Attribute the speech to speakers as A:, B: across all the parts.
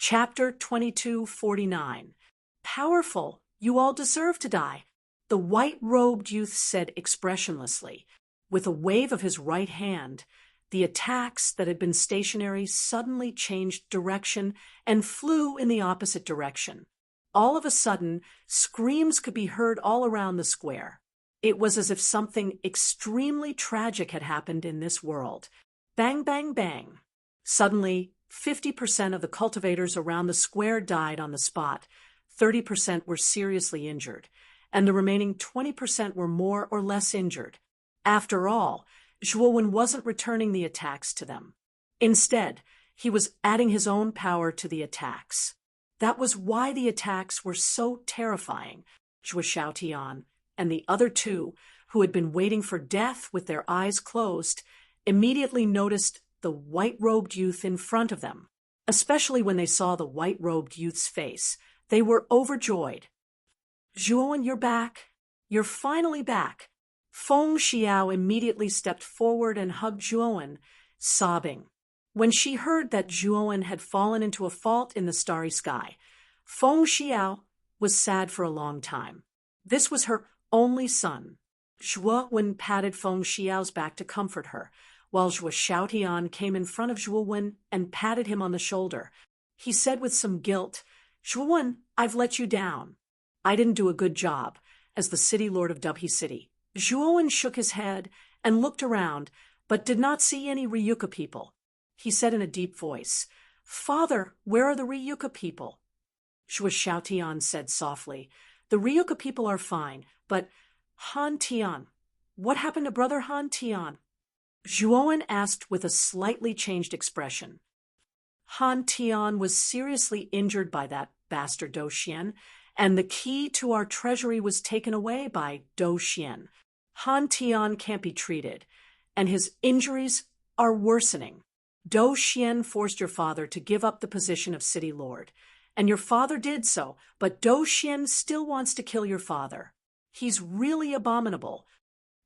A: Chapter 2249. Powerful, you all deserve to die, the white-robed youth said expressionlessly. With a wave of his right hand, the attacks that had been stationary suddenly changed direction and flew in the opposite direction. All of a sudden, screams could be heard all around the square. It was as if something extremely tragic had happened in this world. Bang, bang, bang. Suddenly, 50% of the cultivators around the square died on the spot, 30% were seriously injured, and the remaining 20% were more or less injured. After all, Zhuowen wasn't returning the attacks to them. Instead, he was adding his own power to the attacks. That was why the attacks were so terrifying. Zhuo Xiaotian and the other two, who had been waiting for death with their eyes closed, immediately noticed the white-robed youth in front of them. Especially when they saw the white-robed youth's face, they were overjoyed. "Zhuowen, you're back. You're finally back." Feng Xiao immediately stepped forward and hugged Zhuowen, sobbing. When she heard that Zhuowen had fallen into a fault in the starry sky, Feng Xiao was sad for a long time. This was her only son. Zhuowen patted Feng Xiao's back to comfort her, while Zhuo Xiaotian came in front of Zhuowen and patted him on the shoulder. He said with some guilt, "Zhuowen, I've let you down. I didn't do a good job as the city lord of Dubhe City." Zhuowen shook his head and looked around, but did not see any Ryuka people. He said in a deep voice, "Father, where are the Ryuka people?" Zhuo Xiaotian said softly, "The Ryuka people are fine, but Han Tian, what happened to brother Han Tian?" Zhuowen asked with a slightly changed expression. "Han Tian was seriously injured by that bastard Dou Xian, and the key to our treasury was taken away by Dou Xian. Han Tian can't be treated, and his injuries are worsening. Dou Xian forced your father to give up the position of city lord, and your father did so, but Dou Xian still wants to kill your father. He's really abominable."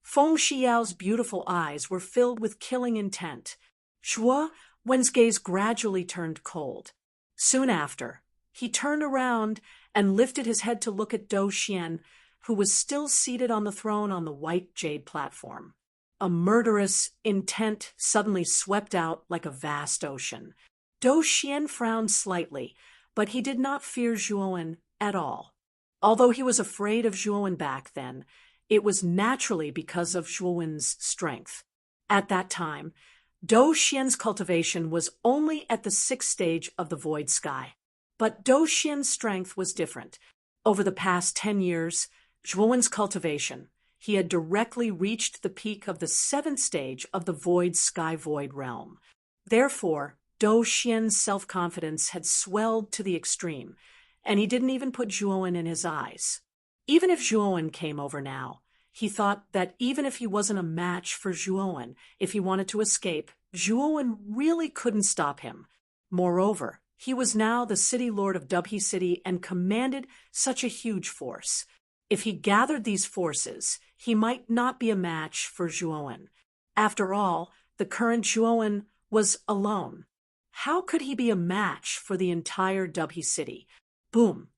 A: Feng Xiao's beautiful eyes were filled with killing intent. Zhuowen's gaze gradually turned cold. Soon after, he turned around and lifted his head to look at Dou Xian, who was still seated on the throne on the white jade platform. A murderous intent suddenly swept out like a vast ocean. Dou Xian frowned slightly, but he did not fear Zhuowen at all. Although he was afraid of Zhuowen back then, it was naturally because of Zhuowen's strength. At that time, Dou Xian's cultivation was only at the 6th stage of the void sky. But Dou Xian's strength was different. Over the past 10 years, Zhuowen's cultivation, he had directly reached the peak of the 7th stage of the void sky void realm. Therefore, Dou Xian's self-confidence had swelled to the extreme, and he didn't even put Zhuowen in his eyes. Even if Zhuowen came over now, he thought that even if he wasn't a match for Zhuowen, if he wanted to escape, Zhuowen really couldn't stop him. Moreover, he was now the city lord of Dubhe City and commanded such a huge force. If he gathered these forces, he might not be a match for Zhuowen. After all, the current Zhuowen was alone. How could he be a match for the entire Dubhe City? Boom!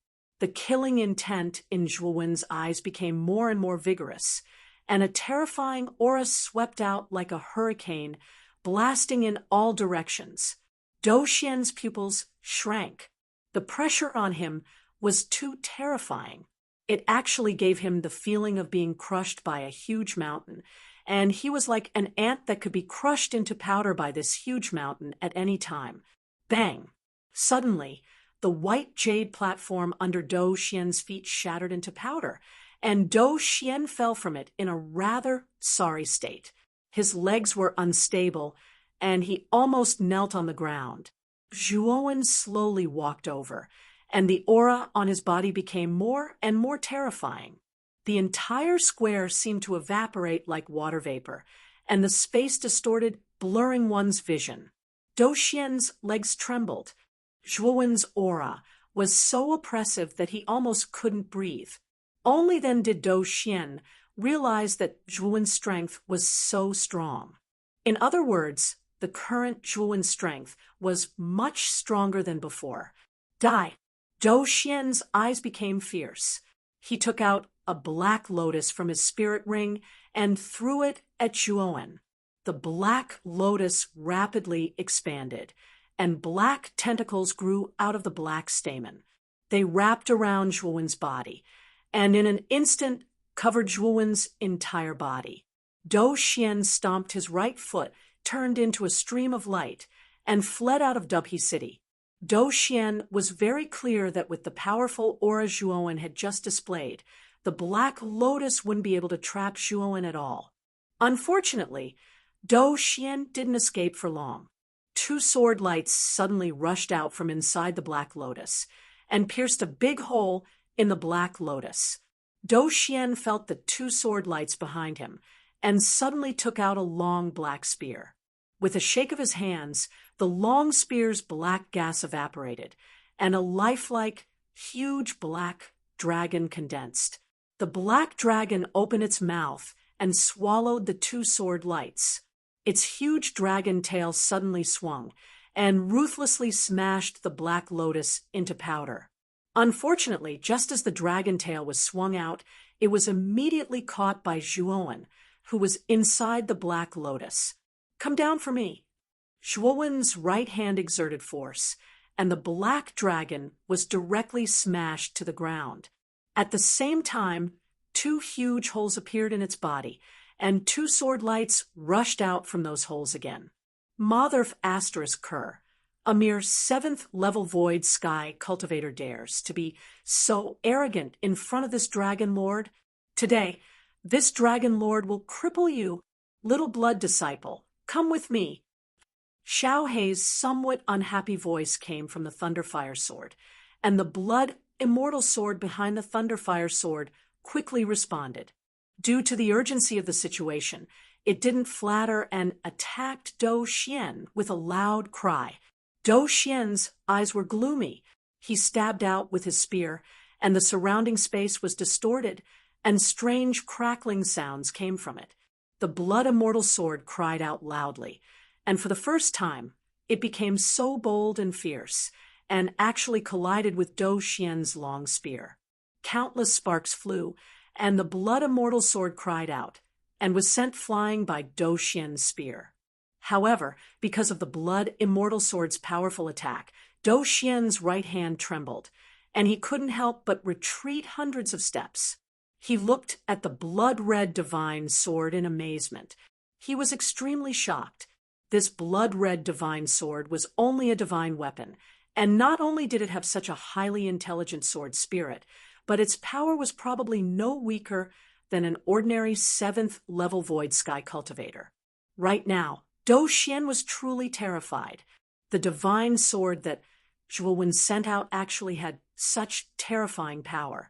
A: The killing intent in Zhuowen's eyes became more and more vigorous, and a terrifying aura swept out like a hurricane, blasting in all directions. Dou Xian's pupils shrank. The pressure on him was too terrifying. It actually gave him the feeling of being crushed by a huge mountain, and he was like an ant that could be crushed into powder by this huge mountain at any time. Bang! Suddenly, the white jade platform under Dou Xian's feet shattered into powder, and Dou Xian fell from it in a rather sorry state. His legs were unstable, and he almost knelt on the ground. Zhuowen slowly walked over, and the aura on his body became more and more terrifying. The entire square seemed to evaporate like water vapor, and the space distorted, blurring one's vision. Dou Xian's legs trembled. Zhuowen's aura was so oppressive that he almost couldn't breathe. Only then did Dou Xian realize that Zhuowen's strength was so strong. In other words, the current Zhuowen's strength was much stronger than before. Die! Dou Xian's eyes became fierce. He took out a black lotus from his spirit ring and threw it at Zhuowen. The black lotus rapidly expanded, and black tentacles grew out of the black stamen. They wrapped around Zhuowen's body, and in an instant covered Zhuowen's entire body. Dou Xian stomped his right foot, turned into a stream of light, and fled out of Dubhe City. Dou Xian was very clear that with the powerful aura Zhuowen had just displayed, the Black Lotus wouldn't be able to trap Zhuowen at all. Unfortunately, Dou Xian didn't escape for long. Two sword lights suddenly rushed out from inside the Black Lotus and pierced a big hole in the Black Lotus. Dou Xian felt the two sword lights behind him and suddenly took out a long black spear. With a shake of his hands, the long spear's black gas evaporated, and a lifelike, huge black dragon condensed. The black dragon opened its mouth and swallowed the two sword lights. Its huge dragon tail suddenly swung and ruthlessly smashed the Black Lotus into powder. Unfortunately, just as the dragon tail was swung out, it was immediately caught by Zhuowen, who was inside the Black Lotus. "Come down for me." Zhuowen's right hand exerted force, and the black dragon was directly smashed to the ground. At the same time, two huge holes appeared in its body, and two sword lights rushed out from those holes again. Motherf ** Kerr, a mere 7th level void sky cultivator, dares to be so arrogant in front of this dragon lord? Today, this dragon lord will cripple you. Little blood disciple, come with me. Xiao Hei's somewhat unhappy voice came from the Thunderfire Sword, and the blood immortal sword behind the Thunderfire Sword quickly responded. Due to the urgency of the situation, it didn't flatter and attacked Dou Xian with a loud cry. Dou Xian's eyes were gloomy. He stabbed out with his spear, and the surrounding space was distorted, and strange crackling sounds came from it. The blood immortal sword cried out loudly, and for the first time, it became so bold and fierce, and actually collided with Dou Xian's long spear. Countless sparks flew, and the blood immortal sword cried out, and was sent flying by Dou Xian's spear. However, because of the blood immortal sword's powerful attack, Dou Xian's right hand trembled, and he couldn't help but retreat hundreds of steps. He looked at the blood-red divine sword in amazement. He was extremely shocked. This blood-red divine sword was only a divine weapon, and not only did it have such a highly intelligent sword spirit, but its power was probably no weaker than an ordinary 7th level void sky cultivator. Right now, Dou Xian was truly terrified. The divine sword that Zhuowen sent out actually had such terrifying power.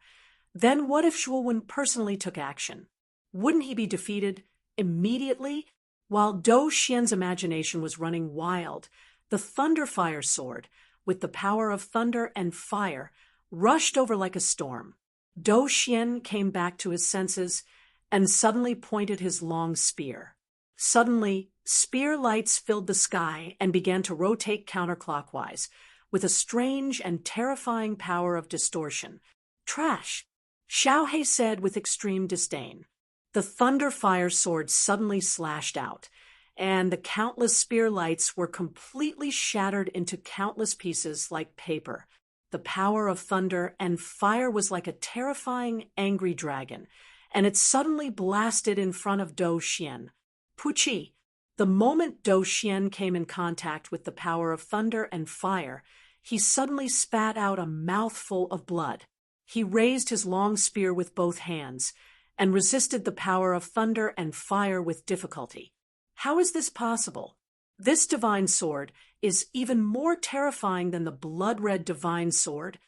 A: Then what if Zhuowen personally took action? Wouldn't he be defeated immediately? While Dou Xian's imagination was running wild, the Thunderfire Sword, with the power of thunder and fire, rushed over like a storm. Dou Xian came back to his senses and suddenly pointed his long spear. Suddenly, spear lights filled the sky and began to rotate counterclockwise, with a strange and terrifying power of distortion. "Trash," Xiao Hei said with extreme disdain. The Thunderfire Sword suddenly slashed out, and the countless spear lights were completely shattered into countless pieces like paper. The power of thunder and fire was like a terrifying, angry dragon, and it suddenly blasted in front of Dou Xian. Puchi! The moment Dou Xian came in contact with the power of thunder and fire, he suddenly spat out a mouthful of blood. He raised his long spear with both hands and resisted the power of thunder and fire with difficulty. How is this possible? This divine sword is even more terrifying than the blood-red divine sword.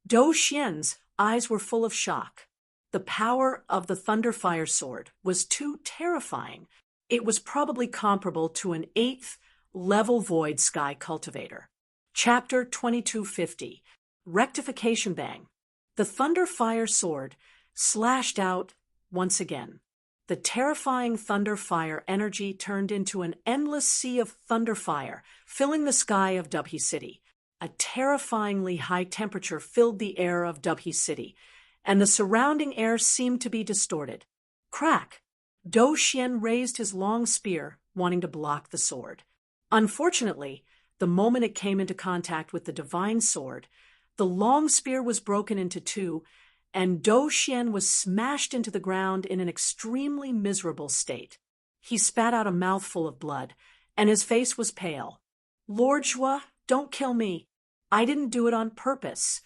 A: Dou Xian's eyes were full of shock. The power of the Thunderfire Sword was too terrifying. It was probably comparable to an 8th level void sky cultivator. Chapter 2250, Rectification Bang. The Thunderfire Sword slashed out once again. the terrifying thunder fire energy turned into an endless sea of thunder fire, filling the sky of Dubhi City. A terrifyingly high temperature filled the air of Dubhi City, and the surrounding air seemed to be distorted. Crack! Dou Xian raised his long spear, wanting to block the sword. Unfortunately, the moment it came into contact with the divine sword, the long spear was broken into two, and Dou Xian was smashed into the ground in an extremely miserable state. He spat out a mouthful of blood, and his face was pale. "Lord Zhua, don't kill me. I didn't do it on purpose.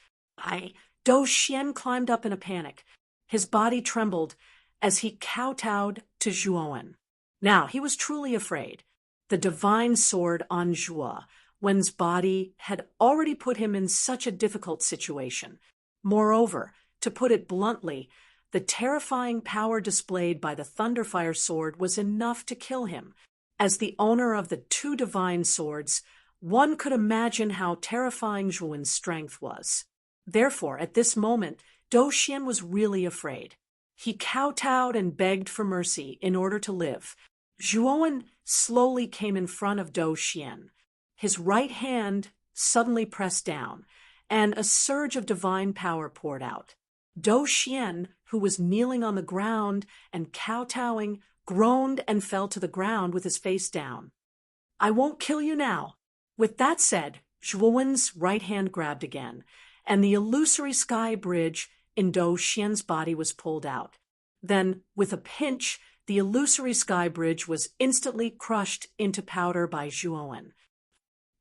A: Dou Xian climbed up in a panic. His body trembled as he kowtowed to Zhuowen. Now, he was truly afraid. The divine sword on Zhua, Wen's body, had already put him in such a difficult situation. Moreover, to put it bluntly, the terrifying power displayed by the Thunderfire sword was enough to kill him. As the owner of the two divine swords, one could imagine how terrifying Zhuowen's strength was. Therefore, at this moment, Dou Xian was really afraid. He kowtowed and begged for mercy in order to live. Zhuowen slowly came in front of Dou Xian. His right hand suddenly pressed down, and a surge of divine power poured out. Dou Xian, who was kneeling on the ground and kowtowing, groaned and fell to the ground with his face down. "I won't kill you now." With that said, Zhuowen's right hand grabbed again, and the illusory sky bridge in Dou Xian's body was pulled out. Then, with a pinch, the illusory sky bridge was instantly crushed into powder by Zhuowen.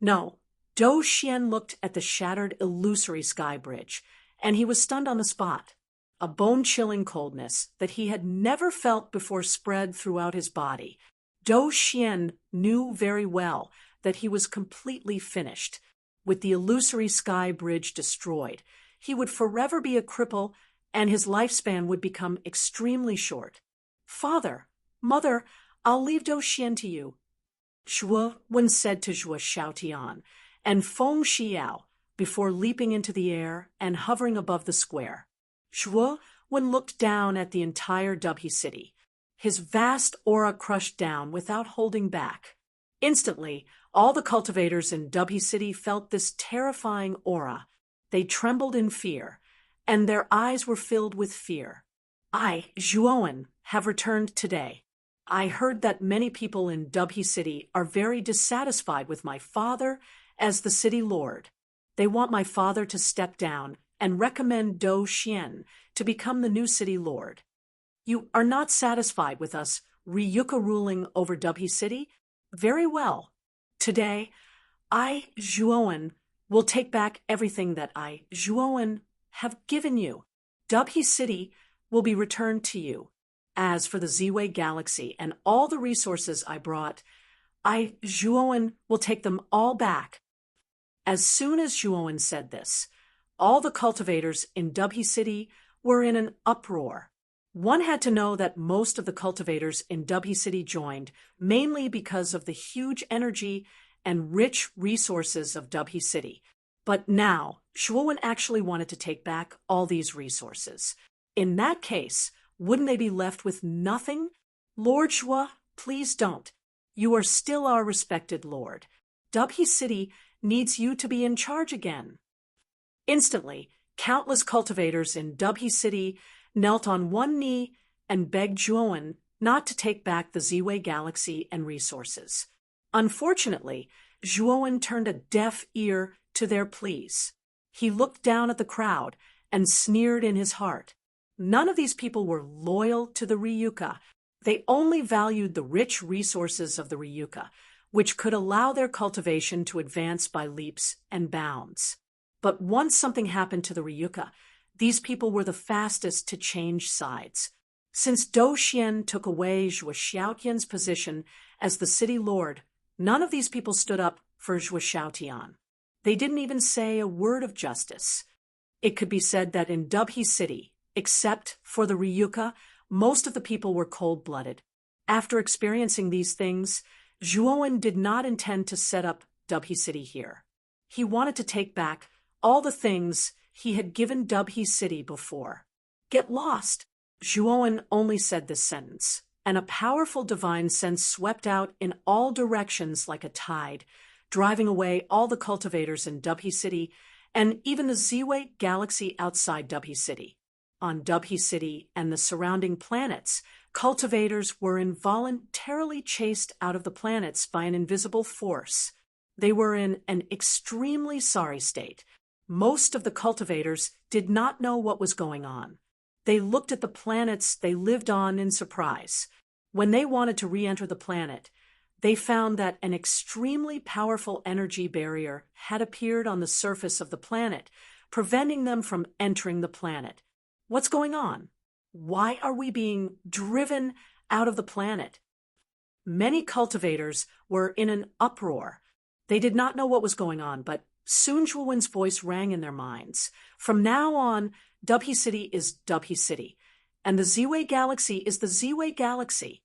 A: No, Dou Xian looked at the shattered illusory sky bridge, and he was stunned on the spot. A bone-chilling coldness that he had never felt before spread throughout his body. Dou Xian knew very well that he was completely finished. With the illusory sky bridge destroyed, he would forever be a cripple, and his lifespan would become extremely short. "Father, Mother, I'll leave Dou Xian to you," Zhuowen said to Zhuo Xiaotian and Feng Xiao before leaping into the air and hovering above the square. Zhuowen looked down at the entire Dubhi City. His vast aura crushed down without holding back. Instantly, all the cultivators in Dubhi City felt this terrifying aura. They trembled in fear, and their eyes were filled with fear. "I, Zhuowen, have returned today. I heard that many people in Dubhi City are very dissatisfied with my father as the city lord. They want my father to step down and recommend Dou Xian to become the new city lord. You are not satisfied with us Ryuka ruling over Dubhi City? Very well. Today, I, Zhuowen, will take back everything that I, Zhuowen, have given you. Dubhi City will be returned to you. As for the Ziwei Galaxy and all the resources I brought, I, Zhuowen, will take them all back." As soon as Zhuowen said this, all the cultivators in Dubhi City were in an uproar. One had to know that most of the cultivators in Dubhi City joined, mainly because of the huge energy and rich resources of Dubhi City. But now, Zhuowen actually wanted to take back all these resources. In that case, wouldn't they be left with nothing? "Lord Zhua, please don't. You are still our respected lord. Dubhi City needs you to be in charge again." Instantly, countless cultivators in Dubhi City knelt on one knee and begged Zhuowen not to take back the Ziwei Galaxy and resources. Unfortunately, Zhuowen turned a deaf ear to their pleas. He looked down at the crowd and sneered in his heart. None of these people were loyal to the Ryuka. They only valued the rich resources of the Ryuka, which could allow their cultivation to advance by leaps and bounds. But once something happened to the Ryuka, these people were the fastest to change sides. Since Dou Xian took away Zhuo Xiaotian's position as the city lord, none of these people stood up for Zhuo Xiaotian. They didn't even say a word of justice. It could be said that in Dubhi City, except for the Ryuka, most of the people were cold-blooded. After experiencing these things, Zhuowen did not intend to set up Dubhi City here. He wanted to take back all the things he had given Dubhi City before. "Get lost." Zhuowen only said this sentence, and a powerful divine sense swept out in all directions like a tide, driving away all the cultivators in Dubhe City and even the Z-Way galaxy outside Dubhe City. On Dubhe City and the surrounding planets, cultivators were involuntarily chased out of the planets by an invisible force. They were in an extremely sorry state. Most of the cultivators did not know what was going on. They looked at the planets they lived on in surprise. When they wanted to re-enter the planet, they found that an extremely powerful energy barrier had appeared on the surface of the planet, preventing them from entering the planet. What's going on? Why are we being driven out of the planet? Many cultivators were in an uproar. They did not know what was going on, but soon Zhuowen's voice rang in their minds. From now on, Dubhe City is Dubhe City, and the Z-Way galaxy is the Z-Way galaxy.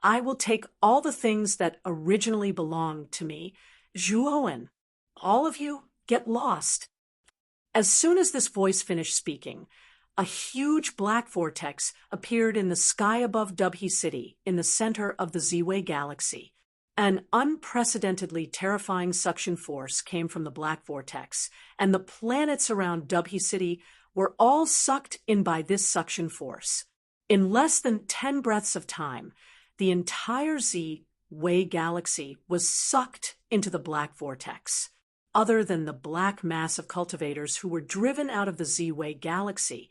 A: I will take all the things that originally belonged to me. Zhuowen, all of you, get lost. As soon as this voice finished speaking, a huge black vortex appeared in the sky above Dubhe City, in the center of the Z-Way galaxy. An unprecedentedly terrifying suction force came from the black vortex, and the planets around Dubhe City were all sucked in by this suction force. In less than 10 breaths of time, the entire Z-Way galaxy was sucked into the black vortex. Other than the black mass of cultivators who were driven out of the Z-Way galaxy,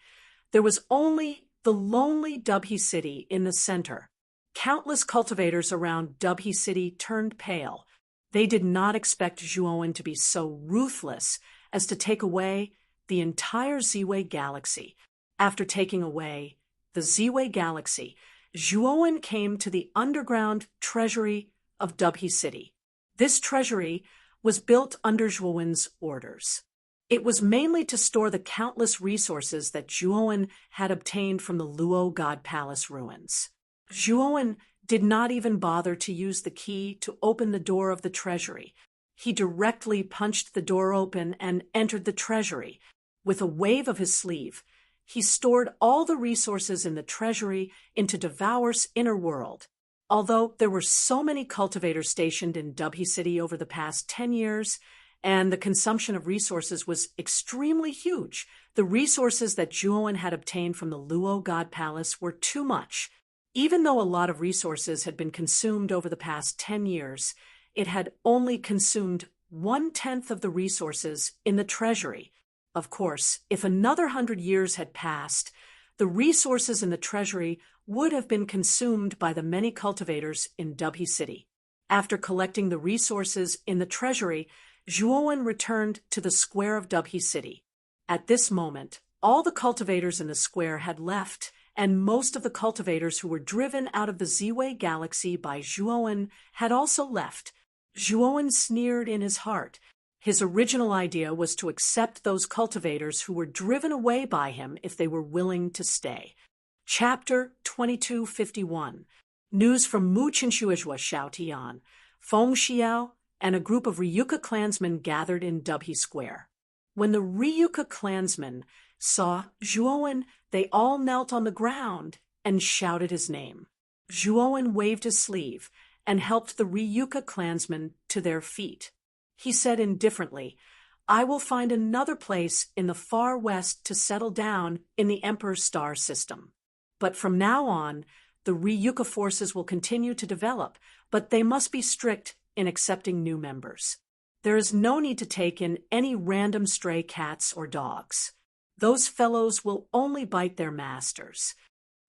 A: there was only the lonely Dubhe City in the center. Countless cultivators around Dubhe City turned pale. They did not expect Zhuowen to be so ruthless as to take away the entire Z-Way galaxy. After taking away the Z-Way galaxy, Zhuowen came to the underground treasury of Dubhe City. This treasury was built under Zhuowen's orders. It was mainly to store the countless resources that Zhuowen had obtained from the Luo God Palace ruins. Zhuowen did not even bother to use the key to open the door of the treasury. He directly punched the door open and entered the treasury. With a wave of his sleeve, he stored all the resources in the treasury into Devour's inner world. Although there were so many cultivators stationed in Dubhe City over the past 10 years, and the consumption of resources was extremely huge, the resources that Zhuowen had obtained from the Luo God Palace were too much. Even though a lot of resources had been consumed over the past 10 years, it had only consumed 1/10 of the resources in the treasury. Of course, if another 100 years had passed, the resources in the treasury would have been consumed by the many cultivators in Dubhe City. After collecting the resources in the treasury, Zhuowen returned to the square of Dubhe City. At this moment, all the cultivators in the square had left, and most of the cultivators who were driven out of the Z-Way galaxy by Zhuowen had also left. Zhuowen sneered in his heart. His original idea was to accept those cultivators who were driven away by him if they were willing to stay. Chapter 2251. News from Mu Qinshuizhua Xiaotian, Feng Xiao, and a group of Ryuka clansmen gathered in Dubhe Square. When the Ryuka clansmen saw Zhuowen, they all knelt on the ground and shouted his name. Zhuowen waved his sleeve and helped the Ryuka clansmen to their feet. He said indifferently, "I will find another place in the far west to settle down in the Emperor's star system. But from now on, the Ryuka forces will continue to develop, but they must be strict in accepting new members. There is no need to take in any random stray cats or dogs. Those fellows will only bite their masters."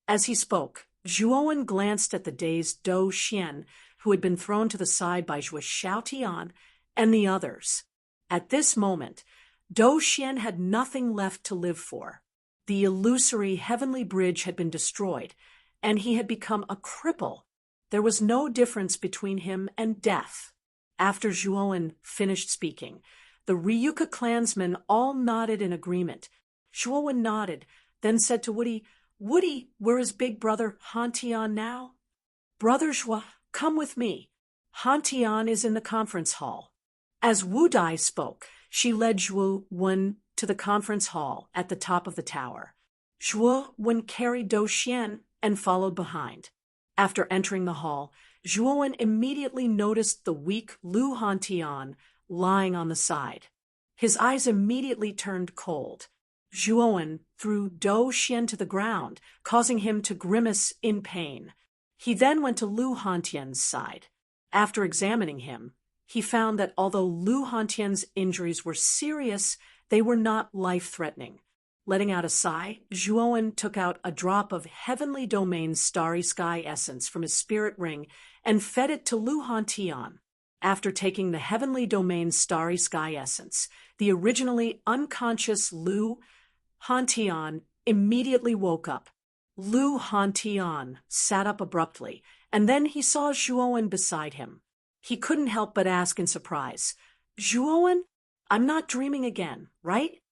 A: As he spoke, Zhuowen glanced at the dazed Dou Xian, who had been thrown to the side by Zhuo Xiaotian and the others. At this moment, Dou Xian had nothing left to live for. The illusory heavenly bridge had been destroyed, and he had become a cripple. There was no difference between him and death. After Zhuowen finished speaking, the Ryuka clansmen all nodded in agreement. Zhuowen nodded, then said to Woody, "Woody, where is big brother Hantian now?" "Brother Zhuo, come with me. Hantian is in the conference hall." As Wu Dai spoke, she led Zhuowen to the conference hall at the top of the tower. Zhuowen carried Dou Xian and followed behind. After entering the hall, Zhuowen immediately noticed the weak Lu Hantian lying on the side. His eyes immediately turned cold. Zhuowen threw Dou Xian to the ground, causing him to grimace in pain. He then went to Lu Hantian's side. After examining him, he found that although Lu Hantian's injuries were serious, they were not life-threatening. Letting out a sigh, Zhuowen took out a drop of Heavenly Domain's Starry Sky essence from his spirit ring and fed it to Lu Hantian. After taking the Heavenly Domain's Starry Sky essence, the originally unconscious Lu Hantian immediately woke up. Lu Hantian sat up abruptly, and then he saw Zhuowen beside him. He couldn't help but ask in surprise, "Zhuowen, I'm not dreaming again, right?"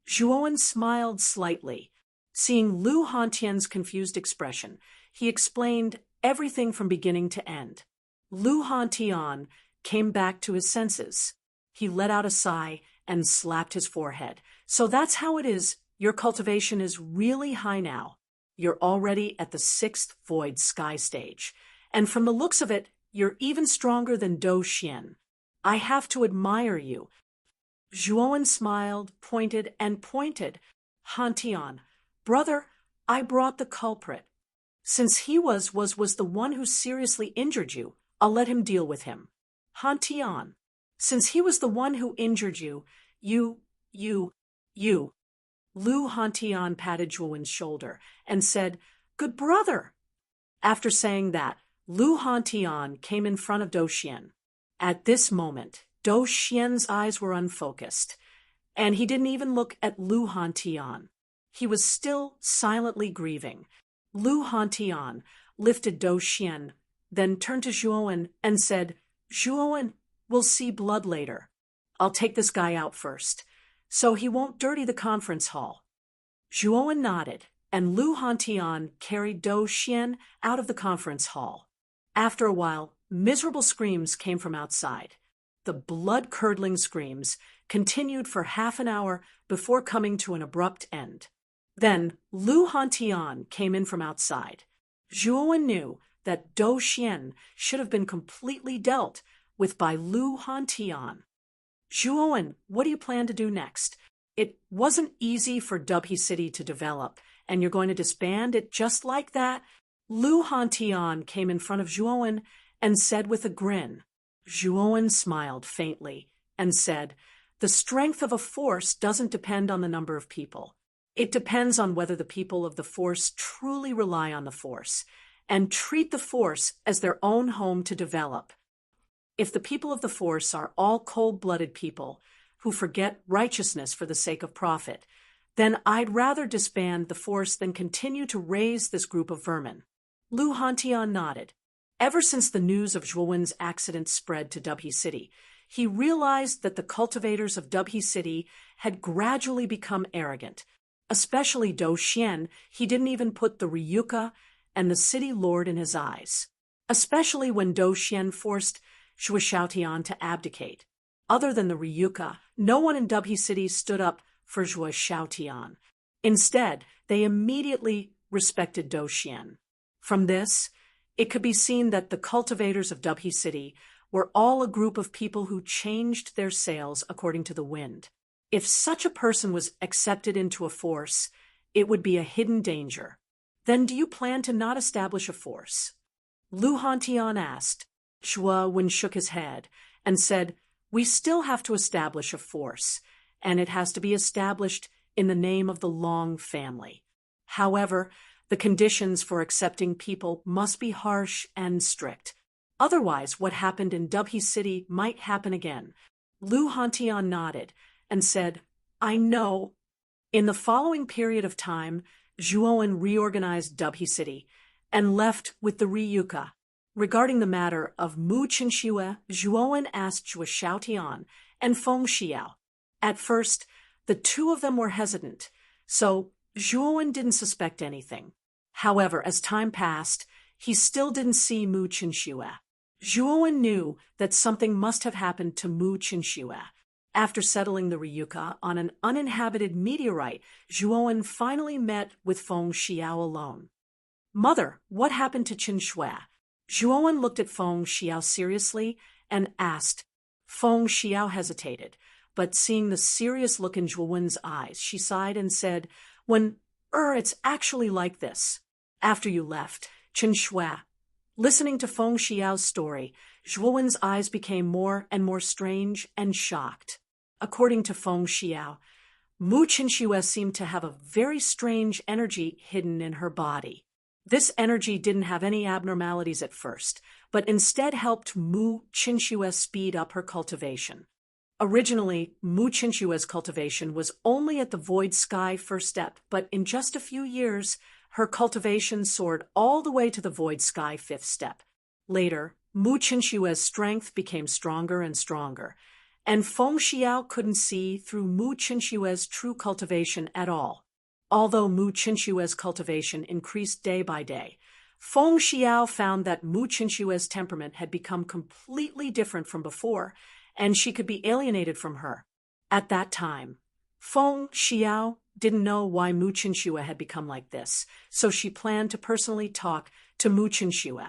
A: Zhuowen smiled slightly. Seeing Lu Hantian's confused expression, he explained everything from beginning to end. Lu Hantian came back to his senses. He let out a sigh and slapped his forehead. "So that's how it is. Your cultivation is really high now. You're already at the 6th Void Sky stage. And from the looks of it, you're even stronger than Dou Xian. I have to admire you." Zhuowen smiled, pointed, and pointed. "Hantian, brother, I brought the culprit. Since he was the one who seriously injured you, I'll let him deal with him. Hantian, since he was the one who injured you, you. Lu Hantian patted Zhuowen's shoulder and said, "Good brother." After saying that, Lu Hantian came in front of Dou Xian. At this moment, Dou Xian's eyes were unfocused, and he didn't even look at Lu Hantian. He was still silently grieving. Lu Hantian lifted Dou Xian, then turned to Zhuowen and said, "Zhuowen, we'll see blood later. I'll take this guy out first, so he won't dirty the conference hall." Zhuowen nodded, and Lu Hantian carried Dou Xian out of the conference hall. After a while, miserable screams came from outside. The blood-curdling screams continued for half an hour before coming to an abrupt end. Then Lu Hantian came in from outside. Zhuowen knew that Dou Xian should have been completely dealt with by Lu Hantian. "Zhuowen, what do you plan to do next? It wasn't easy for Dubhe City to develop, and you're going to disband it just like that?" Lu Hantian came in front of Zhuowen and said with a grin. Zhuowen smiled faintly and said, "The strength of a force doesn't depend on the number of people. It depends on whether the people of the force truly rely on the force and treat the force as their own home to develop. If the people of the force are all cold-blooded people who forget righteousness for the sake of profit, then I'd rather disband the force than continue to raise this group of vermin." Lu Hantian nodded. Ever since the news of Zhuowen's accident spread to Dubhe City, he realized that the cultivators of Dubhe City had gradually become arrogant. Especially Dou Xian, he didn't even put the Ryuka and the city lord in his eyes. Especially when Dou Xian forced Zhuo Xiaotian to abdicate. Other than the Ryuka, no one in Dubhe City stood up for Zhuo Xiaotian. Instead, they immediately respected Dou Xian. From this, it could be seen that the cultivators of Dubhe City were all a group of people who changed their sails according to the wind. If such a person was accepted into a force, it would be a hidden danger. "Then do you plan to not establish a force?" Lu Hantian asked. Zhuowen shook his head and said, "We still have to establish a force, and it has to be established in the name of the Long family. However, the conditions for accepting people must be harsh and strict. Otherwise, what happened in Dubhe City might happen again." Lu Hantian nodded and said, "I know." In the following period of time, Zhuowen reorganized Dubhe City and left with the Ryuka. Regarding the matter of Mu Qinxue, Zhuowen asked Zhuo Xiaotian and Feng Xiao. At first, the two of them were hesitant, so Zhuowen didn't suspect anything. However, as time passed, he still didn't see Mu Qinxue. Zhuowen knew that something must have happened to Mu Qinxue. After settling the Ryuka on an uninhabited meteorite, Zhuowen finally met with Feng Xiao alone. Mother, what happened to Qin Shui? Zhuowen looked at Feng Xiao seriously and asked. Feng Xiao hesitated, but seeing the serious look in Zhuowen's eyes, she sighed and said, it's actually like this. After you left, Qin Shui. Listening to Feng Xiao's story, Zhuowen's eyes became more and more strange and shocked. According to Feng Xiao, Mu Qinshui seemed to have a very strange energy hidden in her body. This energy didn't have any abnormalities at first, but instead helped Mu Qinshui speed up her cultivation. Originally, Mu Qinshui's cultivation was only at the void sky first step, but in just a few years, her cultivation soared all the way to the void sky fifth step. Later, Mu Qinshui's strength became stronger and stronger, and Feng Xiao couldn't see through Mu Qinshui's true cultivation at all. Although Mu Qinshui's cultivation increased day by day, Feng Xiao found that Mu Qinshui's temperament had become completely different from before, and she could be alienated from her. At that time, Feng Xiao didn't know why Mu Qinshui had become like this, so she planned to personally talk to Mu Qinshui.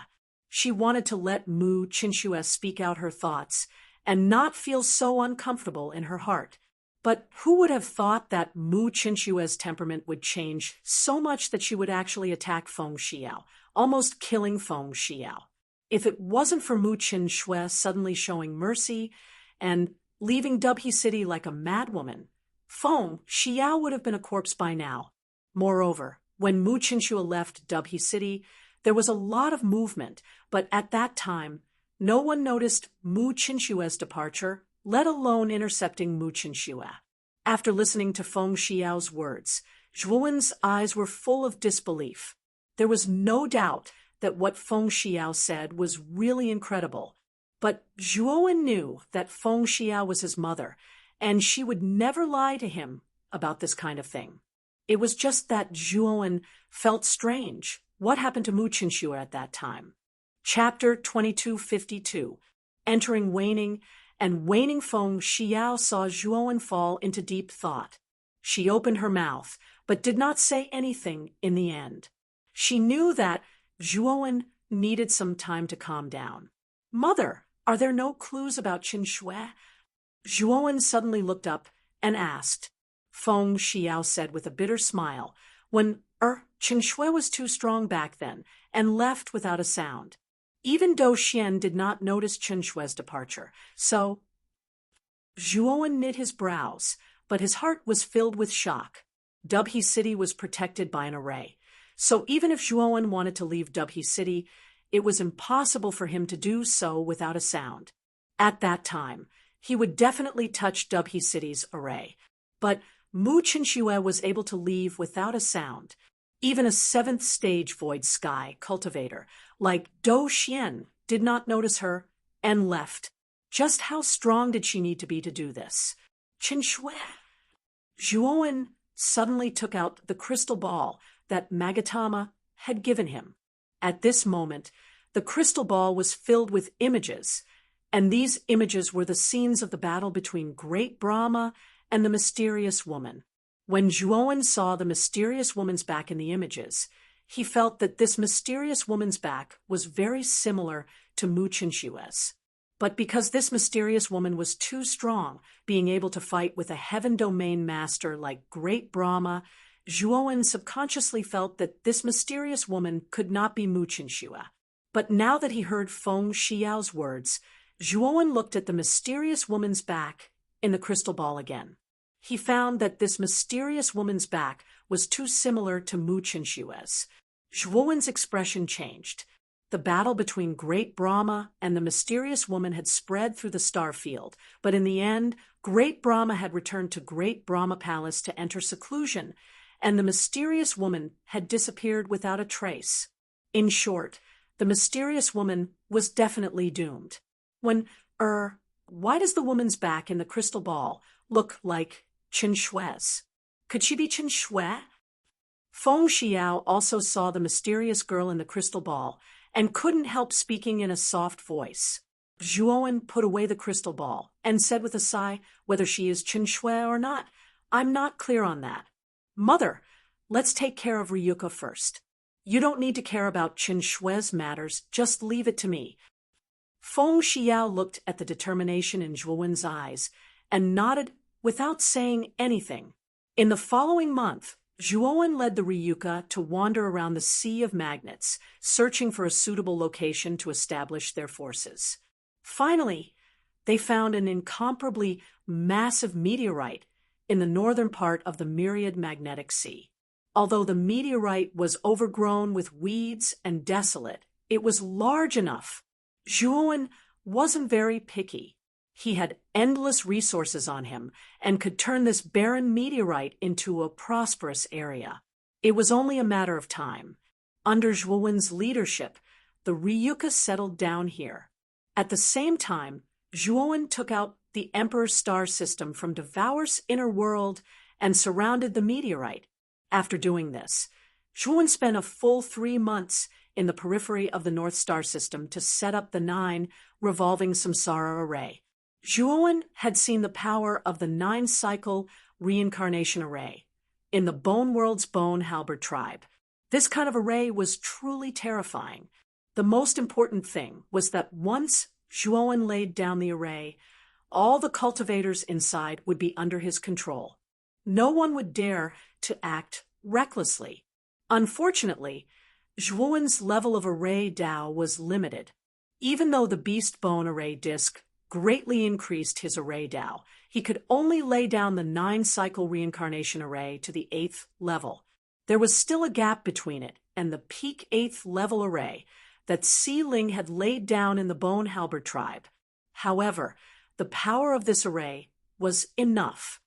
A: She wanted to let Mu Qinshui speak out her thoughts and not feel so uncomfortable in her heart. But who would have thought that Mu Qinshui's temperament would change so much that she would actually attack Feng Xiao, almost killing Feng Xiao? If it wasn't for Mu Qinshui suddenly showing mercy and leaving Dubhe City like a madwoman, Feng Xiao would have been a corpse by now. Moreover, when Mu Qinshui left Dubhe City, there was a lot of movement, but at that time, no one noticed Mu Qinshui's departure, let alone intercepting Mu Qinshui. After listening to Feng Xiao's words, Zhuowen's eyes were full of disbelief. There was no doubt that what Feng Xiao said was really incredible, but Zhuowen knew that Feng Xiao was his mother, and she would never lie to him about this kind of thing. It was just that Zhuowen felt strange. What happened to Mu Qinshui at that time? Chapter 2252. Entering waning, and waning Feng Xiao saw Zhuowen fall into deep thought. She opened her mouth, but did not say anything in the end. She knew that Zhuowen needed some time to calm down. Mother, are there no clues about Qin Shui? Zhuowen suddenly looked up and asked. Feng Xiao said with a bitter smile, Qin Shui was too strong back then and left without a sound. Even Dou Xian did not notice Qin Shui's departure, so Zhuowen knit his brows, but his heart was filled with shock. Dubhe City was protected by an array, so even if Zhuowen wanted to leave Dubhe City, it was impossible for him to do so without a sound. At that time, he would definitely touch Dubhe City's array, but Mu Qinshui was able to leave without a sound. Even a seventh-stage void sky cultivator like Dou Xian did not notice her and left. Just how strong did she need to be to do this? Qin Shui. Zhuowen suddenly took out the crystal ball that Magatama had given him. At this moment, the crystal ball was filled with images, and these images were the scenes of the battle between Great Brahma and the mysterious woman. When Zhuowen saw the mysterious woman's back in the images, he felt that this mysterious woman's back was very similar to Mu Qinshui's. But because this mysterious woman was too strong, being able to fight with a heaven domain master like Great Brahma, Zhuowen subconsciously felt that this mysterious woman could not be Mu Qinshui. But now that he heard Feng Xiao's words, Zhuowen looked at the mysterious woman's back in the crystal ball again. He found that this mysterious woman's back was too similar to Mu Qinshui's. Zhuowen's expression changed. The battle between Great Brahma and the mysterious woman had spread through the star field, but in the end, Great Brahma had returned to Great Brahma Palace to enter seclusion, and the mysterious woman had disappeared without a trace. In short, the mysterious woman was definitely doomed. Why does the woman's back in the crystal ball look like Qin Shui's? Could she be Qin Shui? Feng Xiao also saw the mysterious girl in the crystal ball and couldn't help speaking in a soft voice. Zhuowen put away the crystal ball and said with a sigh, whether she is Qin Shui or not, I'm not clear on that. Mother, let's take care of Ryuko first. You don't need to care about Qin Shui's matters, just leave it to me. Feng Xiao looked at the determination in Zhuowen's eyes and nodded without saying anything. In the following month, Zhuowen led the Ryuka to wander around the Sea of Magnets, searching for a suitable location to establish their forces. Finally, they found an incomparably massive meteorite in the northern part of the Myriad Magnetic Sea. Although the meteorite was overgrown with weeds and desolate, it was large enough. Zhuowen wasn't very picky. He had endless resources on him and could turn this barren meteorite into a prosperous area. It was only a matter of time. Under Zhuowen's leadership, the Ryuka settled down here. At the same time, Zhuowen took out the Emperor's star system from Devour's inner world and surrounded the meteorite. After doing this, Zhuowen spent a full 3 months in the periphery of the North Star system to set up the 9 revolving samsara array. Zhuowen had seen the power of the 9-cycle reincarnation array in the Bone World's Bone Halberd tribe. This kind of array was truly terrifying. The most important thing was that once Zhuowen laid down the array, all the cultivators inside would be under his control. No one would dare to act recklessly. Unfortunately, Zhuowen's level of array Dao was limited. Even though the Beast Bone array disk greatly increased his array Dao, he could only lay down the 9-cycle reincarnation array to the 8th level. There was still a gap between it and the peak 8th level array that Si Ling had laid down in the Bone Halberd tribe. However, the power of this array was enough.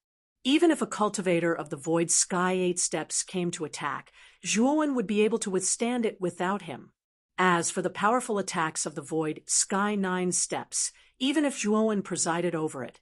A: Even if a cultivator of the Void Sky 8 steps came to attack, Zhuowen would be able to withstand it without him. As for the powerful attacks of the Void Sky 9 steps, even if Zhuowen presided over it,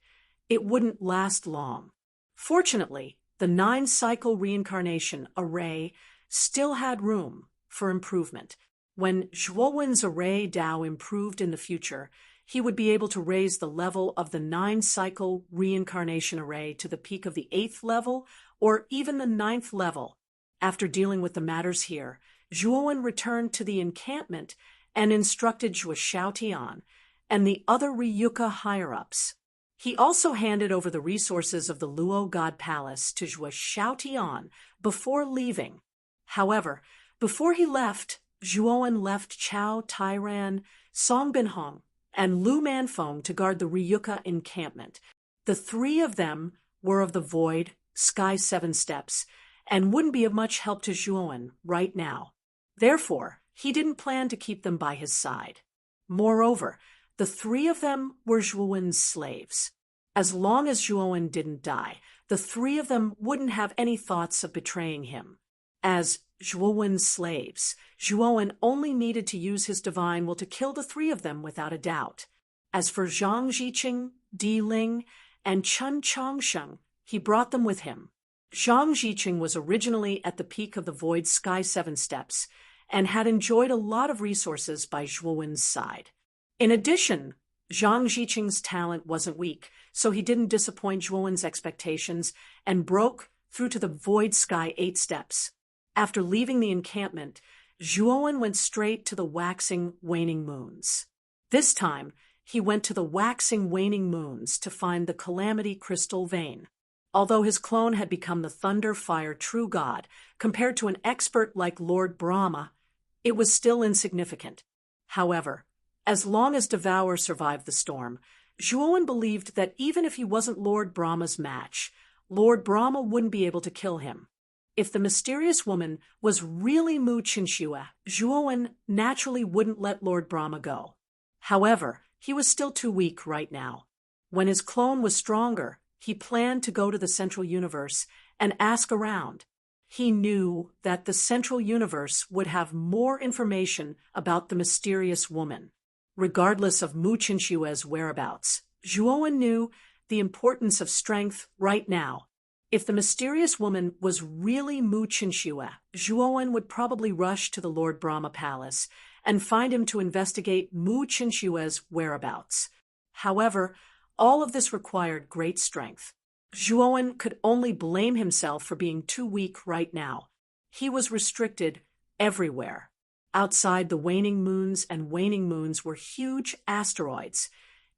A: it wouldn't last long. Fortunately, the 9-cycle reincarnation array still had room for improvement. When Zhuowen's array Dao improved in the future, he would be able to raise the level of the 9-cycle reincarnation array to the peak of the 8th level or even the 9th level. After dealing with the matters here, Zhuowen returned to the encampment and instructed Zhuo Xiaotian and the other Ryuka higher-ups. He also handed over the resources of the Luo God Palace to Zhuo Xiaotian before leaving. However, before he left, Zhuowen left Chao Tairan, Song Binhong, and Lu Manfeng to guard the Ryuka encampment. The 3 of them were of the Void Sky 7 steps and wouldn't be of much help to Zhuowen right now. Therefore, he didn't plan to keep them by his side. Moreover, the 3 of them were Zhuowen's slaves. As long as Zhuowen didn't die, the 3 of them wouldn't have any thoughts of betraying him. As Zhuowen's slaves, Zhuowen only needed to use his divine will to kill the 3 of them without a doubt. As for Zhang Jiqing, Di Ling, and Chen Chongsheng, he brought them with him. Zhang Jiqing was originally at the peak of the Void Sky 7 steps and had enjoyed a lot of resources by Zhuowen's side. In addition, Zhang Jiqing's talent wasn't weak, so he didn't disappoint Zhuowen's expectations and broke through to the Void Sky 8 steps. After leaving the encampment, Zhuowen went straight to the waxing waning moons. This time, he went to the waxing waning moons to find the Calamity Crystal Vein. Although his clone had become the Thunder Fire True God, compared to an expert like Lord Brahma, it was still insignificant. However, as long as Devour survived the storm, Zhuowen believed that even if he wasn't Lord Brahma's match, Lord Brahma wouldn't be able to kill him. If the mysterious woman was really Mu Qinxue, Zhuowen naturally wouldn't let Lord Brahma go. However, he was still too weak right now. When his clone was stronger, he planned to go to the Central Universe and ask around. He knew that the Central Universe would have more information about the mysterious woman. Regardless of Mu Qinshue's whereabouts, Zhuowen knew the importance of strength right now. If the mysterious woman was really Mu Qinxue, Zhuowen would probably rush to the Lord Brahma Palace and find him to investigate Mu Qinshue's whereabouts. However, all of this required great strength. Zhuowen could only blame himself for being too weak right now. He was restricted everywhere. Outside the waning moons were huge asteroids,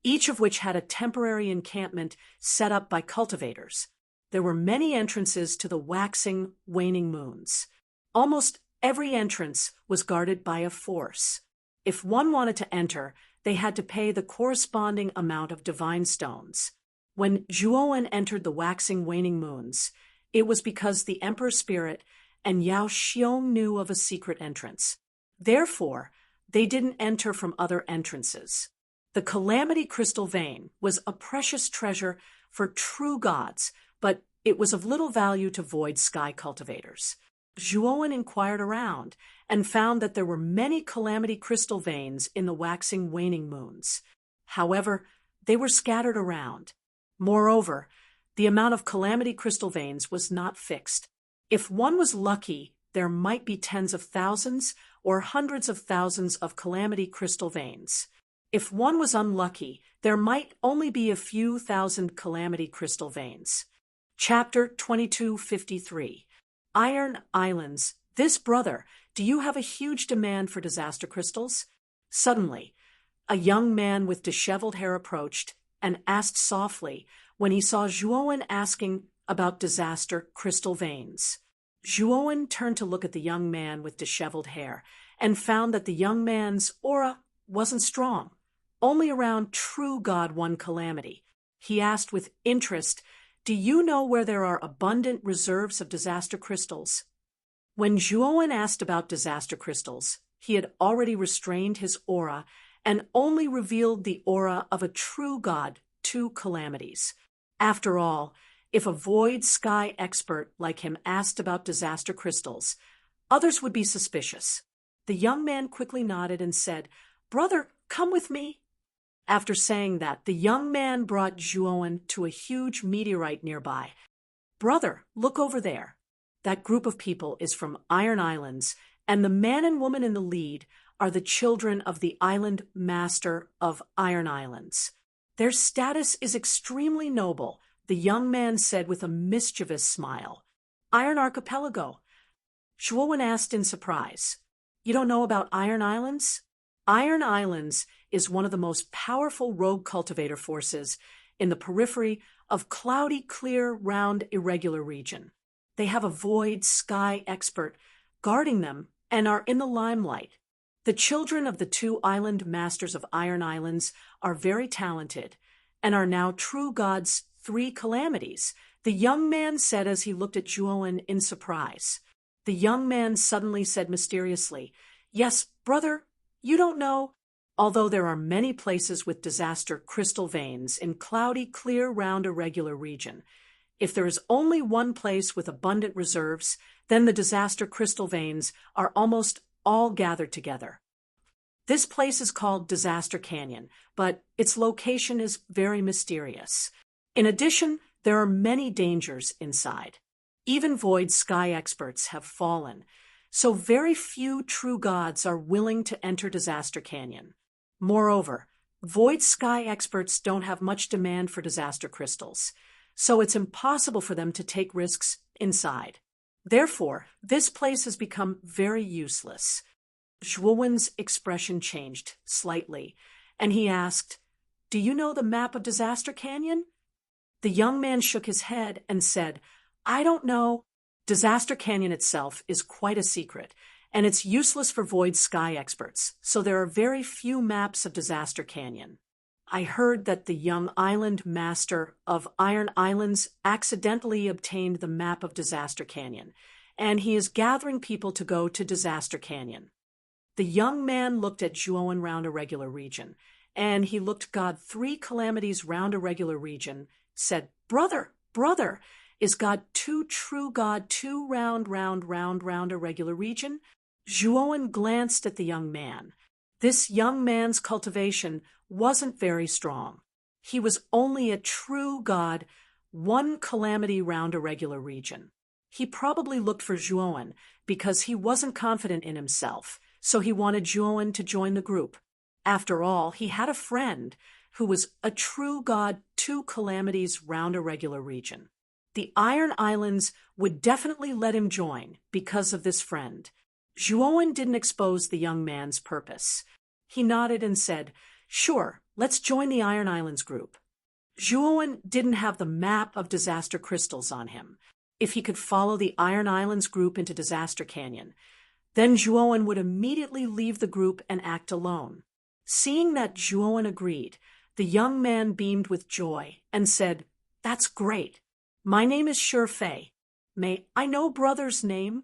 A: each of which had a temporary encampment set up by cultivators. There were many entrances to the waxing, waning moons. Almost every entrance was guarded by a force. If one wanted to enter, they had to pay the corresponding amount of divine stones. When Zhuowen entered the waxing, waning moons, it was because the Emperor Spirit and Yao Xiong knew of a secret entrance. Therefore, they didn't enter from other entrances. The Calamity Crystal Vein was a precious treasure for true gods, but it was of little value to void sky cultivators. Zhuowen inquired around and found that there were many Calamity Crystal Veins in the waxing, waning moons. However, they were scattered around. Moreover, the amount of Calamity Crystal Veins was not fixed. If one was lucky, there might be tens of thousands or hundreds of thousands of Calamity Crystal Veins. If one was unlucky, there might only be a few thousand Calamity Crystal Veins. Chapter 2253. Iron Islands. This brother, do you have a huge demand for disaster crystals? Suddenly, a young man with disheveled hair approached and asked softly when he saw Zhuowen asking about disaster crystal veins. Zhuowen turned to look at the young man with disheveled hair and found that the young man's aura wasn't strong, only around true God One Calamity. He asked with interest, "Do you know where there are abundant reserves of disaster crystals?" When Zhuowen asked about disaster crystals, he had already restrained his aura and only revealed the aura of a true God, Two Calamities. After all, if a void sky expert like him asked about disaster crystals, others would be suspicious. The young man quickly nodded and said, "Brother, come with me." After saying that, the young man brought Zhuowen to a huge meteorite nearby. "Brother, look over there. That group of people is from Iron Islands, and the man and woman in the lead are the children of the island master of Iron Islands. Their status is extremely noble," the young man said with a mischievous smile. "Iron Archipelago?" Zhuowen asked in surprise. "You don't know about Iron Islands?" Iron Islands is one of the most powerful rogue cultivator forces in the periphery of cloudy, clear, round, irregular region. They have a void sky expert guarding them and are in the limelight. The children of the two island masters of Iron Islands are very talented and are now true gods' Three Calamities, the young man said as he looked at Zhuowen in surprise. The young man suddenly said mysteriously, "Yes, brother, you don't know. Although there are many places with disaster crystal veins in cloudy, clear, round, irregular region, if there is only one place with abundant reserves, then the disaster crystal veins are almost all gathered together. This place is called Disaster Canyon, but its location is very mysterious. In addition, there are many dangers inside. Even void sky experts have fallen, so very few true gods are willing to enter Disaster Canyon. Moreover, void sky experts don't have much demand for disaster crystals, so it's impossible for them to take risks inside. Therefore, this place has become very useless." Zhuowen's expression changed slightly, and he asked, "Do you know the map of Disaster Canyon?" The young man shook his head and said, "I don't know. Disaster Canyon itself is quite a secret, and it's useless for void sky experts, so there are very few maps of Disaster Canyon. I heard that the young island master of Iron Islands accidentally obtained the map of Disaster Canyon, and he is gathering people to go to Disaster Canyon." The young man looked at Zhuowen round a regular region, and he looked God Three Calamities round a regular region, said, "Brother, brother, is God Two true God Two round a regular region?" Zhuowen glanced at the young man. This young man's cultivation wasn't very strong. He was only a true God, One Calamity round a regular region. He probably looked for Zhuowen because he wasn't confident in himself, so he wanted Zhuowen to join the group. After all, he had a friend who was a true God Two Calamities round a regular region. The Iron Islands would definitely let him join because of this friend. Zhuowen didn't expose the young man's purpose. He nodded and said, "Sure, let's join the Iron Islands group." Zhuowen didn't have the map of disaster crystals on him. If he could follow the Iron Islands group into Disaster Canyon, then Zhuowen would immediately leave the group and act alone. Seeing that Zhuowen agreed, the young man beamed with joy and said, "That's great. My name is Fei. May I know brother's name?"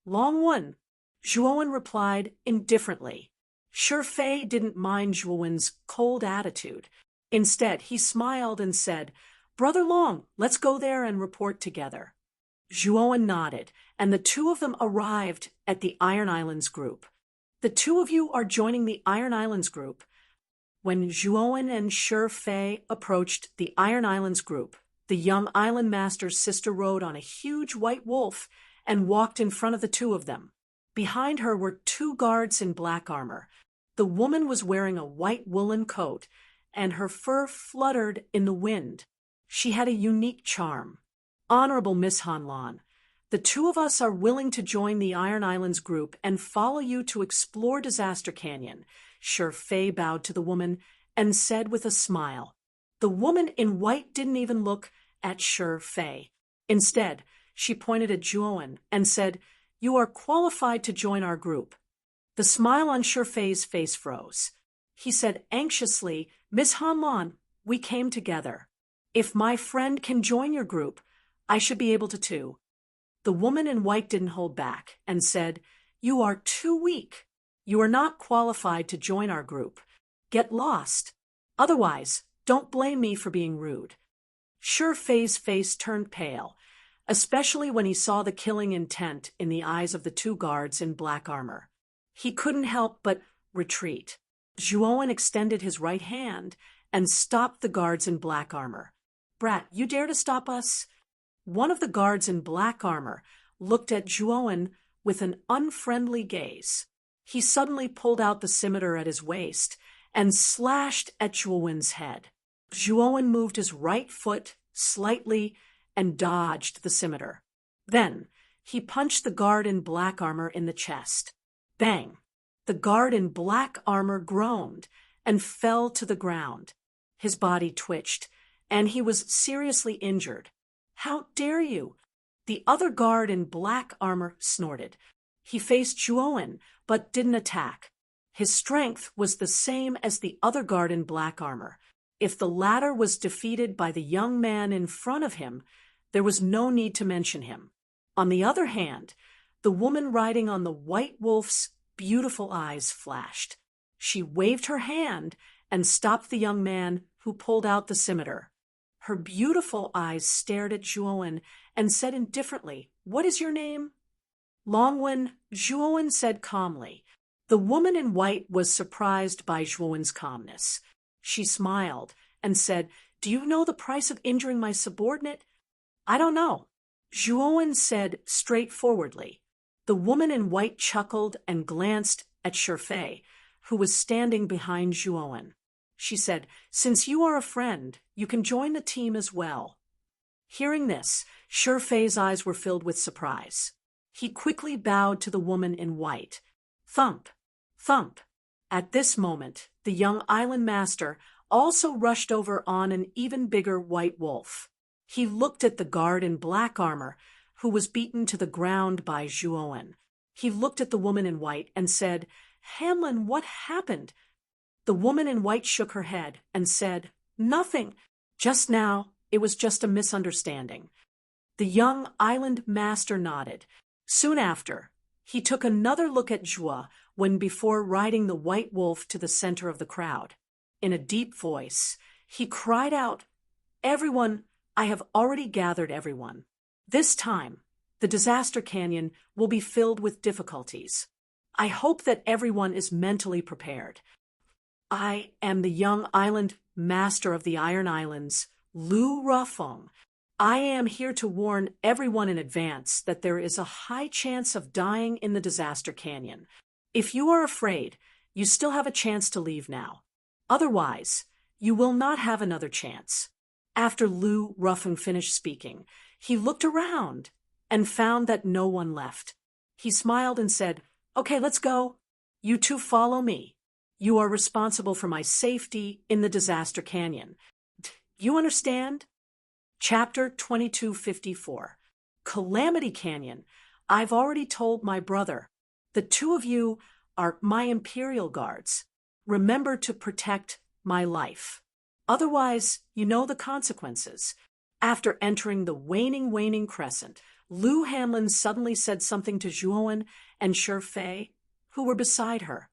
A: "Long One," Zhuowen replied indifferently. Fei didn't mind Zhuowen's cold attitude. Instead, he smiled and said, "Brother Long, let's go there and report together." Zhuowen nodded, and the two of them arrived at the Iron Islands group. "The two of you are joining the Iron Islands group." When Zhuowen and Fei approached the Iron Islands group, the young island master's sister rode on a huge white wolf and walked in front of the two of them. Behind her were two guards in black armor. The woman was wearing a white woolen coat, and her fur fluttered in the wind. She had a unique charm. "Honorable Miss Hanlan, the two of us are willing to join the Iron Islands group and follow you to explore Disaster Canyon." Fei bowed to the woman and said with a smile. The woman in white didn't even look at Fei. Instead, she pointed at Zhuowen and said, "You are qualified to join our group." The smile on Fei's face froze. He said anxiously, "Miss Hanlan, we came together. If my friend can join your group, I should be able to too." The woman in white didn't hold back and said, "You are too weak. You are not qualified to join our group. Get lost. Otherwise, don't blame me for being rude." Fei's face turned pale, especially when he saw the killing intent in the eyes of the two guards in black armor. He couldn't help but retreat. Zhuowen extended his right hand and stopped the guards in black armor. "Brat, you dare to stop us?" One of the guards in black armor looked at Zhuowen with an unfriendly gaze. He suddenly pulled out the scimitar at his waist and slashed at Zhuowen's head. Zhuowen moved his right foot slightly and dodged the scimitar. Then he punched the guard in black armor in the chest. Bang! The guard in black armor groaned and fell to the ground. His body twitched, and he was seriously injured. "How dare you?" The other guard in black armor snorted. He faced Zhuowen, but didn't attack. His strength was the same as the other guard in black armor. If the latter was defeated by the young man in front of him, there was no need to mention him. On the other hand, the woman riding on the white wolf's beautiful eyes flashed. She waved her hand and stopped the young man who pulled out the scimitar. Her beautiful eyes stared at Zhuowen and said indifferently, "What is your name?" "Longwen," Zhuowen said calmly. The woman in white was surprised by Zhuowen's calmness. She smiled and said, "Do you know the price of injuring my subordinate?" "I don't know," Zhuowen said straightforwardly. The woman in white chuckled and glanced at Fei, who was standing behind Zhuowen. She said, "Since you are a friend, you can join the team as well." Hearing this, Fei's eyes were filled with surprise. He quickly bowed to the woman in white. Thump, thump. At this moment, the young island master also rushed over on an even bigger white wolf. He looked at the guard in black armor, who was beaten to the ground by Zhuowen. He looked at the woman in white and said, "Hanlan, what happened?" The woman in white shook her head and said, "Nothing. Just now, it was just a misunderstanding." The young island master nodded. Soon after, he took another look at Zhua when before riding the white wolf to the center of the crowd. In a deep voice, he cried out, "Everyone, I have already gathered everyone. This time, the Disaster Canyon will be filled with difficulties. I hope that everyone is mentally prepared. I am the young island master of the Iron Islands, Lu Rafeng. I am here to warn everyone in advance that there is a high chance of dying in the Disaster Canyon. If you are afraid, you still have a chance to leave now. Otherwise, you will not have another chance." After Lu Rafeng finished speaking, he looked around and found that no one left. He smiled and said, "Okay, let's go. You two follow me. You are responsible for my safety in the Disaster Canyon. You understand?" Chapter 2254. Calamity Canyon. I've already told my brother. The two of you are my Imperial guards. Remember to protect my life. Otherwise, you know the consequences. After entering the waning crescent, Lou Hanlon suddenly said something to Zhuowen and Shifei, who were beside her.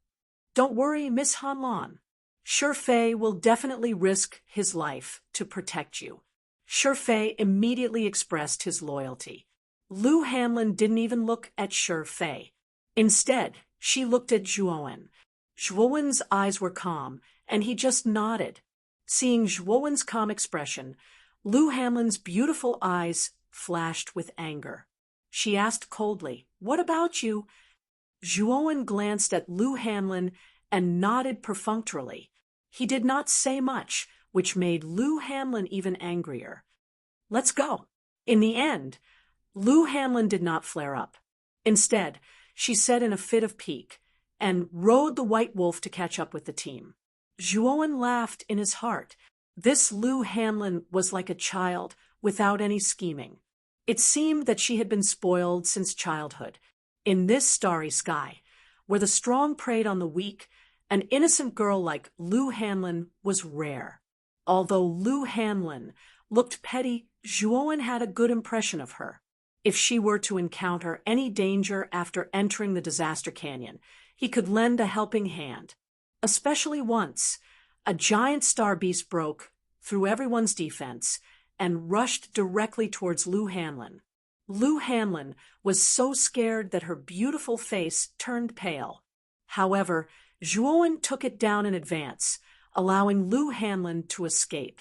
A: "Don't worry, Miss Hanlon. Shifei will definitely risk his life to protect you." Shifei immediately expressed his loyalty. Lou Hanlon didn't even look at Shifei. Instead, she looked at Zhuowen. Zhuowen's eyes were calm, and he just nodded. Seeing Zhuowen's calm expression, Lou Hanlon's beautiful eyes flashed with anger. She asked coldly, "What about you?" Zhuowen glanced at Lou Hanlon and nodded perfunctorily. He did not say much, which made Lou Hanlon even angrier. "Let's go." In the end, Lou Hanlon did not flare up. Instead, she said in a fit of pique, and rode the white wolf to catch up with the team. Zhuowen laughed in his heart. This Lou Hanlon was like a child without any scheming. It seemed that she had been spoiled since childhood. In this starry sky, where the strong preyed on the weak, an innocent girl like Lou Hanlon was rare. Although Lou Hanlon looked petty, Zhuowen had a good impression of her. If she were to encounter any danger after entering the Disaster Canyon, he could lend a helping hand. Especially once, a giant star beast broke through everyone's defense and rushed directly towards Lou Hanlon. Lou Hanlon was so scared that her beautiful face turned pale. However, Zhuowen took it down in advance, allowing Lou Hanlon to escape.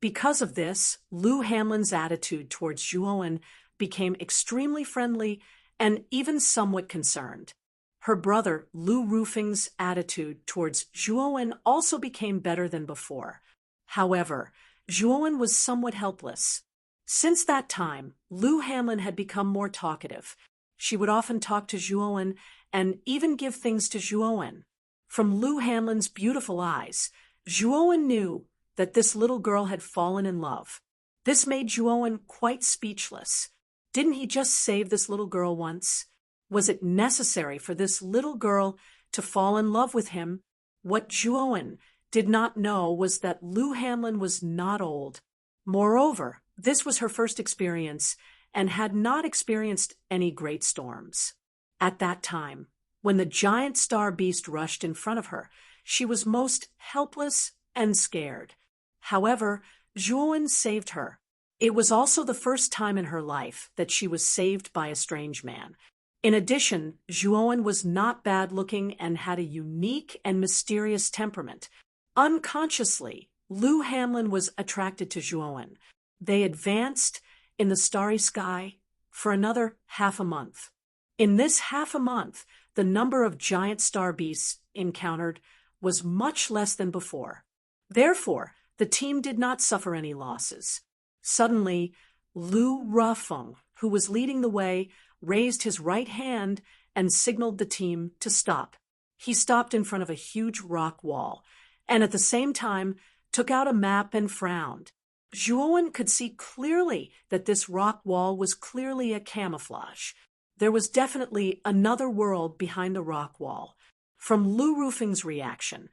A: Because of this, Lou Hanlon's attitude towards Zhuowen became extremely friendly and even somewhat concerned. Her brother, Lou Rufing's attitude towards Zhuowen also became better than before. However, Zhuowen was somewhat helpless. Since that time, Lou Hanlon had become more talkative. She would often talk to Zhuowen and even give things to Zhuowen. From Lou Hanlon's beautiful eyes, Zhuowen knew that this little girl had fallen in love. This made Zhuowen quite speechless. Didn't he just save this little girl once? Was it necessary for this little girl to fall in love with him? What Zhuowen did not know was that Lou Hanlon was not old. Moreover, this was her first experience and had not experienced any great storms. At that time, when the giant star beast rushed in front of her, she was most helpless and scared. However, Zhuowen saved her. It was also the first time in her life that she was saved by a strange man. In addition, Zhuowen was not bad-looking and had a unique and mysterious temperament. Unconsciously, Lou Hanlon was attracted to Zhuowen. They advanced in the starry sky for another half a month. In this half a month, the number of giant star beasts encountered was much less than before. Therefore, the team did not suffer any losses. Suddenly, Lou Rufing, who was leading the way, raised his right hand and signaled the team to stop. He stopped in front of a huge rock wall, and at the same time took out a map and frowned. Zhuowen could see clearly that this rock wall was clearly a camouflage. There was definitely another world behind the rock wall. From Lou Rufing's reaction,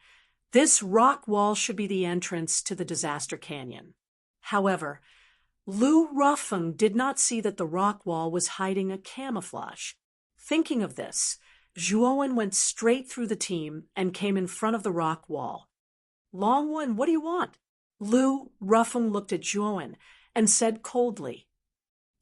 A: this rock wall should be the entrance to the Disaster Canyon. However, Lou Rufing did not see that the rock wall was hiding a camouflage. Thinking of this, Zhuowen went straight through the team and came in front of the rock wall. "Long One, what do you want?" Lou Rufing looked at Zhuowen and said coldly,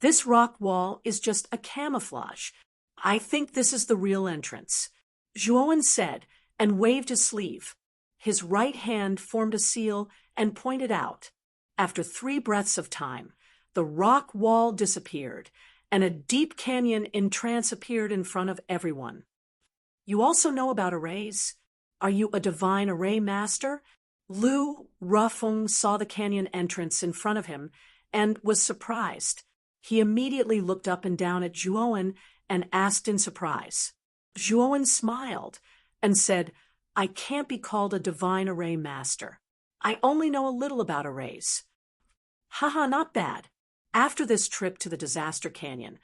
A: "This rock wall is just a camouflage. I think this is the real entrance." Zhuowen said and waved his sleeve. His right hand formed a seal and pointed out. After 3 breaths of time, the rock wall disappeared, and a deep canyon entrance appeared in front of everyone. "You also know about arrays. Are you a divine array master?" Lou Rufing saw the canyon entrance in front of him and was surprised. He immediately looked up and down at Zhuowen and asked in surprise. Zhuowen smiled and said, "I can't be called a divine array master. I only know a little about arrays." "Haha, not bad. After this trip to the Disaster Canyon,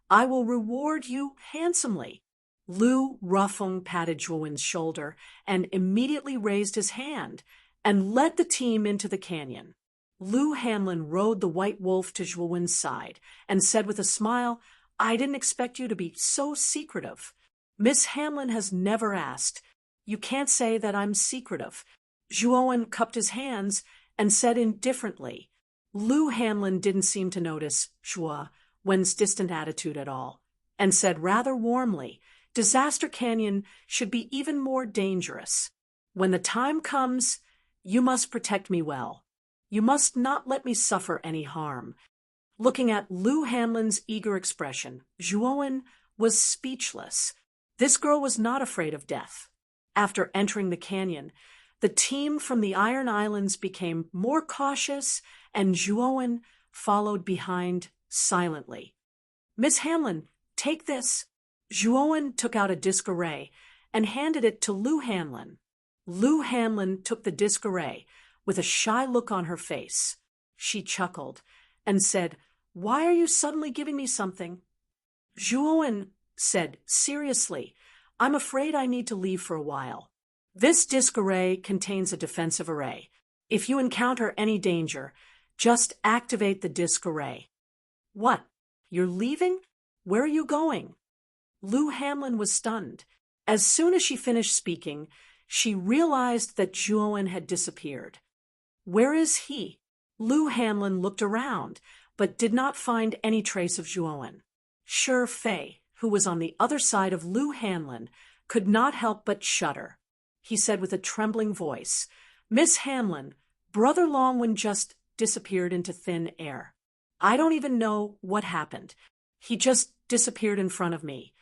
A: I will reward you handsomely." Lu Rufeng patted Zhuowen's shoulder and immediately raised his hand and led the team into the canyon. Lu Hanlin rode the white wolf to Zhuowen's side and said with a smile, "I didn't expect you to be so secretive." "Miss Hanlin has never asked. You can't say that I'm secretive." Zhuowen cupped his hands and said indifferently. Lu Hanlin didn't seem to notice Zhuowen's distant attitude at all, and said rather warmly, "Disaster Canyon should be even more dangerous. When the time comes, you must protect me well. You must not let me suffer any harm." Looking at Lu Hanlin's eager expression, Zhuowen was speechless. This girl was not afraid of death. After entering the canyon, the team from the Iron Islands became more cautious, and Zhuowen followed behind silently. "Miss Hanlin, take this." Zhuowen took out a disc array and handed it to Lu Hanlin. Lu Hanlin took the disc array with a shy look on her face. She chuckled and said, "Why are you suddenly giving me something?" Zhuowen said seriously, "I'm afraid I need to leave for a while. This disc array contains a defensive array. If you encounter any danger, just activate the disc array." "What? You're leaving? Where are you going?" Lu Hanlin was stunned. As soon as she finished speaking, she realized that Zhuowen had disappeared. "Where is he?" Lu Hanlin looked around, but did not find any trace of Zhuowen. Shi Fei, who was on the other side of Lu Hanlin, could not help but shudder. He said with a trembling voice, "Miss Hanlin, Brother Longwen just disappeared into thin air. I don't even know what happened. He just disappeared in front of me."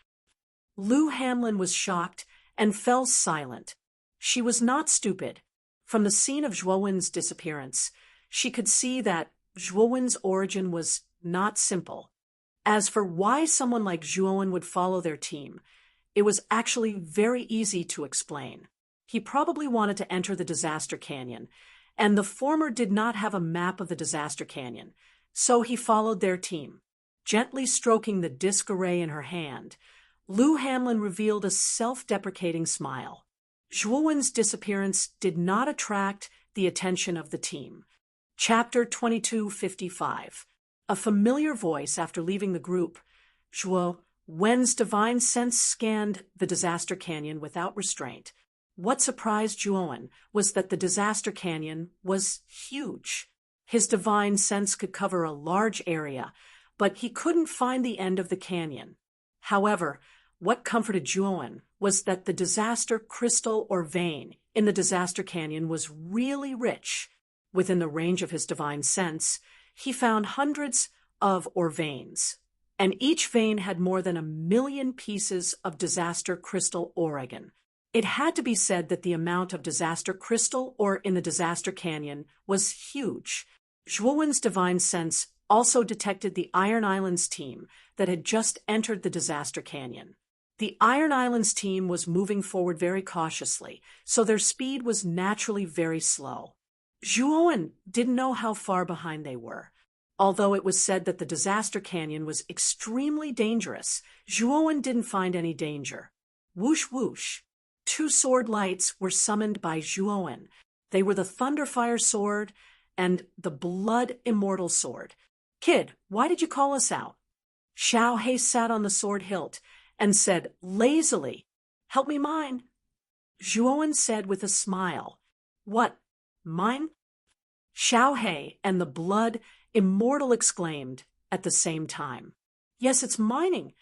A: Lu Hanlin was shocked and fell silent. She was not stupid. From the scene of Zhuowen's disappearance, she could see that Zhuowen's origin was not simple. As for why someone like Zhuowen would follow their team, it was actually very easy to explain. He probably wanted to enter the Disaster Canyon, and the former did not have a map of the Disaster Canyon, so he followed their team. Gently stroking the disc array in her hand, Lu Hanlin revealed a self-deprecating smile. Zhuowen's disappearance did not attract the attention of the team. Chapter 2255. A familiar voice after leaving the group. Zhuowen's divine sense scanned the Disaster Canyon without restraint. What surprised Zhuowen was that the Disaster Canyon was huge. His divine sense could cover a large area, but he couldn't find the end of the canyon. However, what comforted Zhuowen was that the disaster crystal or vein in the Disaster Canyon was really rich. Within the range of his divine sense, he found hundreds of veins, and each vein had more than 1,000,000 pieces of disaster crystal organ. It had to be said that the amount of disaster crystal ore in the Disaster Canyon was huge. Zhuowen's divine sense also detected the Iron Islands team that had just entered the Disaster Canyon. The Iron Islands team was moving forward very cautiously, so their speed was naturally very slow. Zhuowen didn't know how far behind they were. Although it was said that the Disaster Canyon was extremely dangerous, Zhuowen didn't find any danger. Whoosh whoosh. 2 sword lights were summoned by Zhuowen. They were the Thunderfire Sword and the Blood Immortal Sword. "Kid, why did you call us out?" Xiao He sat on the sword hilt and said lazily, "Help me mine." Zhuowen said with a smile, "What, mine?" Xiao He and the Blood Immortal exclaimed at the same time. "Yes, it's mining."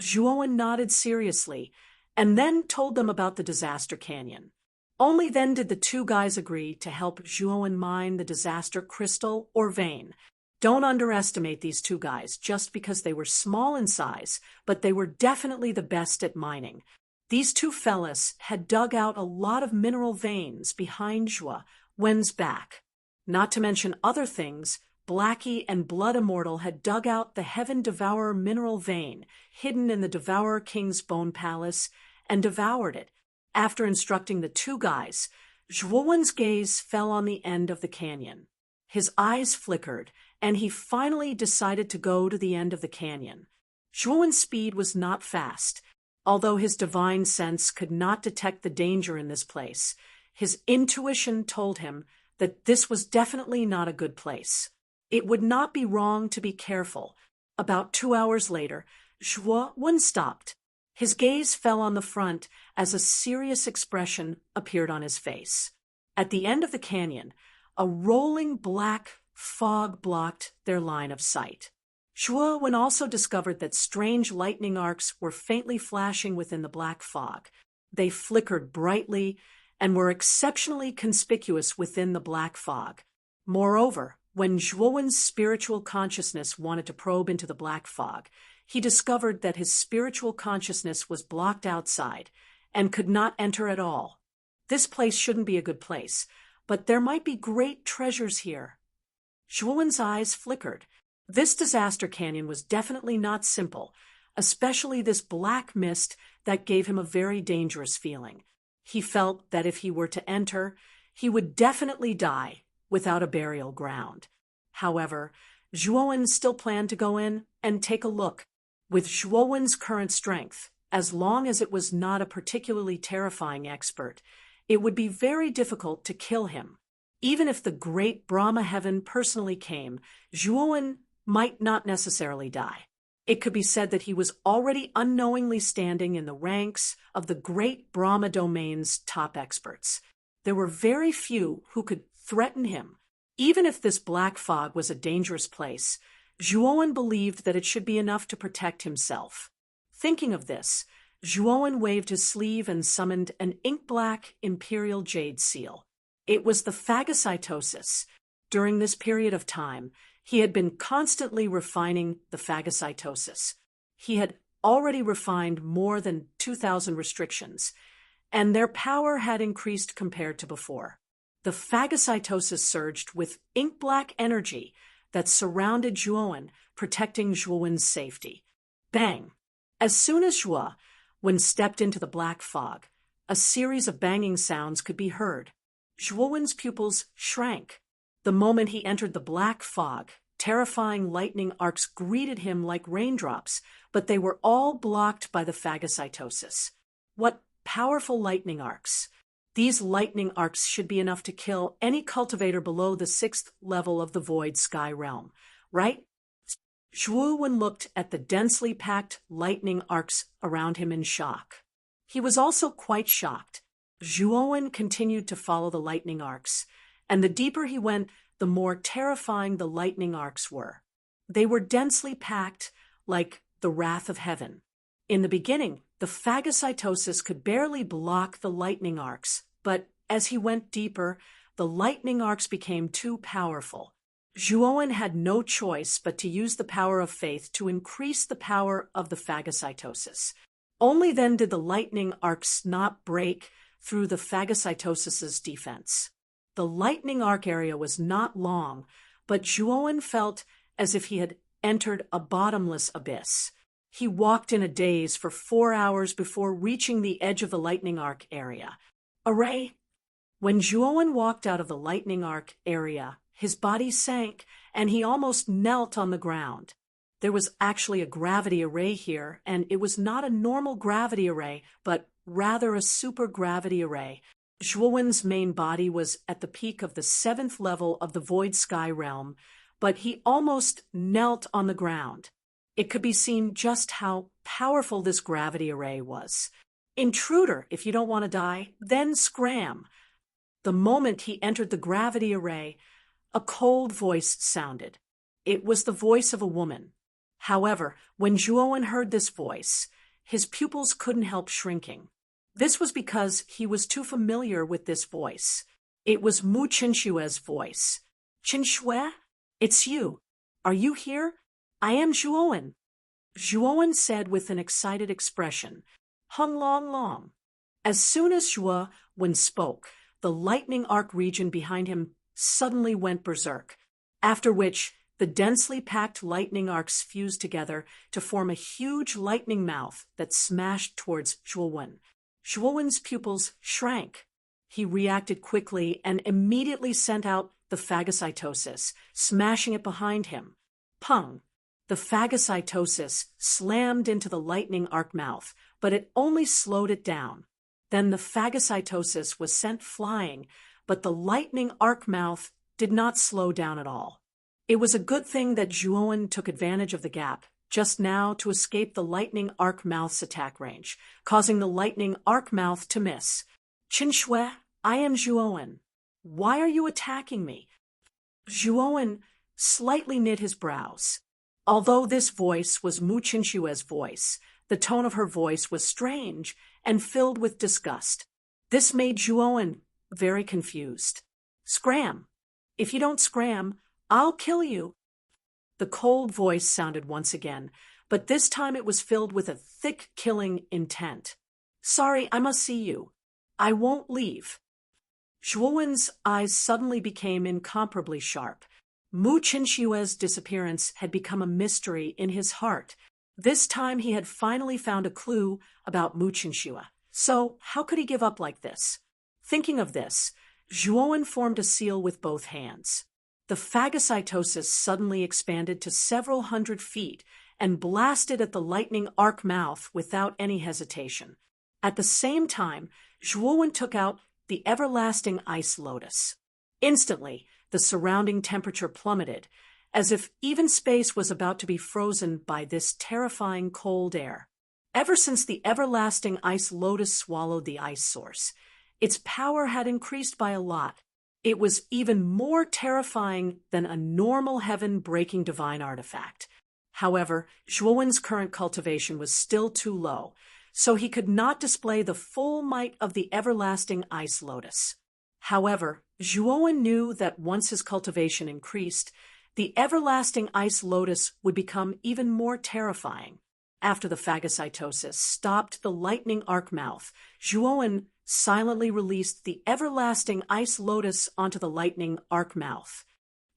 A: Zhuowen nodded seriously and then told them about the Disaster Canyon. Only then did the 2 guys agree to help Zhuowen mine the disaster crystal or vein. Don't underestimate these 2 guys just because they were small in size, but they were definitely the best at mining. These 2 fellas had dug out a lot of mineral veins behind Zhuowen's back. Not to mention other things Blackie and Blood Immortal had dug out the Heaven Devourer mineral vein hidden in the Devourer King's bone palace and devoured it. After instructing the two guys, Zhuowen's gaze fell on the end of the canyon. His eyes flickered, and he finally decided to go to the end of the canyon. Zhuowen's speed was not fast. Although his divine sense could not detect the danger in this place, his intuition told him that this was definitely not a good place. It would not be wrong to be careful. About 2 hours later, Zhuowen stopped. His gaze fell on the front as a serious expression appeared on his face. At the end of the canyon, a rolling black fog blocked their line of sight. Zhuowen also discovered that strange lightning arcs were faintly flashing within the black fog. They flickered brightly and were exceptionally conspicuous within the black fog. Moreover, when Zhuowen's spiritual consciousness wanted to probe into the black fog, he discovered that his spiritual consciousness was blocked outside and could not enter at all. This place shouldn't be a good place, but there might be great treasures here. Zhuowen's eyes flickered. This disaster canyon was definitely not simple, especially this black mist that gave him a very dangerous feeling. He felt that if he were to enter, he would definitely die without a burial ground. However, Zhuowen still planned to go in and take a look. With Zhuowen's current strength, as long as it was not a particularly terrifying expert, it would be very difficult to kill him. Even if the great Brahma Heaven personally came, Zhuowen might not necessarily die. It could be said that he was already unknowingly standing in the ranks of the great Brahma domain's top experts. There were very few who could threaten him. Even if this black fog was a dangerous place, Zhuowen believed that it should be enough to protect himself. Thinking of this, Zhuowen waved his sleeve and summoned an ink-black imperial jade seal. It was the phagocytosis. During this period of time, he had been constantly refining the phagocytosis. He had already refined more than 2,000 restrictions, and their power had increased compared to before. The phagocytosis surged with ink-black energy that surrounded Zhuowen, protecting Zhuowen's safety. Bang! As soon as Zhuowen stepped into the black fog, a series of banging sounds could be heard. Zhuowen's pupils shrank. The moment he entered the black fog, terrifying lightning arcs greeted him like raindrops, but they were all blocked by the phagocytosis. What powerful lightning arcs! These lightning arcs should be enough to kill any cultivator below the 6th level of the Void Sky Realm, right? Zhuowen looked at the densely packed lightning arcs around him in shock. He was also quite shocked. Zhuowen continued to follow the lightning arcs, and the deeper he went, the more terrifying the lightning arcs were. They were densely packed like the wrath of heaven. In the beginning, the phagocytosis could barely block the lightning arcs, but as he went deeper, the lightning arcs became too powerful. Zhuowen had no choice but to use the power of faith to increase the power of the phagocytosis. Only then did the lightning arcs not break through the phagocytosis's defense. The lightning arc area was not long, but Zhuowen felt as if he had entered a bottomless abyss. He walked in a daze for 4 hours before reaching the edge of the lightning arc area. Array! When Zhuowen walked out of the lightning arc area, his body sank, and he almost knelt on the ground. There was actually a gravity array here, and it was not a normal gravity array, but rather a supergravity array. Zhuowen's main body was at the peak of the 7th level of the Void Sky Realm, but he almost knelt on the ground. It could be seen just how powerful this gravity array was. Intruder, if you don't want to die, then scram. The moment he entered the gravity array, a cold voice sounded. It was the voice of a woman. However, when Zhuowen heard this voice, his pupils couldn't help shrinking. This was because he was too familiar with this voice. It was Mu Qinshue's voice. Qinshue? It's you. Are you here? I am Zhuowen. Zhuowen said with an excited expression. Hung long long. As soon as Zhuowen spoke, the lightning arc region behind him suddenly went berserk. after which the densely packed lightning arcs fused together to form a huge lightning mouth that smashed towards Zhuowen. Zhuowen's pupils shrank. He reacted quickly and immediately sent out the phagocytosis, smashing it behind him. Pung! The phagocytosis slammed into the lightning arc mouth, but it only slowed it down. Then the phagocytosis was sent flying, but the lightning arc mouth did not slow down at all. It was a good thing that Zhuowen took advantage of the gap just now to escape the lightning arc mouth's attack range, causing the lightning arc mouth to miss. "Qinshui, I am Zhuowen. Why are you attacking me?" Zhuowen slightly knit his brows. Although this voice was Mu Qinshue's voice, the tone of her voice was strange and filled with disgust. This made Zhuowen very confused. "Scram! If you don't scram, I'll kill you." The cold voice sounded once again, but this time it was filled with a thick killing intent. "Sorry, I must see you. I won't leave." Zhuowen's eyes suddenly became incomparably sharp. Mu Qinshue's disappearance had become a mystery in his heart. This time he had finally found a clue about Mu Qinshu. So how could he give up like this? Thinking of this, Zhuowen formed a seal with both hands. The phagocytosis suddenly expanded to several hundred feet and blasted at the lightning arc mouth without any hesitation. At the same time, Zhuowen took out the everlasting ice lotus. Instantly, the surrounding temperature plummeted, as if even space was about to be frozen by this terrifying cold air. Ever since the everlasting ice lotus swallowed the ice source, its power had increased by a lot. It was even more terrifying than a normal heaven-breaking divine artifact. However, Zhuowen's current cultivation was still too low, so he could not display the full might of the everlasting ice lotus. However, Zhuowen knew that once his cultivation increased, the everlasting ice lotus would become even more terrifying. After the phagocytosis stopped the lightning arc mouth, Zhuowen silently released the everlasting ice lotus onto the lightning arc mouth.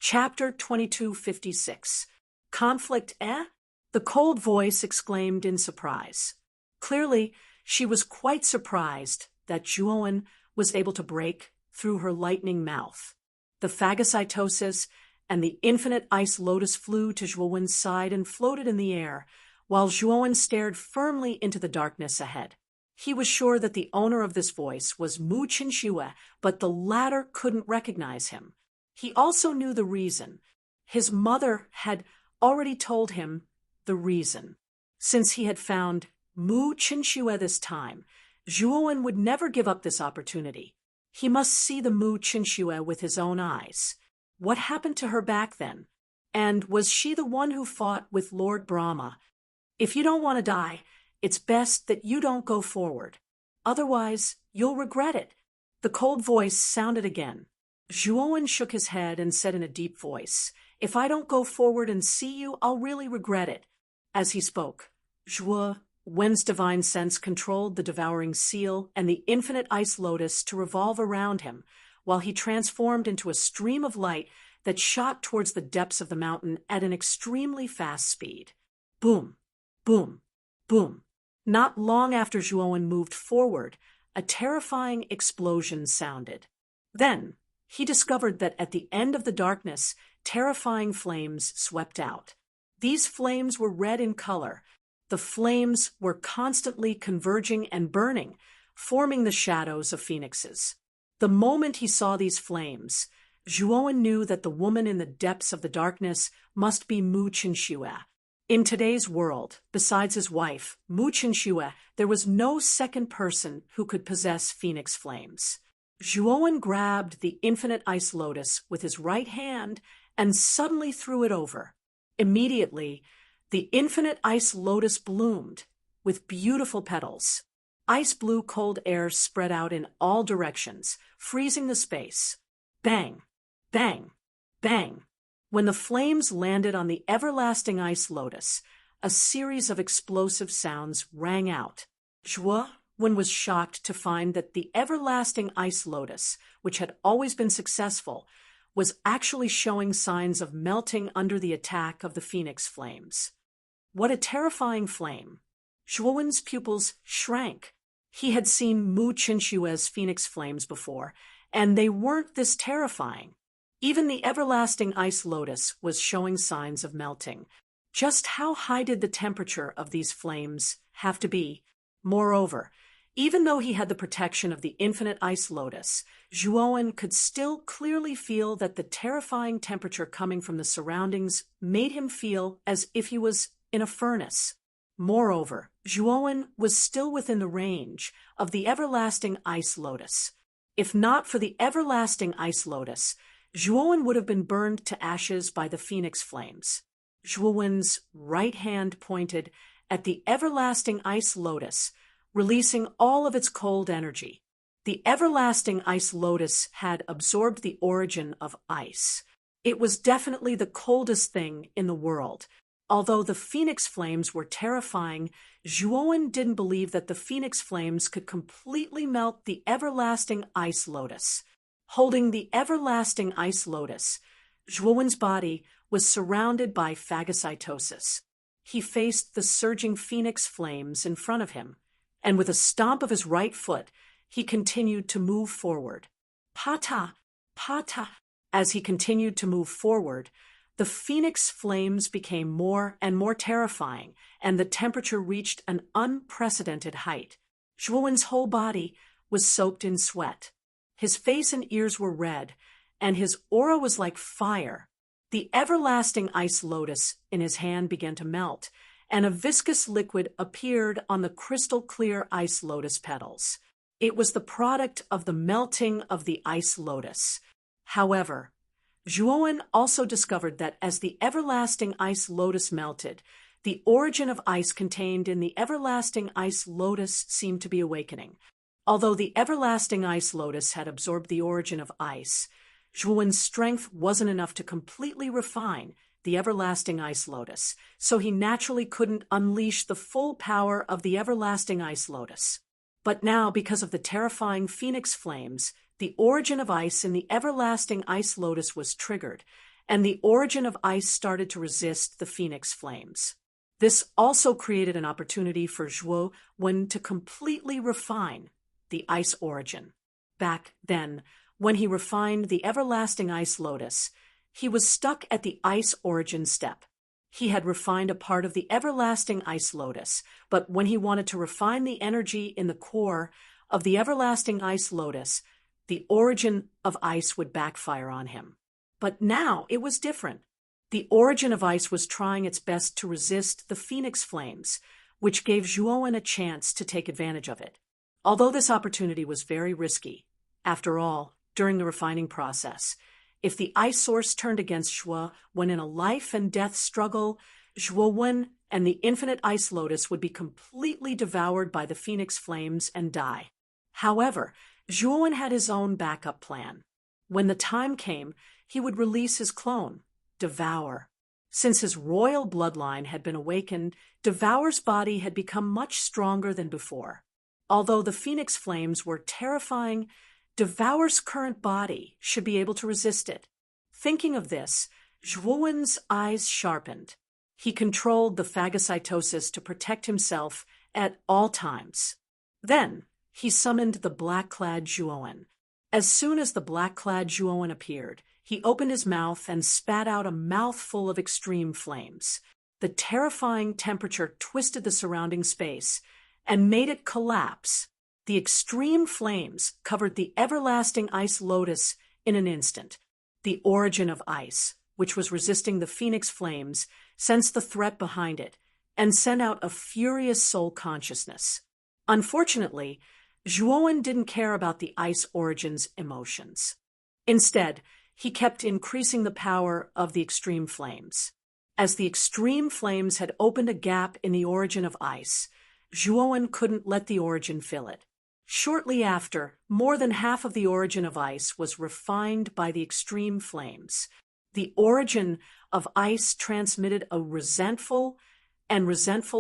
A: Chapter 2256. Conflict, eh? The cold voice exclaimed in surprise. Clearly, she was quite surprised that Zhuowen was able to break through her lightning mouth. The phagocytosis and the infinite ice lotus flew to Zhuowen's side and floated in the air, while Zhuowen stared firmly into the darkness ahead. He was sure that the owner of this voice was Mu Qinshu, but the latter couldn't recognize him. He also knew the reason. His mother had already told him the reason. Since he had found Mu Qinshu this time, Zhuowen would never give up this opportunity. He must see the Mu Qinshu with his own eyes. What happened to her back then? And was she the one who fought with Lord Brahma? If you don't want to die, it's best that you don't go forward. Otherwise, you'll regret it. The cold voice sounded again. Zhuowen shook his head and said in a deep voice, "If I don't go forward and see you, I'll really regret it." As he spoke, Zhuowen's divine sense controlled the devouring seal and the infinite ice lotus to revolve around him, while he transformed into a stream of light that shot towards the depths of the mountain at an extremely fast speed. Boom, boom, boom. Not long after Zhuowen moved forward, a terrifying explosion sounded. Then, he discovered that at the end of the darkness, terrifying flames swept out. These flames were red in color. The flames were constantly converging and burning, forming the shadows of phoenixes. The moment he saw these flames, Zhuowen knew that the woman in the depths of the darkness must be Mu Qinshu. In today's world, besides his wife, Mu Qinshu, there was no second person who could possess phoenix flames. Zhuowen grabbed the infinite ice lotus with his right hand and suddenly threw it over. Immediately, the infinite ice lotus bloomed with beautiful petals. Ice blue cold air spread out in all directions, freezing the space. Bang, bang, bang. When the flames landed on the everlasting ice lotus, a series of explosive sounds rang out. Zhuowen was shocked to find that the everlasting ice lotus, which had always been successful, was actually showing signs of melting under the attack of the phoenix flames. What a terrifying flame! Zhuowen's pupils shrank. He had seen Mu Qinshue's phoenix flames before, and they weren't this terrifying. Even the everlasting ice lotus was showing signs of melting. Just how high did the temperature of these flames have to be? Moreover, even though he had the protection of the infinite ice lotus, Zhuowen could still clearly feel that the terrifying temperature coming from the surroundings made him feel as if he was in a furnace. Moreover, Zhuowen was still within the range of the everlasting ice lotus. If not for the everlasting ice lotus, Zhuowen would have been burned to ashes by the phoenix flames. Zhuowen's right hand pointed at the everlasting ice lotus, releasing all of its cold energy. The everlasting ice lotus had absorbed the origin of ice. It was definitely the coldest thing in the world. Although the phoenix flames were terrifying, Zhuowen didn't believe that the phoenix flames could completely melt the everlasting ice lotus. Holding the everlasting ice lotus, Zhuowen's body was surrounded by phagocytosis. He faced the surging phoenix flames in front of him, and with a stomp of his right foot, he continued to move forward. Pata, pata. As he continued to move forward, the phoenix flames became more and more terrifying, and the temperature reached an unprecedented height. Zhuowen's whole body was soaked in sweat. His face and ears were red, and his aura was like fire. The everlasting ice lotus in his hand began to melt, and a viscous liquid appeared on the crystal-clear ice lotus petals. It was the product of the melting of the ice lotus. However, Zhuowen also discovered that as the everlasting ice lotus melted, the origin of ice contained in the everlasting ice lotus seemed to be awakening. Although the everlasting ice lotus had absorbed the origin of ice, Zhuowen's strength wasn't enough to completely refine the everlasting ice lotus, so he naturally couldn't unleash the full power of the everlasting ice lotus. But now, because of the terrifying phoenix flames, the origin of ice in the everlasting ice lotus was triggered, and the origin of ice started to resist the phoenix flames. This also created an opportunity for Zhuowen to completely refine the ice origin. Back then, when he refined the everlasting ice lotus, he was stuck at the ice origin step. He had refined a part of the everlasting ice lotus, but when he wanted to refine the energy in the core of the everlasting ice lotus, the origin of ice would backfire on him. But now it was different. The origin of ice was trying its best to resist the phoenix flames, which gave Zhuowen a chance to take advantage of it. Although this opportunity was very risky, after all, during the refining process, if the ice source turned against Zhuowen in a life-and-death struggle, Zhuowen and the infinite ice lotus would be completely devoured by the phoenix flames and die. However, Zhuowen had his own backup plan. When the time came, he would release his clone, Devour. Since his royal bloodline had been awakened, Devour's body had become much stronger than before. Although the phoenix flames were terrifying, Devour's current body should be able to resist it. Thinking of this, Zhuowen's eyes sharpened. He controlled the phagocytosis to protect himself at all times. Then, he summoned the black-clad Zhuowen. As soon as the black-clad Zhuowen appeared, he opened his mouth and spat out a mouthful of extreme flames. The terrifying temperature twisted the surrounding space and made it collapse. The extreme flames covered the everlasting ice lotus in an instant. The origin of ice, which was resisting the phoenix flames, sensed the threat behind it and sent out a furious soul consciousness. Unfortunately, Zhuowen didn't care about the ice origin's emotions. Instead, he kept increasing the power of the extreme flames. As the extreme flames had opened a gap in the origin of ice, Zhuowen couldn't let the origin fill it. Shortly after, more than half of the origin of ice was refined by the extreme flames. The origin of ice transmitted a resentful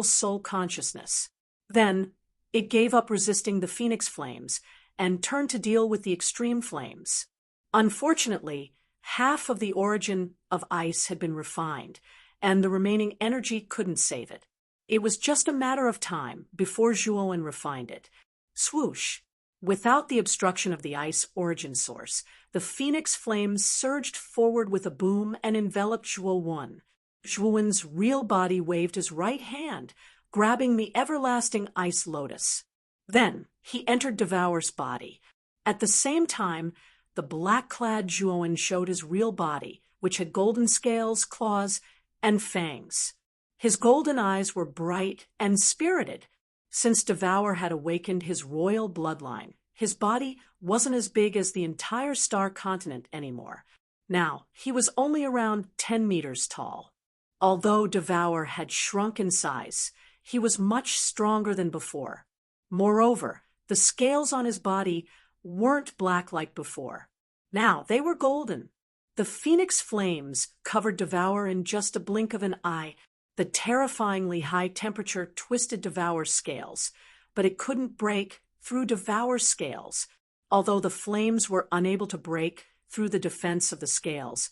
A: soul consciousness. Then, it gave up resisting the phoenix flames and turned to deal with the extreme flames. Unfortunately, Half of the origin of ice had been refined, and the remaining energy couldn't save it. It was just a matter of time before Zhuowen refined it. Swoosh! Without the obstruction of the ice origin source, the phoenix flames surged forward with a boom and enveloped Zhuowen. Zhuowen's real body waved his right hand, grabbing the everlasting ice lotus. Then he entered Devour's body. At the same time, the black-clad Zhuowen showed his real body, which had golden scales, claws, and fangs. His golden eyes were bright and spirited. Since Devour had awakened his royal bloodline, his body wasn't as big as the entire star continent anymore. Now, he was only around 10 meters tall. Although Devour had shrunk in size, he was much stronger than before. Moreover, the scales on his body weren't black like before. Now they were golden. The phoenix flames covered Devour in just a blink of an eye. The terrifyingly high temperature twisted Devour's scales, but it couldn't break through Devour's scales. Although the flames were unable to break through the defense of the scales,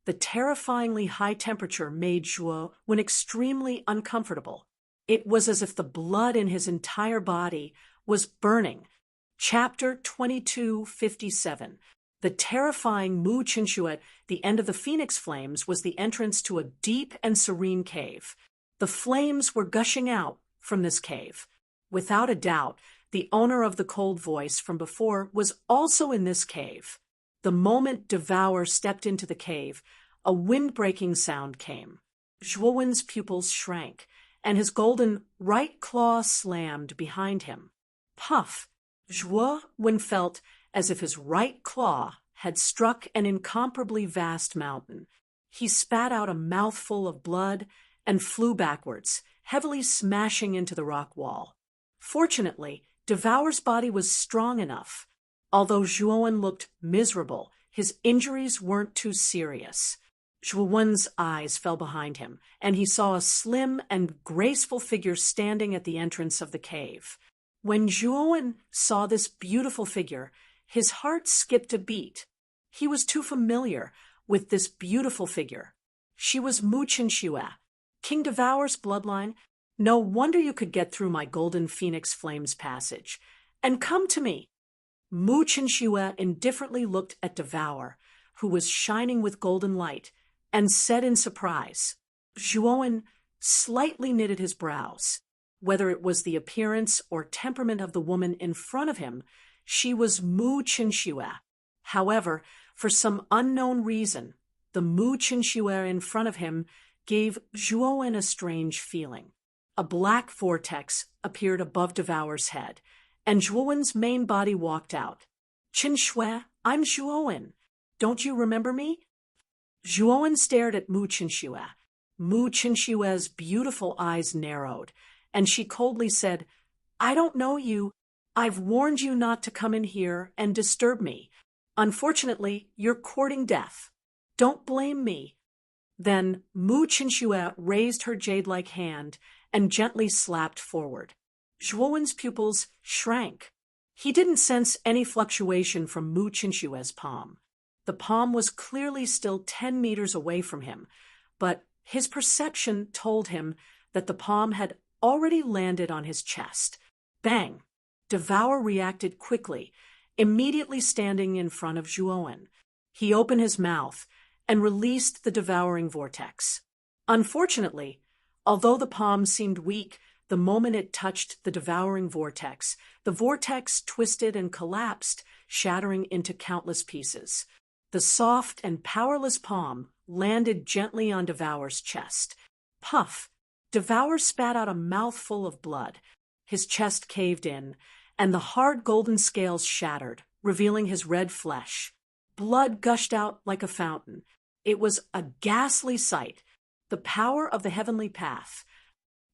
A: the terrifyingly high temperature made Zhuowen extremely uncomfortable. It was as if the blood in his entire body was burning. Chapter 2257. The terrifying Mu Qinshu at the end of the phoenix flames was the entrance to a deep and serene cave. The flames were gushing out from this cave. Without a doubt, the owner of the cold voice from before was also in this cave. The moment Devour stepped into the cave, a wind-breaking sound came. Zhuowen's pupils shrank, and his golden right claw slammed behind him. Puff! Zhuowen felt as if his right claw had struck an incomparably vast mountain. He spat out a mouthful of blood and flew backwards, heavily smashing into the rock wall. Fortunately, Devour's body was strong enough. Although Zhuowen looked miserable, his injuries weren't too serious. Zhuowen's eyes fell behind him, and he saw a slim and graceful figure standing at the entrance of the cave. When Zhuowen saw this beautiful figure, his heart skipped a beat. He was too familiar with this beautiful figure. She was Mu Qinshu, King Devour's bloodline. No wonder you could get through my golden phoenix flames passage. And come to me. Mu Qinshu indifferently looked at Devour, who was shining with golden light, and said in surprise. Zhuowen slightly knitted his brows. Whether it was the appearance or temperament of the woman in front of him, she was Mu Qinshu. However, for some unknown reason, the Mu Qinshu in front of him gave Zhuowen a strange feeling. A black vortex appeared above Devour's head, and Zhuowen's main body walked out. Qinshu, I'm Zhuowen. Don't you remember me? Zhuowen stared at Mu Qinshu. Mu Qinshu's beautiful eyes narrowed, and she coldly said, I don't know you. I've warned you not to come in here and disturb me. Unfortunately, you're courting death. Don't blame me. Then Mu Qinshu raised her jade-like hand and gently slapped forward. Zhuowen's pupils shrank. He didn't sense any fluctuation from Mu Qinshu's palm. The palm was clearly still 10 meters away from him, but his perception told him that the palm had already landed on his chest. Bang! Devour reacted quickly, immediately standing in front of Zhuowen. He opened his mouth and released the devouring vortex. Unfortunately, although the palm seemed weak the moment it touched the devouring vortex, the vortex twisted and collapsed, shattering into countless pieces. The soft and powerless palm landed gently on Devour's chest. Puff! Devour spat out a mouthful of blood. His chest caved in, and the hard golden scales shattered, revealing his red flesh. Blood gushed out like a fountain. It was a ghastly sight. The power of the heavenly path.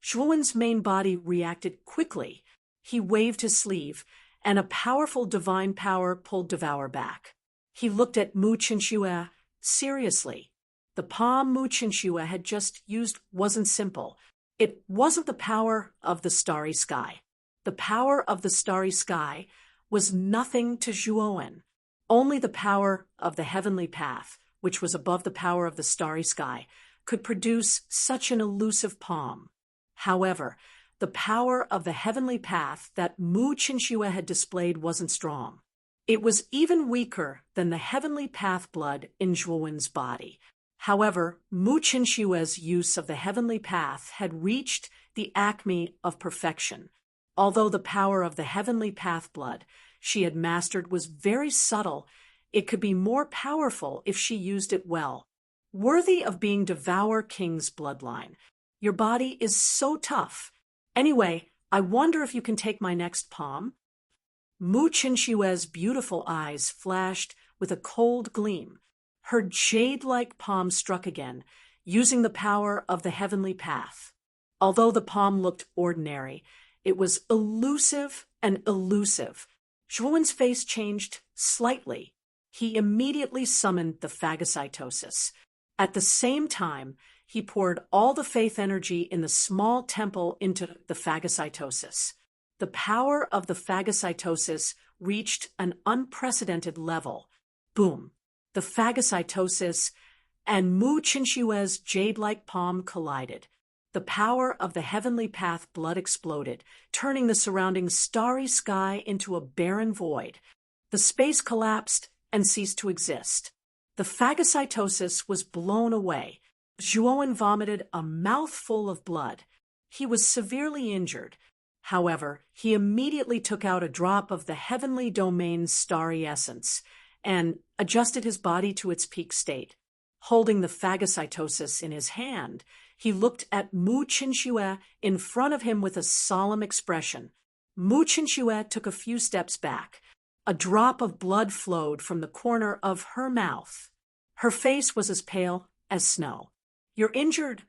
A: Zhuowen's main body reacted quickly. He waved his sleeve, and a powerful divine power pulled Devour back. He looked at Mu Qinshu seriously. The palm Mu Qinshu had just used wasn't simple. It wasn't the power of the starry sky. The power of the starry sky was nothing to Zhuowen. Only the power of the heavenly path which was above the power of the starry sky, could produce such an elusive palm. However, the power of the heavenly path that Mu Qinxue had displayed wasn't strong. It was even weaker than the heavenly path blood in Zhuowen's body. However, Mu Qinshue's use of the heavenly path had reached the acme of perfection. Although the power of the heavenly path blood she had mastered was very subtle, it could be more powerful if she used it well. Worthy of being Devour King's bloodline. Your body is so tough. Anyway, I wonder if you can take my next palm? Mu Qinshue's beautiful eyes flashed with a cold gleam. Her jade-like palm struck again, using the power of the heavenly path. Although the palm looked ordinary, it was elusive and elusive. Zhuowen's face changed slightly. He immediately summoned the phagocytosis. At the same time, he poured all the faith energy in the small temple into the phagocytosis. The power of the phagocytosis reached an unprecedented level. Boom! The phagocytosis and Mu Qinshue's jade-like palm collided. The power of the heavenly path blood exploded, turning the surrounding starry sky into a barren void. The space collapsed and ceased to exist. The phagocytosis was blown away. Zhuowen vomited a mouthful of blood. He was severely injured. However, he immediately took out a drop of the heavenly domain's starry essence and adjusted his body to its peak state. Holding the phagocytosis in his hand, he looked at Mu Qinshuo in front of him with a solemn expression. Mu Qinshuo took a few steps back. A drop of blood flowed from the corner of her mouth. Her face was as pale as snow. "You're injured."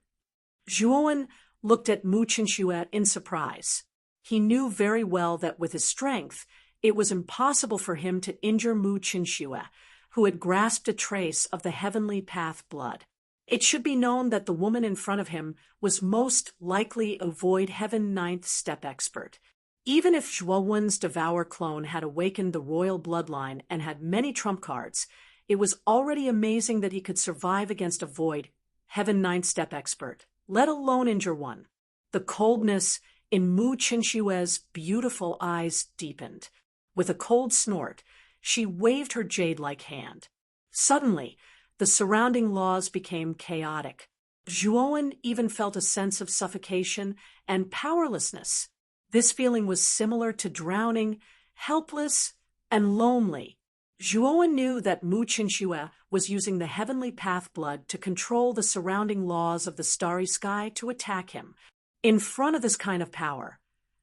A: Zhuowen looked at Mu Qinshuo in surprise. He knew very well that with his strength, it was impossible for him to injure Mu Qinshuo, who had grasped a trace of the heavenly path blood. It should be known that the woman in front of him was most likely a Void Heaven Ninth Step expert. Even if Zhuowen's Devour clone had awakened the royal bloodline and had many trump cards, it was already amazing that he could survive against a Void Heaven Ninth Step expert, let alone injure one. The coldness in Mu Qinshue's beautiful eyes deepened. With a cold snort, she waved her jade-like hand. Suddenly, the surrounding laws became chaotic. Zhuowen even felt a sense of suffocation and powerlessness. This feeling was similar to drowning, helpless, and lonely. Zhuowen knew that Mu Qinshuo was using the heavenly path blood to control the surrounding laws of the starry sky to attack him. In front of this kind of power,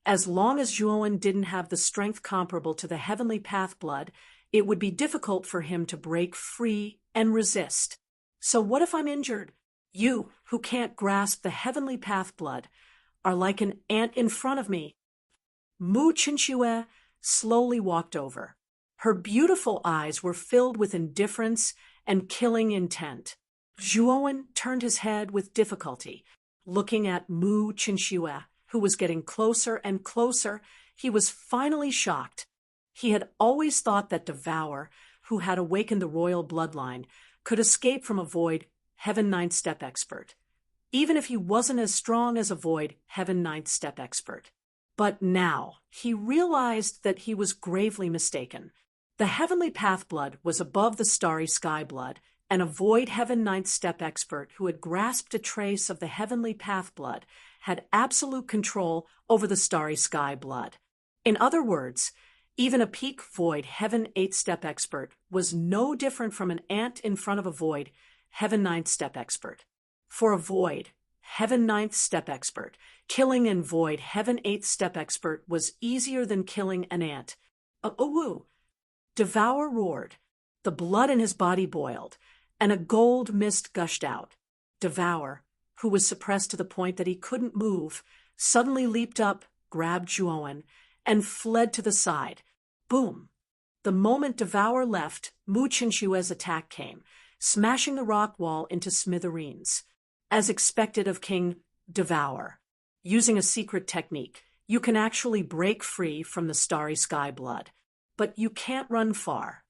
A: as long as Zhuowen didn't have the strength comparable to the heavenly path blood, it would be difficult for him to break free and resist. So what if I'm injured? You, who can't grasp the heavenly path blood, are like an ant in front of me. Mu Qinshuo slowly walked over. Her beautiful eyes were filled with indifference and killing intent. Zhuowen turned his head with difficulty, looking at Mu Qinshuo, who was getting closer and closer. He was finally shocked. He had always thought that Devour, who had awakened the royal bloodline, could escape from a Void Heaven Ninth Step expert, even if he wasn't as strong as a Void Heaven Ninth Step expert. But now he realized that he was gravely mistaken. The heavenly path blood was above the starry sky blood, and a Void Heaven Ninth Step expert who had grasped a trace of the heavenly path blood had absolute control over the starry sky blood. In other words, even a peak Void Heaven 8th Step expert was no different from an ant in front of a Void Heaven 9th Step expert. For a Void Heaven 9th Step expert, killing an Void Heaven 8th Step expert was easier than killing an ant. Woo! Devour roared. The blood in his body boiled, and a gold mist gushed out. Devour, who was suppressed to the point that he couldn't move, suddenly leaped up, grabbed Zhuowen, and fled to the side. Boom! The moment Devour left, Mu Qinshuo's attack came, smashing the rock wall into smithereens. As expected of King Devour, using a secret technique, you can actually break free from the starry sky blood, but you can't run far.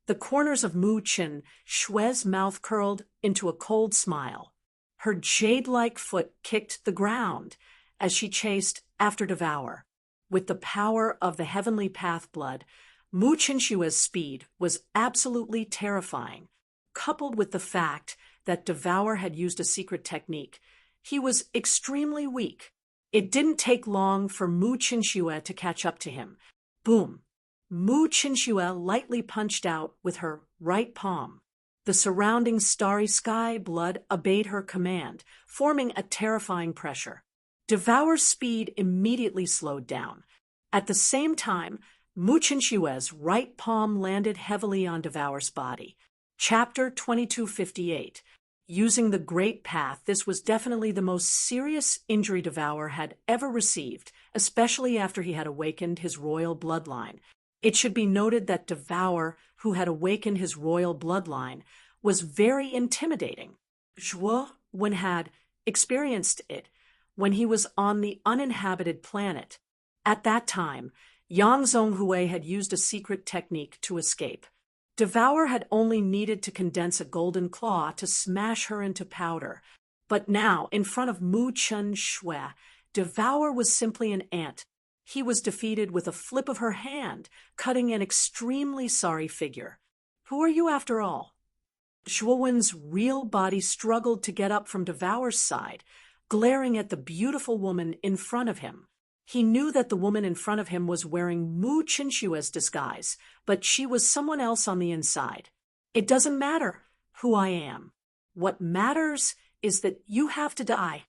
A: The corners of Mu Qin Shue's mouth curled into a cold smile. Her jade-like foot kicked the ground as she chased after Devour. With the power of the heavenly path blood, Mu Qinshue's speed was absolutely terrifying. Coupled with the fact that Devour had used a secret technique, he was extremely weak. It didn't take long for Mu Qinshu to catch up to him. Boom! Mu Qinshu lightly punched out with her right palm. The surrounding starry sky blood obeyed her command, forming a terrifying pressure. Devour's speed immediately slowed down. At the same time, Mu Qinshue's right palm landed heavily on Devour's body. Chapter 2258. Using the Great Path, this was definitely the most serious injury Devour had ever received, especially after he had awakened his royal bloodline. It should be noted that Devour, who had awakened his royal bloodline, was very intimidating. Zhuo Wen had experienced it when he was on the uninhabited planet. At that time, Yang Zhonghui had used a secret technique to escape. Devour had only needed to condense a golden claw to smash her into powder. But now, in front of Mu Qinshu, Devour was simply an ant. He was defeated with a flip of her hand, cutting an extremely sorry figure. Who are you after all? Zhuowen's real body struggled to get up from Devour's side, glaring at the beautiful woman in front of him. He knew that the woman in front of him was wearing Mu Qinshue's disguise, but she was someone else on the inside. It doesn't matter who I am. What matters is that you have to die.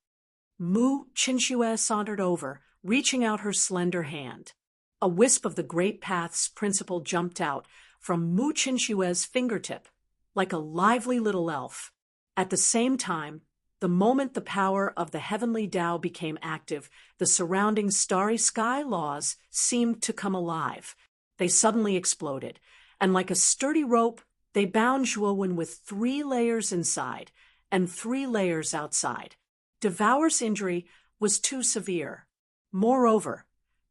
A: Mu Qinshu sauntered over, reaching out her slender hand. A wisp of the Great Path's principle jumped out from Mu Qinshue's fingertip, like a lively little elf. At the same time, the moment the power of the heavenly Tao became active, the surrounding starry sky laws seemed to come alive. They suddenly exploded, and like a sturdy rope, they bound Zhuowen with 3 layers inside and 3 layers outside. Devour's injury was too severe. Moreover,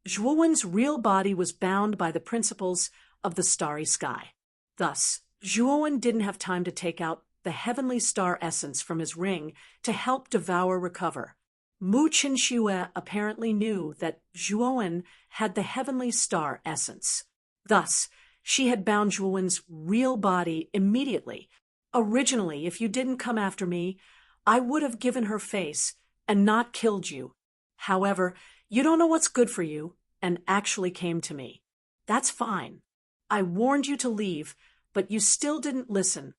A: Zhuowen's real body was bound by the principles of the starry sky. Thus, Zhuowen didn't have time to take out the heavenly star essence from his ring to help Devour recover. Mu Qinshu apparently knew that Zhuowen had the heavenly star essence. Thus, she had bound Zhuowen's real body immediately. Originally, if you didn't come after me, I would have given her face and not killed you. However, you don't know what's good for you and actually came to me. That's fine. I warned you to leave, but you still didn't listen.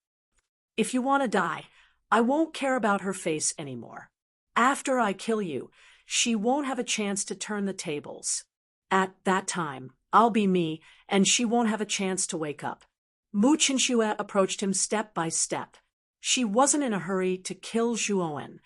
A: If you want to die, I won't care about her face anymore. After I kill you, she won't have a chance to turn the tables. At that time, I'll be me, and she won't have a chance to wake up. Mu Qinshu approached him step by step. She wasn't in a hurry to kill Zhuowen.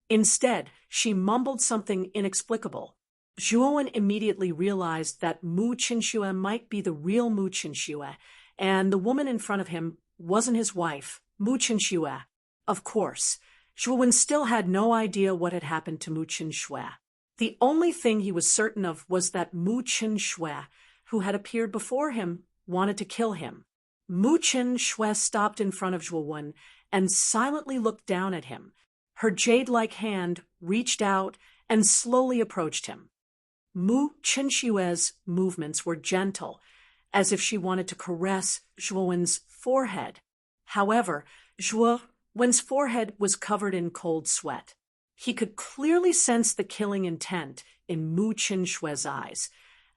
A: Instead, she mumbled something inexplicable. Zhuowen immediately realized that Mu Qinshu might be the real Mu Qinshu, and the woman in front of him wasn't his wife, Mu Qinshu. Of course, Zhuowen still had no idea what had happened to Mu Qinshu. The only thing he was certain of was that Mu Qinshu, who had appeared before him, wanted to kill him. Mu Qinshu stopped in front of Zhuowen and silently looked down at him. Her jade-like hand reached out and slowly approached him. Mu Qinshu's movements were gentle, as if she wanted to caress Zhuowen's forehead. However, Zhuowen's forehead was covered in cold sweat. He could clearly sense the killing intent in Mu Qinshu's eyes,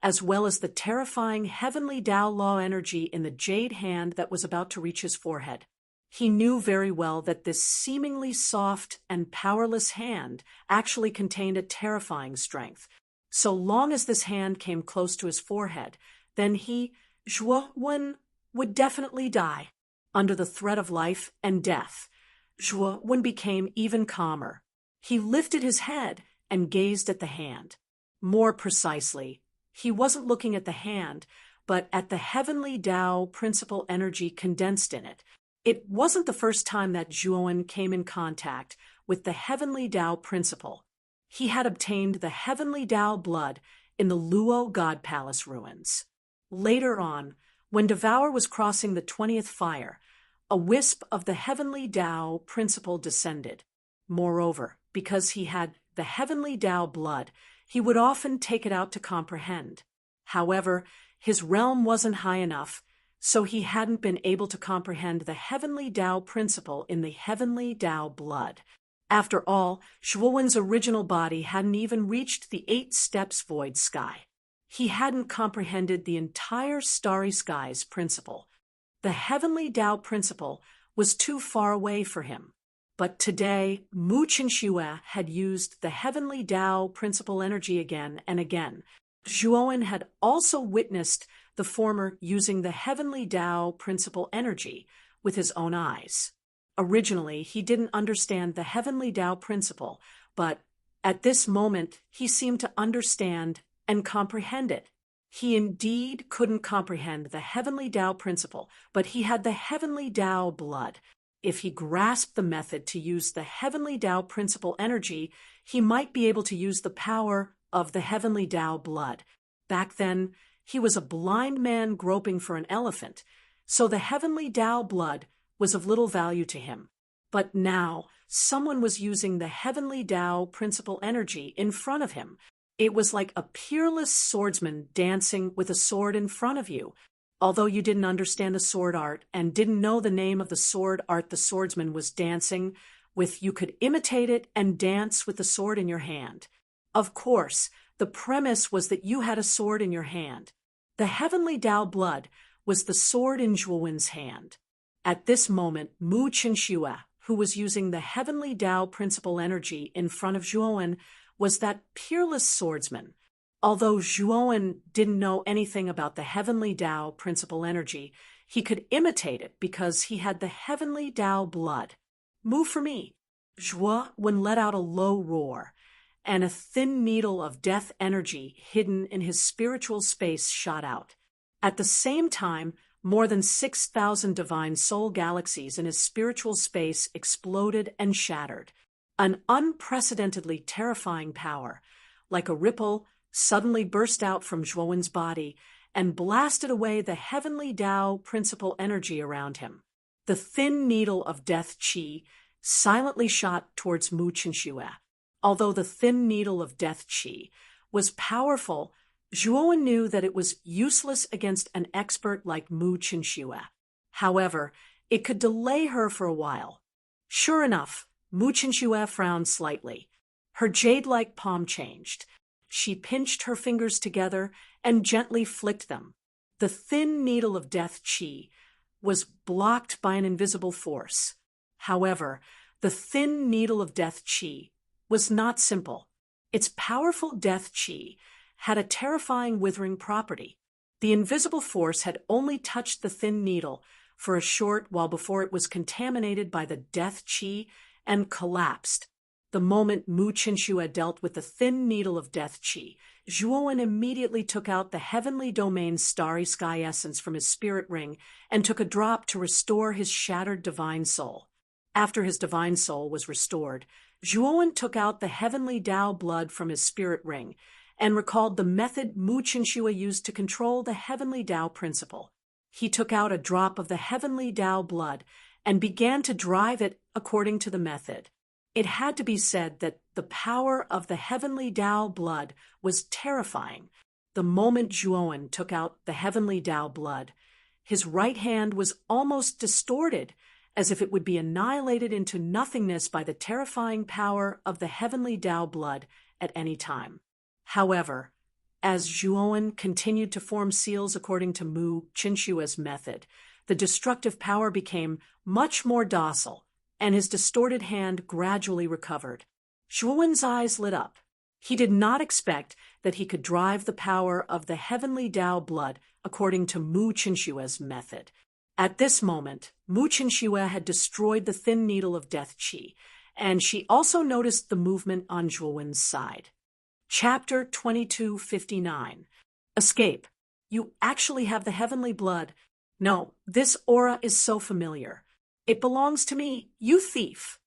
A: as well as the terrifying heavenly Tao law energy in the jade hand that was about to reach his forehead. He knew very well that this seemingly soft and powerless hand actually contained a terrifying strength. So long as this hand came close to his forehead, then he, Zhuowen, would definitely die. Under the threat of life and death, Zhuowen became even calmer. He lifted his head and gazed at the hand. More precisely, he wasn't looking at the hand, but at the heavenly Tao principle energy condensed in it. It wasn't the first time that Zhuowen came in contact with the heavenly Tao principle. He had obtained the heavenly Tao blood in the Luo God Palace ruins. Later on, When Devour was crossing the 20th fire, a wisp of the heavenly Tao principle descended. Moreover, because he had the heavenly Tao blood, he would often take it out to comprehend. However, his realm wasn't high enough, so he hadn't been able to comprehend the heavenly Tao principle in the heavenly Tao blood. After all, Zhuowen's original body hadn't even reached the 8 steps void sky. He hadn't comprehended the entire starry skies principle. The heavenly Tao principle was too far away for him. But today, Mu Qinxue had used the heavenly Tao principle energy again and again. Zhuowen had also witnessed the former using the heavenly Tao principle energy with his own eyes. Originally, he didn't understand the heavenly Tao principle, but at this moment, he seemed to understand and comprehend it. He indeed couldn't comprehend the heavenly Tao principle, but he had the heavenly Tao blood. If he grasped the method to use the heavenly Tao principle energy, he might be able to use the power of the heavenly Tao blood. Back then, he was a blind man groping for an elephant, so the heavenly Tao blood was of little value to him. But now, someone was using the heavenly Tao principle energy in front of him. It was like a peerless swordsman dancing with a sword in front of you. Although you didn't understand the sword art and didn't know the name of the sword art the swordsman was dancing with, you could imitate it and dance with the sword in your hand. Of course, the premise was that you had a sword in your hand. The heavenly Tao blood was the sword in Zhuowen's hand. At this moment, Mu Qinxue, who was using the heavenly Tao principle energy in front of Zhuowen, was that peerless swordsman. Although Zhuowen didn't know anything about the heavenly Tao principle energy, he could imitate it because he had the heavenly Tao blood. Move for me. Zhuowen let out a low roar, and a thin needle of death energy hidden in his spiritual space shot out. At the same time, more than 6,000 divine soul galaxies in his spiritual space exploded and shattered. An unprecedentedly terrifying power, like a ripple, suddenly burst out from Zhuowen's body and blasted away the heavenly Tao principle energy around him. The thin needle of death qi silently shot towards Mu Qinxue. Although the thin needle of death qi was powerful, Zhuowen knew that it was useless against an expert like Mu Qinxue. However, it could delay her for a while. Sure enough, Mu Qinxue frowned slightly. Her jade-like palm changed. She pinched her fingers together and gently flicked them. The thin needle of death qi was blocked by an invisible force. However, the thin needle of death qi was not simple. Its powerful death qi had a terrifying withering property. The invisible force had only touched the thin needle for a short while before it was contaminated by the death qi and collapsed. The moment Mu Qinxue dealt with the thin needle of death qi, Zhuowen immediately took out the heavenly domain's starry sky essence from his spirit ring and took a drop to restore his shattered divine soul. After his divine soul was restored, Zhuowen took out the heavenly Tao blood from his spirit ring and recalled the method Mu Qinxue used to control the heavenly Tao principle. He took out a drop of the heavenly Tao blood and began to drive it according to the method. It had to be said that the power of the heavenly Tao blood was terrifying. The moment Zhuowen took out the heavenly Tao blood, his right hand was almost distorted, as if it would be annihilated into nothingness by the terrifying power of the heavenly Tao blood at any time. However, as Zhuowen continued to form seals according to Mu Qinxue's method, the destructive power became much more docile, and his distorted hand gradually recovered. Zhuowen's eyes lit up. He did not expect that he could drive the power of the heavenly Tao blood according to Mu Qinxue's method. At this moment, Mu Qinxue had destroyed the thin needle of death qi, and she also noticed the movement on Zhuowen's side. Chapter 2259. Escape. You actually have the heavenly blood. No, this aura is so familiar. It belongs to me, you thief.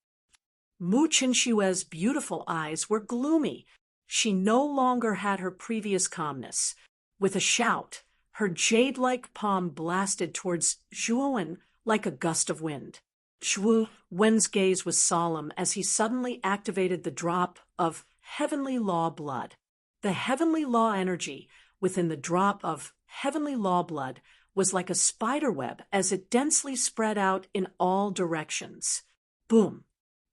A: Mu Qinxue's beautiful eyes were gloomy. She no longer had her previous calmness. With a shout, Her jade-like palm blasted towards Zhuowen like a gust of wind. Zhuowen's gaze was solemn as he suddenly activated the drop of heavenly law blood. The heavenly law energy within the drop of heavenly law blood was like a spiderweb as it densely spread out in all directions. Boom!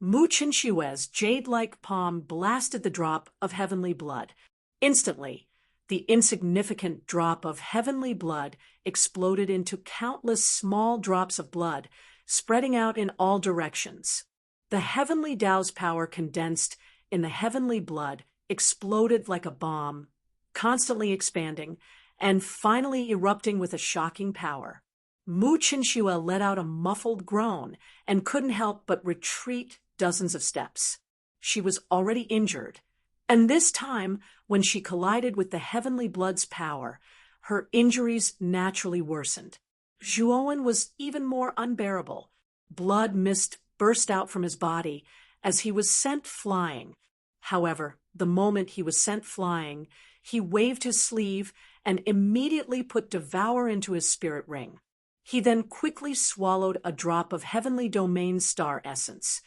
A: Mu Qinshue's jade-like palm blasted the drop of heavenly blood. Instantly, the insignificant drop of heavenly blood exploded into countless small drops of blood, spreading out in all directions. The heavenly Tao's power condensed in the heavenly blood exploded like a bomb, constantly expanding, and finally erupting with a shocking power. Mu Qinshuo let out a muffled groan and couldn't help but retreat dozens of steps. She was already injured, and this time, when she collided with the heavenly blood's power, her injuries naturally worsened. Zhuowen was even more unbearable. Blood mist burst out from his body as he was sent flying. However, the moment he was sent flying, he waved his sleeve and immediately put Devour into his spirit ring. He then quickly swallowed a drop of heavenly domain star essence,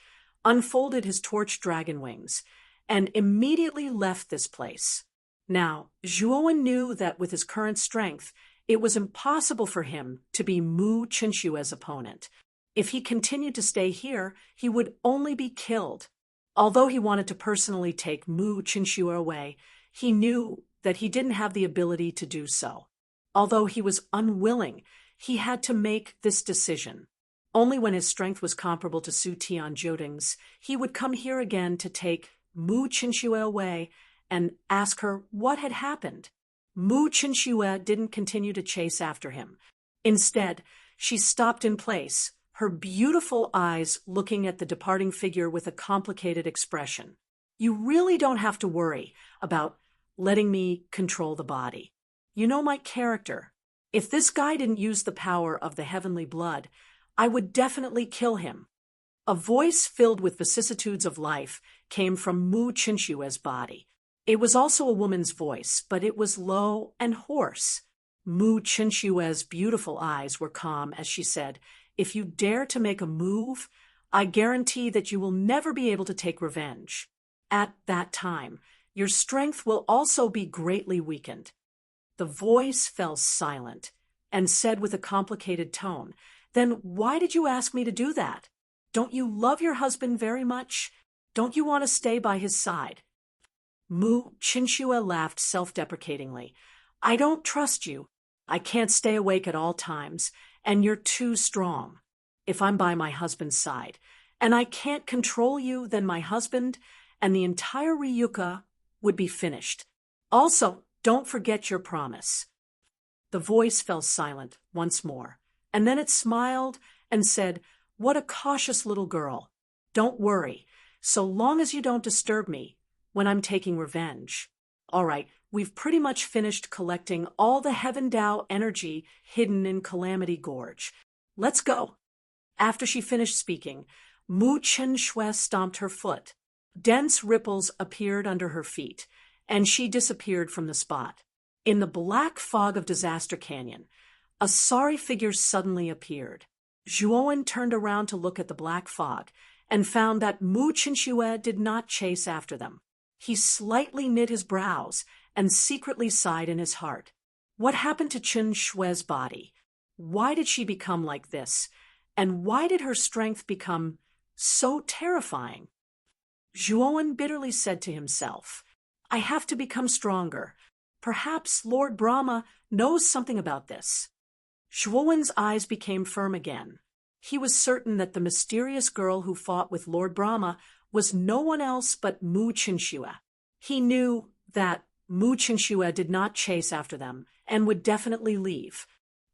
A: unfolded his torch dragon wings, and immediately left this place. Now, Zhuowen knew that with his current strength, it was impossible for him to be Mu Qinshue's opponent. If he continued to stay here, he would only be killed. Although he wanted to personally take Mu Qinshu away, he knew that he didn't have the ability to do so. Although he was unwilling, he had to make this decision. Only when his strength was comparable to Su Tianjoding's, he would come here again to take Mu Qinshu away and ask her what had happened. Mu Qinshu didn't continue to chase after him. Instead, she stopped in place, her beautiful eyes looking at the departing figure with a complicated expression. You really don't have to worry about letting me control the body. You know my character. If this guy didn't use the power of the heavenly blood, I would definitely kill him. A voice filled with vicissitudes of life came from Mu Qinshue's body. It was also a woman's voice, but it was low and hoarse. Mu Qinshue's beautiful eyes were calm as she said, "If you dare to make a move, I guarantee that you will never be able to take revenge. At that time, your strength will also be greatly weakened." The voice fell silent and said with a complicated tone, "Then why did you ask me to do that? Don't you love your husband very much? Don't you want to stay by his side?" Mu Qinshu laughed self-deprecatingly. "I don't trust you. I can't stay awake at all times, and you're too strong. If I'm by my husband's side, and I can't control you, then my husband and the entire Ryuka would be finished. Also, don't forget your promise." The voice fell silent once more, and then it smiled and said, "What a cautious little girl. Don't worry, so long as you don't disturb me when I'm taking revenge. All right, we've pretty much finished collecting all the Heaven Tao energy hidden in Calamity Gorge. Let's go." After she finished speaking, Mu Qinshu stomped her foot. Dense ripples appeared under her feet, and she disappeared from the spot. In the black fog of Disaster Canyon, a sorry figure suddenly appeared. Zhuowen turned around to look at the black fog and found that Mu Qinshu did not chase after them. He slightly knit his brows and secretly sighed in his heart. What happened to Qinshue's body? Why did she become like this? And why did her strength become so terrifying? Zhuowen bitterly said to himself, "I have to become stronger. Perhaps Lord Brahma knows something about this." Zhuowen's eyes became firm again. He was certain that the mysterious girl who fought with Lord Brahma was no one else but Mu Qinshu. He knew that Mu Qinshu did not chase after them and would definitely leave.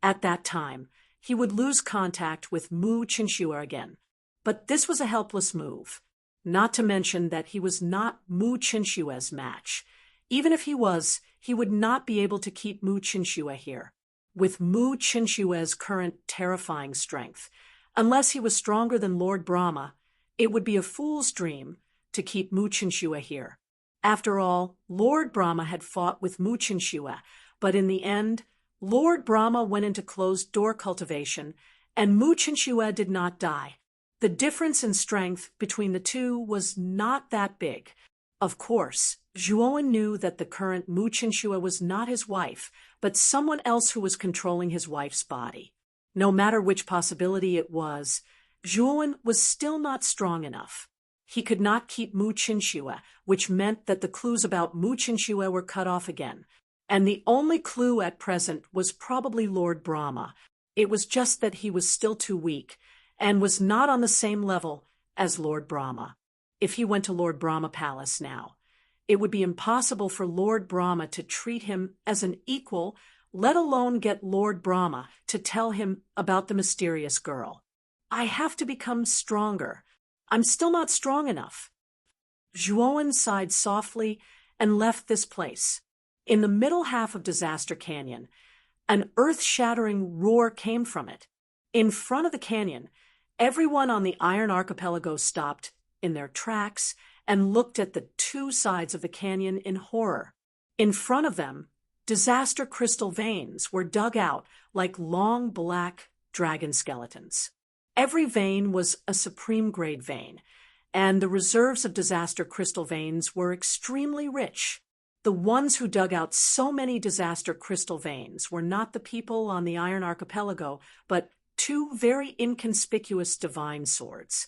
A: At that time, he would lose contact with Mu Qinshu again. But this was a helpless move. Not to mention that he was not Mu Qinshue's match. Even if he was, he would not be able to keep Mu Qinshu here. With Mu Qinshue's current terrifying strength, unless he was stronger than Lord Brahma, it would be a fool's dream to keep Mu Qinshu here. After all, Lord Brahma had fought with Mu Qinshu, but in the end, Lord Brahma went into closed-door cultivation, and Mu Chinchua did not die. The difference in strength between the two was not that big. Of course, Zhuowen knew that the current Mu Chinchua was not his wife, but someone else who was controlling his wife's body. No matter which possibility it was, Zhuowen was still not strong enough. He could not keep Mu Chinchua, which meant that the clues about Mu Chinchua were cut off again. And the only clue at present was probably Lord Brahma. It was just that he was still too weak, and was not on the same level as Lord Brahma. If he went to Lord Brahma Palace now, it would be impossible for Lord Brahma to treat him as an equal, let alone get Lord Brahma to tell him about the mysterious girl. I have to become stronger. I'm still not strong enough. Zhuowen sighed softly and left this place. In the middle half of Disaster Canyon, an earth-shattering roar came from it. In front of the canyon, everyone on the Iron Archipelago stopped in their tracks and looked at the two sides of the canyon in horror. In front of them, disaster crystal veins were dug out like long black dragon skeletons. Every vein was a supreme-grade vein, and the reserves of disaster crystal veins were extremely rich. The ones who dug out so many disaster crystal veins were not the people on the Iron Archipelago, but two very inconspicuous divine swords.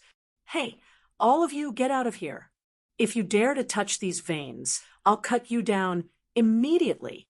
A: Hey, all of you, get out of here. If you dare to touch these veins, I'll cut you down immediately.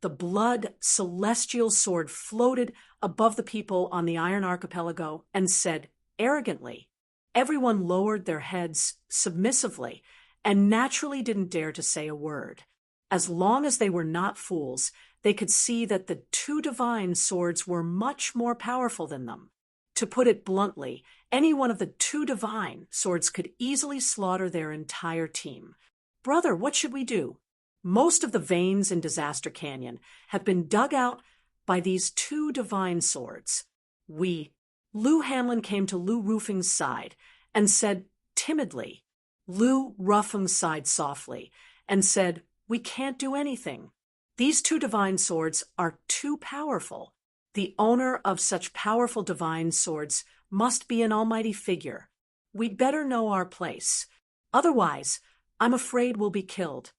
A: The blood celestial sword floated above the people on the Iron Archipelago and said arrogantly. Everyone lowered their heads submissively and naturally didn't dare to say a word. As long as they were not fools, they could see that the two divine swords were much more powerful than them. To put it bluntly, any one of the two divine swords could easily slaughter their entire team. Brother, what should we do? Most of the veins in Disaster Canyon have been dug out by these two divine swords. Lou Hanlon came to Lou Roofing's side and said timidly. Lou Ruffing sighed softly and said, "We can't do anything. These two divine swords are too powerful. The owner of such powerful divine swords must be an almighty figure. We'd better know our place. Otherwise, I'm afraid we'll be killed."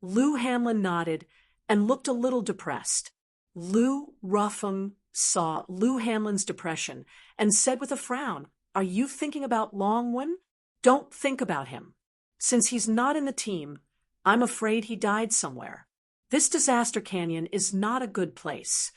A: Lou Hanlon nodded and looked a little depressed. Lou Ruffing saw Lou Hanlon's depression and said with a frown, "Are you thinking about Longwen? Don't think about him. Since he's not in the team, I'm afraid he died somewhere. This Disaster Canyon is not a good place."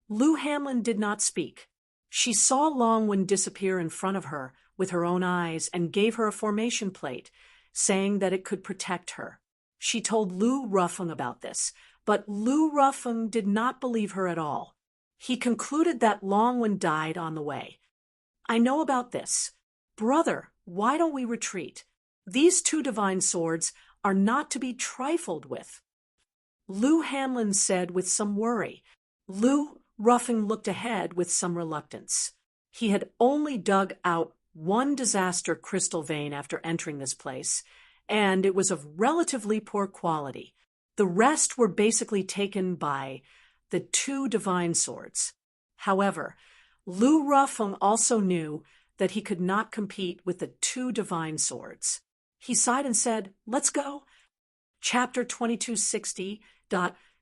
A: Lou Hanlon did not speak. She saw Longwen disappear in front of her with her own eyes and gave her a formation plate, saying that it could protect her. She told Lou Ruffing about this, but Lou Ruffing did not believe her at all. He concluded that Longwen died on the way. "I know about this. Brother, why don't we retreat? These two divine swords are not to be trifled with." Lou Hanlon said with some worry. Lou Ruffing looked ahead with some reluctance. He had only dug out one disaster crystal vein after entering this place, and it was of relatively poor quality. The rest were basically taken by the two divine swords. However, Lou Ruffing also knew that he could not compete with the two divine swords. He sighed and said, "Let's go." Chapter 2260.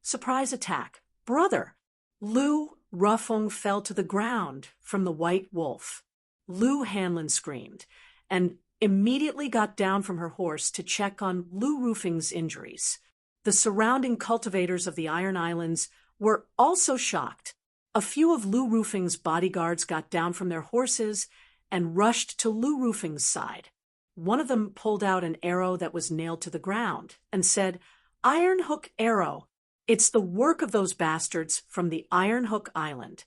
A: Surprise attack. Brother. Lou Ruffing fell to the ground from the white wolf. Lou Hanlon screamed and immediately got down from her horse to check on Lou Roofing's injuries. The surrounding cultivators of the Iron Islands were also shocked. A few of Lou Roofing's bodyguards got down from their horses and rushed to Lou Roofing's side. One of them pulled out an arrow that was nailed to the ground and said, "Iron Hook arrow. It's the work of those bastards from the Iron Hook Island."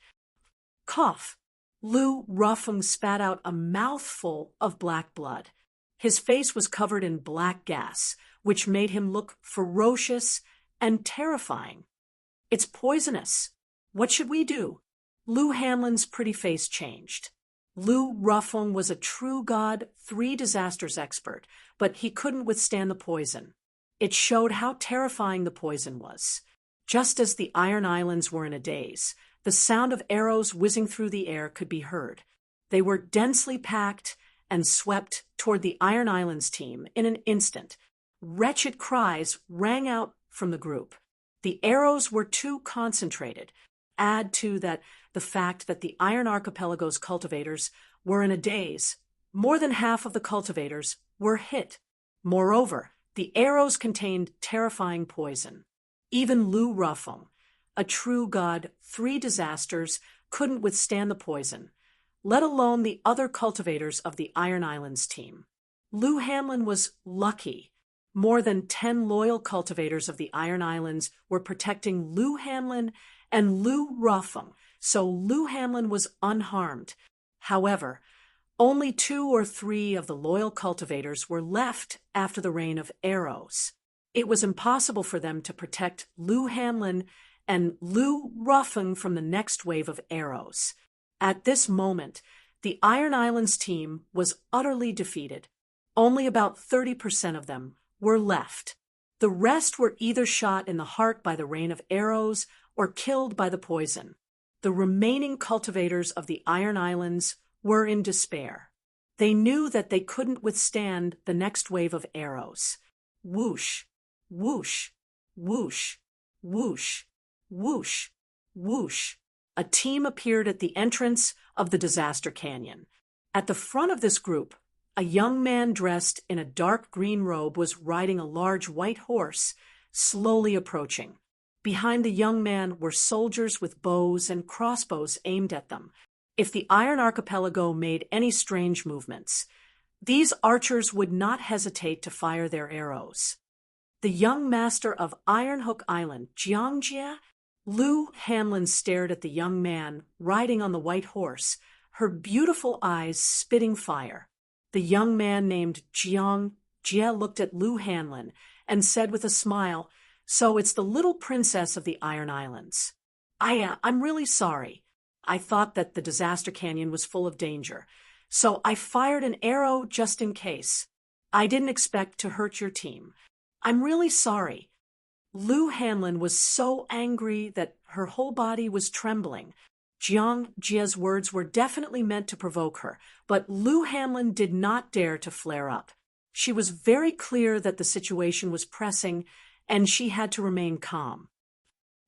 A: Cough. Lou Ruffing spat out a mouthful of black blood. His face was covered in black gas, which made him look ferocious and terrifying. "It's poisonous. What should we do?" Lou Hanlon's pretty face changed. Lou Ruffing was a true God 3 disasters expert, but he couldn't withstand the poison. It showed how terrifying the poison was. Just as the Iron Islands were in a daze, the sound of arrows whizzing through the air could be heard. They were densely packed and swept toward the Iron Islands team in an instant. Wretched cries rang out from the group. The arrows were too concentrated. Add to that the fact that the Iron Archipelago's cultivators were in a daze. More than half of the cultivators were hit. Moreover, the arrows contained terrifying poison. Even Lu Ruffung, a true god, 3 disasters, couldn't withstand the poison, let alone the other cultivators of the Iron Islands team. Lu Hanlon was lucky. More than 10 loyal cultivators of the Iron Islands were protecting Lu Hanlon and Lu Ruffung, so Lu Hanlon was unharmed. However, only 2 or 3 of the loyal cultivators were left after the rain of arrows. It was impossible for them to protect Lu Hanlon and Lu Ruffung from the next wave of arrows. At this moment, the Iron Islands team was utterly defeated. Only about 30% of them were left. The rest were either shot in the heart by the rain of arrows or killed by the poison. The remaining cultivators of the Iron Islands were in despair. They knew that they couldn't withstand the next wave of arrows. Whoosh, whoosh, whoosh, whoosh, whoosh, whoosh. A team appeared at the entrance of the disaster canyon. At the front of this group, a young man dressed in a dark green robe was riding a large white horse, slowly approaching. Behind the young man were soldiers with bows and crossbows aimed at them. If the Iron Archipelago made any strange movements, these archers would not hesitate to fire their arrows. The young master of Iron Hook Island, Jiangjia, Lu Hanlon stared at the young man riding on the white horse, her beautiful eyes spitting fire. The young man named Jiangjia looked at Lu Hanlon and said with a smile, "So it's the little princess of the Iron Islands. I'm really sorry. I thought that the disaster canyon was full of danger, so I fired an arrow just in case. I didn't expect to hurt your team. I'm really sorry." Lu Hanlon was so angry that her whole body was trembling. Jiangjia's words were definitely meant to provoke her, but Lu Hanlon did not dare to flare up. She was very clear that the situation was pressing, and she had to remain calm.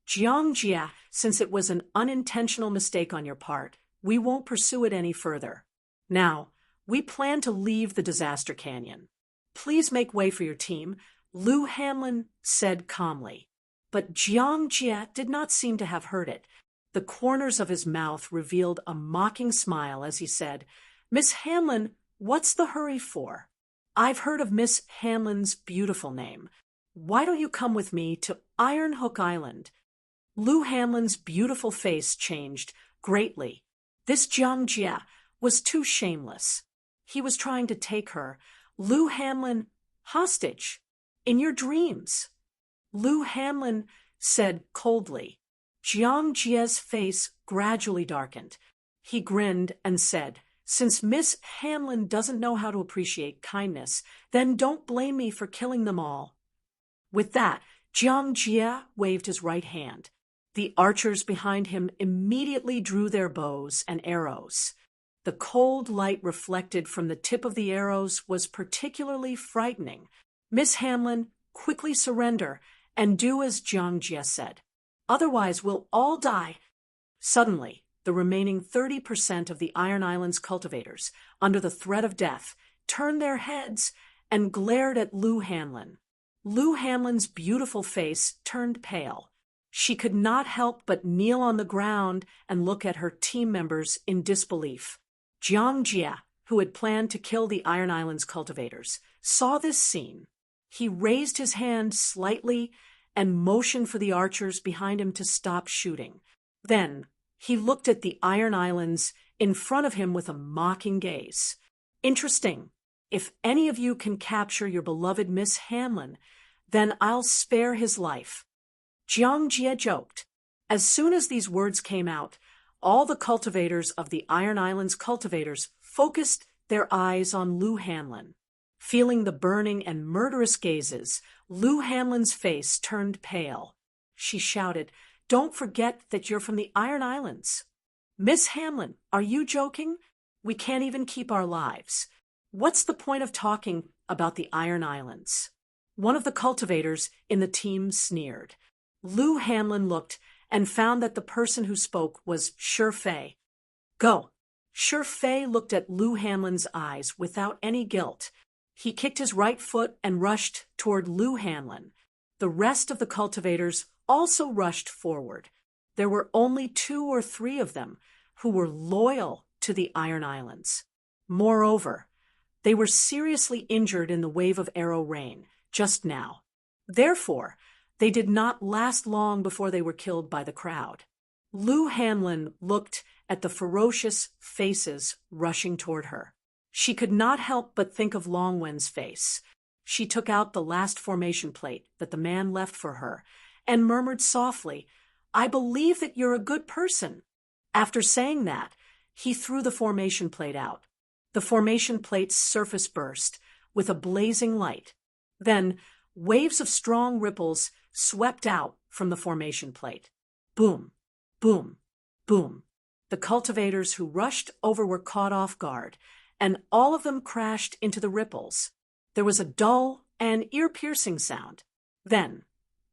A: "Jiangjia, since it was an unintentional mistake on your part, we won't pursue it any further. Now, we plan to leave the disaster canyon. Please make way for your team," Lu Hanlon said calmly. But Jiangjia did not seem to have heard it. The corners of his mouth revealed a mocking smile as he said, "Miss Hanlon, what's the hurry for? I've heard of Miss Hanlon's beautiful name. Why don't you come with me to Iron Hook Island?" Lu Hanlon's beautiful face changed greatly. This Jiangjia was too shameless. He was trying to take her, Lu Hanlon, hostage. In your dreams. Lu Hanlon said coldly. Jiangjia's face gradually darkened. He grinned and said, "Since Miss Hanlon doesn't know how to appreciate kindness, then don't blame me for killing them all." With that, Jiangjia waved his right hand. The archers behind him immediately drew their bows and arrows. The cold light reflected from the tip of the arrows was particularly frightening. "Miss Hanlon, quickly surrender and do as Jiangjia said. Otherwise, we'll all die." Suddenly, the remaining 30% of the Iron Islands cultivators, under the threat of death, turned their heads and glared at Lu Hanlon. Lu Hanlon's beautiful face turned pale. She could not help but kneel on the ground and look at her team members in disbelief. Jiangjia, who had planned to kill the Iron Islands cultivators, saw this scene. He raised his hand slightly and motioned for the archers behind him to stop shooting. Then he looked at the Iron Islands in front of him with a mocking gaze. "Interesting. If any of you can capture your beloved Miss Hanlon, then I'll spare his life." Jiangjia joked. As soon as these words came out, all the cultivators of the Iron Islands cultivators focused their eyes on Lu Hanlon. Feeling the burning and murderous gazes, Lu Hanlon's face turned pale. she shouted. "Don't forget that you're from the Iron Islands." "Miss Hamlin, are you joking? We can't even keep our lives. What's the point of talking about the Iron Islands?" One of the cultivators in the team sneered. Lou Hamlin looked and found that the person who spoke was Sure-Fei. "Go." Sure-Fei looked at Lou Hamlin's eyes without any guilt. He kicked his right foot and rushed toward Lou Hamlin. The rest of the cultivators also rushed forward. There were only 2 or 3 of them who were loyal to the Iron Islands. Moreover, they were seriously injured in the wave of arrow rain just now. Therefore, they did not last long before they were killed by the crowd. Lou Hamlin looked at the ferocious faces rushing toward her. She could not help but think of Longwen's face. She took out the last formation plate that the man left for her and murmured softly, "I believe that you're a good person." After saying that, he threw the formation plate out. The formation plate's surface burst with a blazing light. Then, waves of strong ripples swept out from the formation plate. Boom, boom, boom. The cultivators who rushed over were caught off guard, and all of them crashed into the ripples. There was a dull and ear-piercing sound. Then,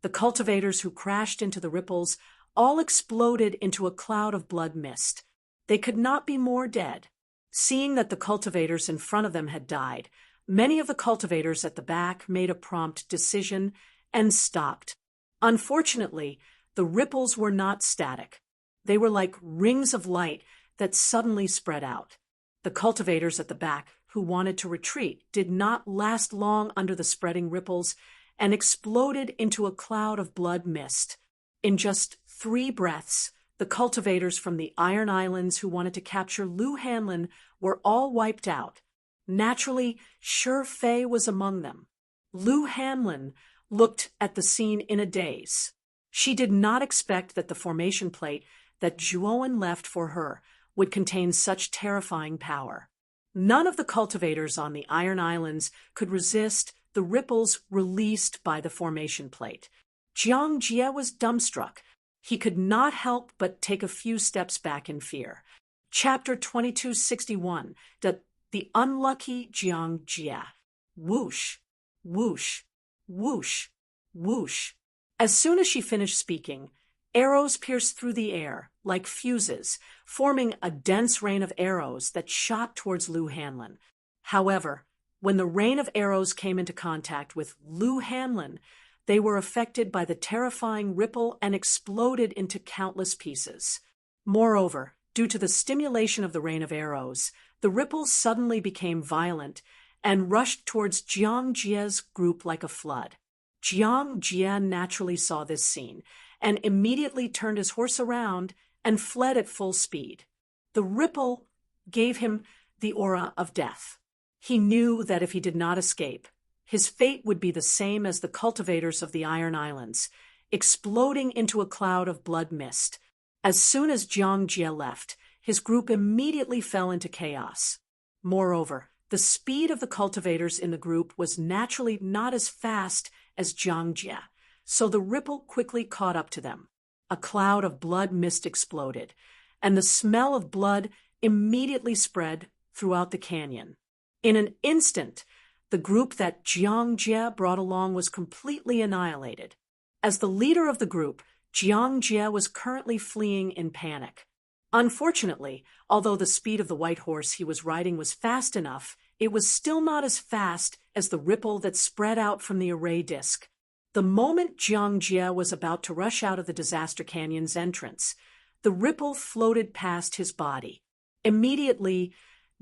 A: the cultivators who crashed into the ripples all exploded into a cloud of blood mist. They could not be more dead. Seeing that the cultivators in front of them had died, many of the cultivators at the back made a prompt decision and stopped. Unfortunately, the ripples were not static. They were like rings of light that suddenly spread out. The cultivators at the back who wanted to retreat did not last long under the spreading ripples and exploded into a cloud of blood mist. In just 3 breaths, the cultivators from the Iron Islands who wanted to capture Lou Hamlin were all wiped out. Naturally, Sure-Fei was among them. Lou Hamlin looked at the scene in a daze. She did not expect that the formation plate that Zhuowen left for her would contain such terrifying power. None of the cultivators on the Iron Islands could resist the ripples released by the formation plate. Jiang Jie was dumbstruck. He could not help but take a few steps back in fear. Chapter 2261, The Unlucky Jiang Jie. Whoosh, whoosh, whoosh, whoosh. As soon as she finished speaking, arrows pierced through the air like fuses, forming a dense rain of arrows that shot towards Lou Hamlin. However, when the rain of arrows came into contact with Lou Hamlin, they were affected by the terrifying ripple and exploded into countless pieces. Moreover, due to the stimulation of the rain of arrows, the ripples suddenly became violent and rushed towards Jiang Jie's group like a flood. Jiang Jie naturally saw this scene and immediately turned his horse around and fled at full speed. The ripple gave him the aura of death. He knew that if he did not escape, his fate would be the same as the cultivators of the Iron Islands, exploding into a cloud of blood mist. As soon as Jiang Jie left, his group immediately fell into chaos. Moreover, the speed of the cultivators in the group was naturally not as fast as Jiang Jie, so the ripple quickly caught up to them. A cloud of blood mist exploded, and the smell of blood immediately spread throughout the canyon. In an instant, the group that Jiang Jie brought along was completely annihilated. As the leader of the group, Jiang Jie was currently fleeing in panic. Unfortunately, although the speed of the white horse he was riding was fast enough, it was still not as fast as the ripple that spread out from the array disk. The moment Jiang Jie was about to rush out of the Disaster Canyon's entrance, the ripple floated past his body. Immediately,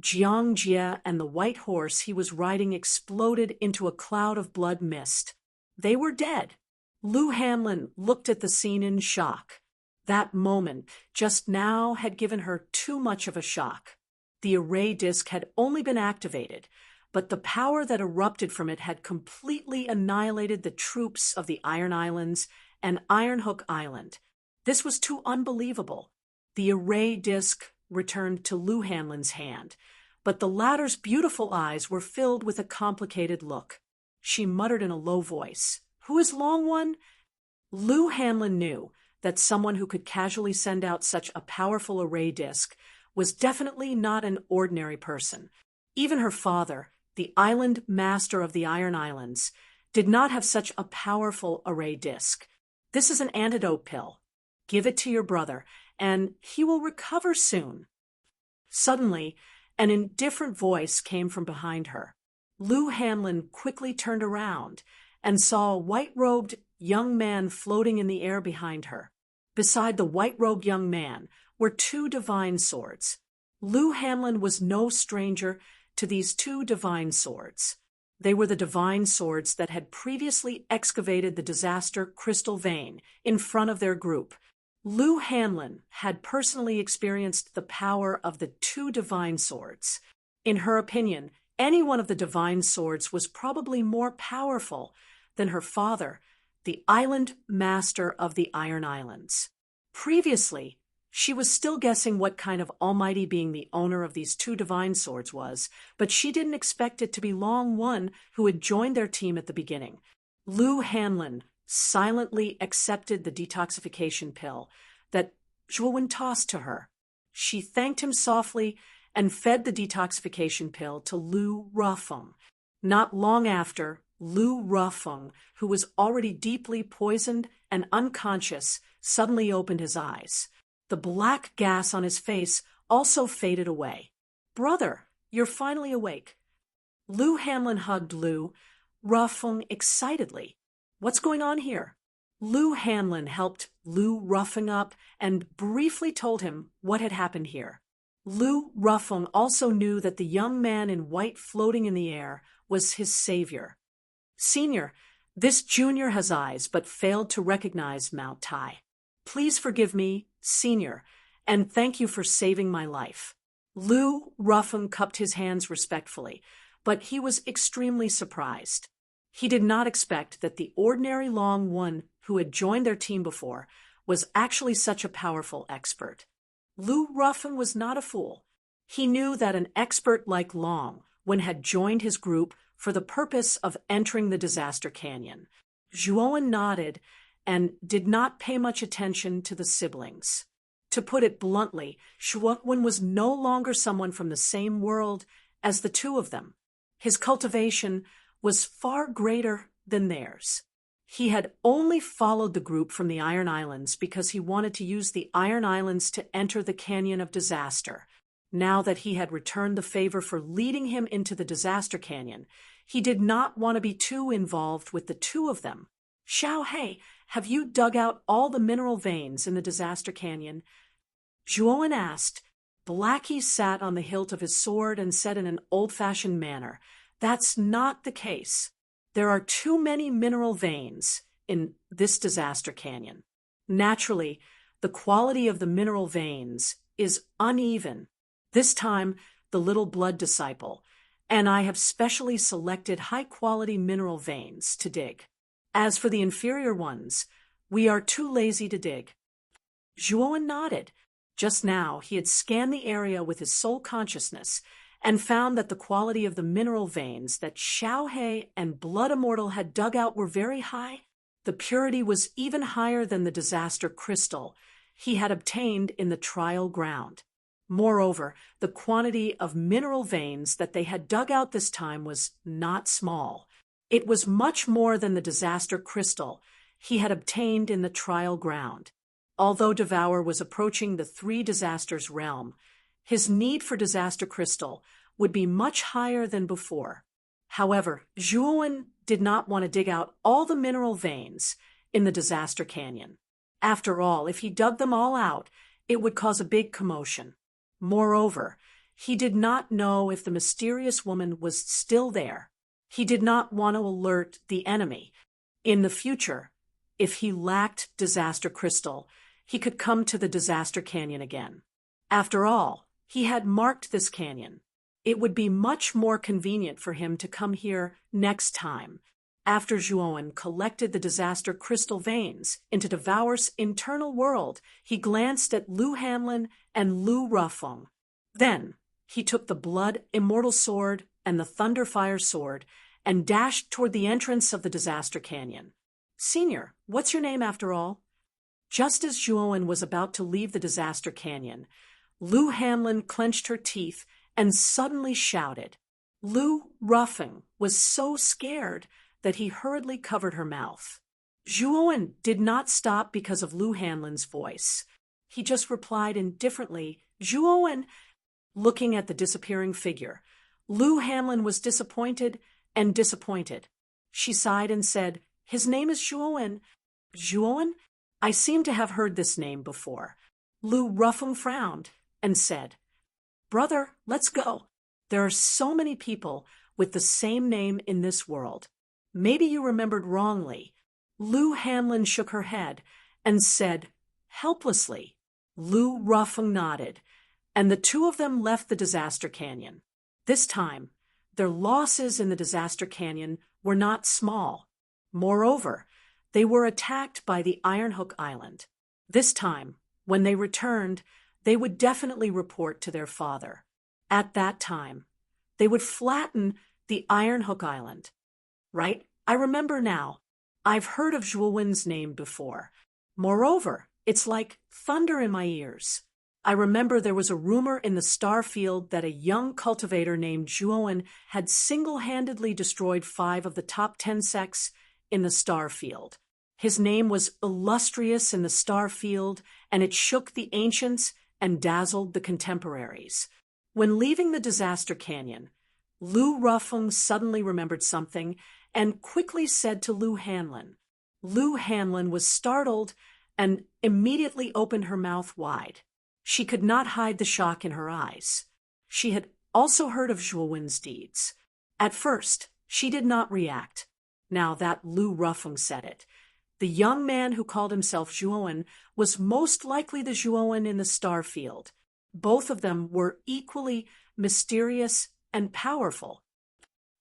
A: Jiang Jie and the white horse he was riding exploded into a cloud of blood mist. They were dead. Lou Hamlin looked at the scene in shock. That moment, just now, had given her too much of a shock. The array disk had only been activated, but the power that erupted from it had completely annihilated the troops of the Iron Islands and Iron Hook Island. This was too unbelievable. The array disk returned to Lou Hamlin's hand, but the latter's beautiful eyes were filled with a complicated look. She muttered in a low voice, "Who is Long One?" Lou Hanlon knew that someone who could casually send out such a powerful array disk was definitely not an ordinary person. Even her father, the island master of the Iron Islands, did not have such a powerful array disk. This is an antidote pill. Give it to your brother, and he will recover soon. Suddenly, an indifferent voice came from behind her. Lou Hanlon quickly turned around and saw a white-robed young man floating in the air behind her. Beside the white-robed young man were two divine swords. Lou Hanlon was no stranger to these two divine swords. They were the divine swords that had previously excavated the disaster crystal vein in front of their group. Lou Hanlon had personally experienced the power of the two divine swords. In her opinion, any one of the divine swords was probably more powerful than her father, the island master of the Iron Islands. Previously, she was still guessing what kind of almighty being the owner of these two divine swords was, but she didn't expect it to be Long One who had joined their team at the beginning. Lou Hanlon silently accepted the detoxification pill that Zhuowen tossed to her. She thanked him softly and fed the detoxification pill to Lu Rufeng. Not long after, Lu Rufeng, who was already deeply poisoned and unconscious, suddenly opened his eyes. The black gas on his face also faded away. "Brother, you're finally awake." Lou Hanlon hugged Lu Rufeng excitedly. "What's going on here?" Lou Hanlon helped Lu Rufeng up and briefly told him what had happened here. Lu Rufeng also knew that the young man in white floating in the air was his savior. "Senior, this junior has eyes but failed to recognize Mount Tai. Please forgive me, Senior, and thank you for saving my life." Lu Rufeng cupped his hands respectfully, but he was extremely surprised. He did not expect that the ordinary Long One who had joined their team before was actually such a powerful expert. Lu Rufeng was not a fool. He knew that an expert like Long One had joined his group for the purpose of entering the disaster canyon. Zhuowen nodded and did not pay much attention to the siblings. To put it bluntly, Zhuowen was no longer someone from the same world as the two of them. His cultivation was far greater than theirs. He had only followed the group from the Iron Islands because he wanted to use the Iron Islands to enter the Canyon of Disaster. Now that he had returned the favor for leading him into the Disaster Canyon, he did not want to be too involved with the two of them. "Xiao He, have you dug out all the mineral veins in the Disaster Canyon?" Zhuowen asked. Blackie sat on the hilt of his sword and said in an old-fashioned manner, "That's not the case. There are too many mineral veins in this disaster canyon. Naturally, the quality of the mineral veins is uneven. This time, the little blood disciple, and I have specially selected high-quality mineral veins to dig. As for the inferior ones, we are too lazy to dig." Zhuowen nodded. Just now, he had scanned the area with his soul consciousness and found that the quality of the mineral veins that Xiao He and Blood Immortal had dug out were very high. The purity was even higher than the disaster crystal he had obtained in the trial ground. Moreover, the quantity of mineral veins that they had dug out this time was not small. It was much more than the disaster crystal he had obtained in the trial ground. Although Devour was approaching the three disasters realm, his need for disaster crystal would be much higher than before. However, Zhuowen did not want to dig out all the mineral veins in the disaster canyon. After all, if he dug them all out, it would cause a big commotion. Moreover, he did not know if the mysterious woman was still there. He did not want to alert the enemy. In the future, if he lacked disaster crystal, he could come to the disaster canyon again. After all, he had marked this canyon. It would be much more convenient for him to come here next time. After Zhuowen collected the disaster crystal veins into Devour's internal world, he glanced at Lu Hanlon and Lu Rufeng. Then he took the Blood Immortal Sword and the Thunderfire Sword and dashed toward the entrance of the disaster canyon. Senior, what's your name after all? Just as Zhuowen was about to leave the disaster canyon, Lou Hanlon clenched her teeth and suddenly shouted. Lou Ruffing was so scared that he hurriedly covered her mouth. Zhuowen did not stop because of Lou Hanlon's voice. He just replied indifferently, Zhuowen, looking at the disappearing figure. Lou Hanlon was disappointed and disappointed. She sighed and said, His name is Zhuowen. Zhuowen? I seem to have heard this name before. Lou Ruffing frowned and said, Brother, let's go. There are so many people with the same name in this world. Maybe you remembered wrongly. Lou Hanlon shook her head and said, helplessly. Lou Ruffing nodded, and the two of them left the disaster canyon. This time, their losses in the disaster canyon were not small. Moreover, they were attacked by the Iron Hook Island. This time, when they returned, they would definitely report to their father. At that time, they would flatten the Iron Hook Island. Right? I remember now. I've heard of Zhuowen's name before. Moreover, it's like thunder in my ears. I remember there was a rumor in the star field that a young cultivator named Zhuowen had single-handedly destroyed 5 of the top 10 sects in the star field. His name was illustrious in the star field, and it shook the ancients and dazzled the contemporaries. When leaving the disaster canyon, Lou Ruffing suddenly remembered something and quickly said to Lou Hanlon. Lou Hanlon was startled and immediately opened her mouth wide. She could not hide the shock in her eyes. She had also heard of Zhuowen's deeds. At first, she did not react. Now that Lou Ruffing said it, the young man who called himself Zhuowen was most likely the Zhuowen in the star field. Both of them were equally mysterious and powerful.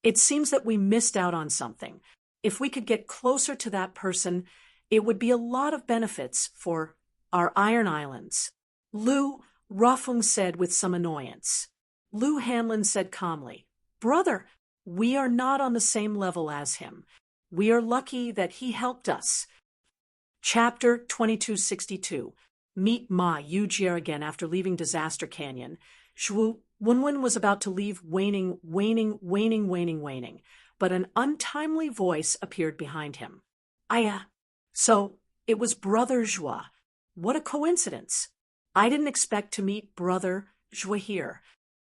A: It seems that we missed out on something. If we could get closer to that person, it would be a lot of benefits for our Iron Islands. Lou Ruffing said with some annoyance. Lou Hanlon said calmly, Brother, we are not on the same level as him. We are lucky that he helped us. Chapter 2262. Meet Ma Yujie again after leaving Disaster Canyon. Zhu Wenwen was about to leave waning, but an untimely voice appeared behind him. So it was Brother Zhua. What a coincidence. I didn't expect to meet Brother Zhua here.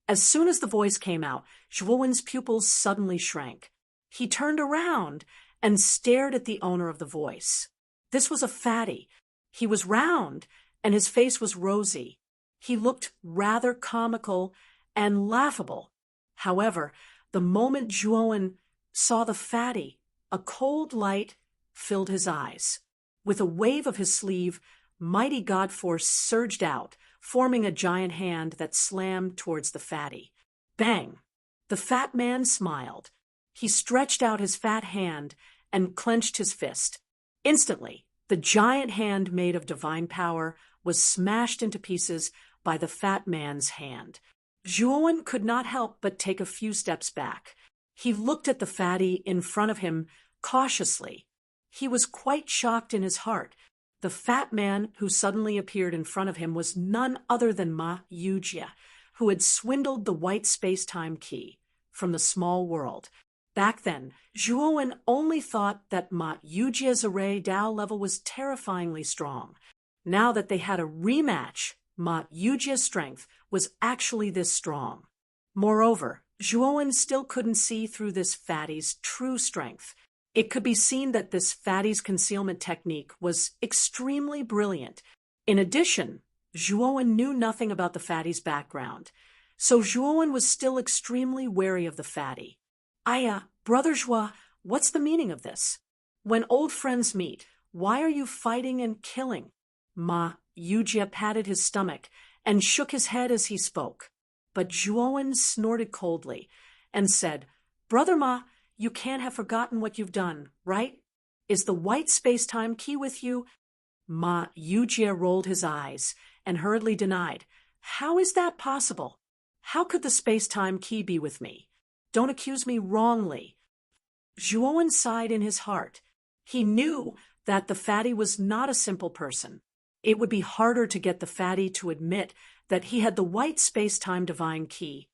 A: As soon as the voice came out, Zhuowen's pupils suddenly shrank. He turned around and stared at the owner of the voice. This was a fatty. He was round, and his face was rosy. He looked rather comical and laughable. However, the moment Zhuowen saw the fatty, a cold light filled his eyes. With a wave of his sleeve, mighty god force surged out, forming a giant hand that slammed towards the fatty. Bang! The fat man smiled. He stretched out his fat hand and clenched his fist. Instantly, the giant hand made of divine power was smashed into pieces by the fat man's hand. Zhuowen could not help but take a few steps back. He looked at the fatty in front of him cautiously. He was quite shocked in his heart. The fat man who suddenly appeared in front of him was none other than Ma Yujie, who had swindled the white space-time key from the small world. Back then, Zhuowen only thought that Ma Yujie's array Dao level was terrifyingly strong. Now that they had a rematch, Ma Yujie's strength was actually this strong. Moreover, Zhuowen still couldn't see through this fatty's true strength. It could be seen that this fatty's concealment technique was extremely brilliant. In addition, Zhuowen knew nothing about the fatty's background, so Zhuowen was still extremely wary of the fatty. Brother Zhua, what's the meaning of this? When old friends meet, why are you fighting and killing? Ma Yujie patted his stomach and shook his head as he spoke. But Zhuowen snorted coldly and said, Brother Ma, you can't have forgotten what you've done, right? Is the white space-time key with you? Ma Yujie rolled his eyes and hurriedly denied. How is that possible? How could the space-time key be with me? Don't accuse me wrongly. Zhuowen sighed in his heart. He knew that the fatty was not a simple person. It would be harder to get the fatty to admit that he had the white space-time divine key.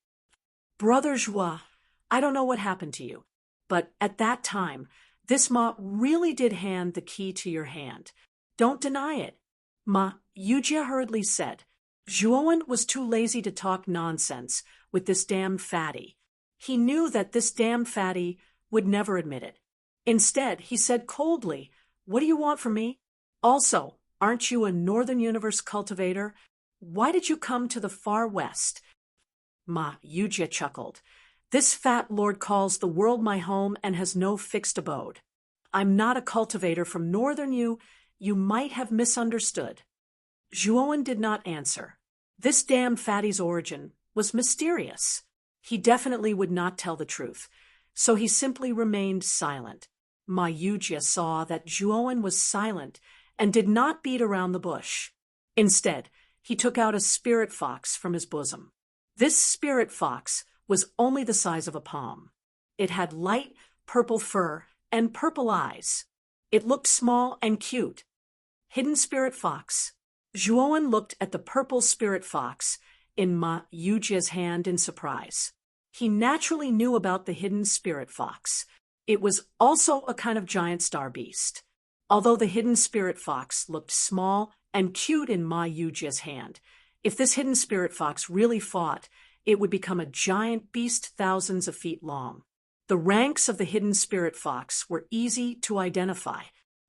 A: Brother Joie, I don't know what happened to you, but at that time, this Ma really did hand the key to your hand. Don't deny it. Ma Yujia hurriedly said. Zhuowen was too lazy to talk nonsense with this damned fatty. He knew that this damned fatty would never admit it. Instead, he said coldly, "What do you want from me? Also, aren't you a Northern Universe cultivator? Why did you come to the far west?" Ma Yujia chuckled. "This fat lord calls the world my home and has no fixed abode. I'm not a cultivator from Northern you might have misunderstood." Zhuowen did not answer. This damned fatty's origin was mysterious. He definitely would not tell the truth, so he simply remained silent. Ma Yujia saw that Zhuowen was silent and did not beat around the bush. Instead, he took out a spirit fox from his bosom. This spirit fox was only the size of a palm. It had light purple fur and purple eyes. It looked small and cute. Hidden spirit fox. Zhuowen looked at the purple spirit fox in Ma Yujia's hand in surprise. He naturally knew about the hidden spirit fox. It was also a kind of giant star beast. Although the hidden spirit fox looked small and cute in Ma Yujia's hand, if this hidden spirit fox really fought, it would become a giant beast thousands of feet long. The ranks of the hidden spirit fox were easy to identify.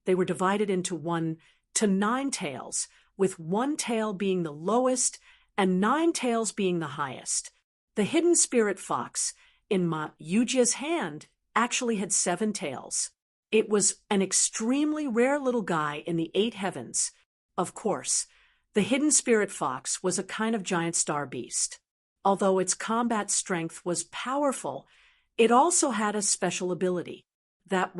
A: They were divided into 1 to 9 tails, with 1 tail being the lowest and 9 tails being the highest. The hidden spirit fox in Ma Yujia's hand actually had 7 tails. It was an extremely rare little guy in the 8 heavens. Of course, the hidden spirit fox was a kind of giant star beast. Although its combat strength was powerful, it also had a special ability. It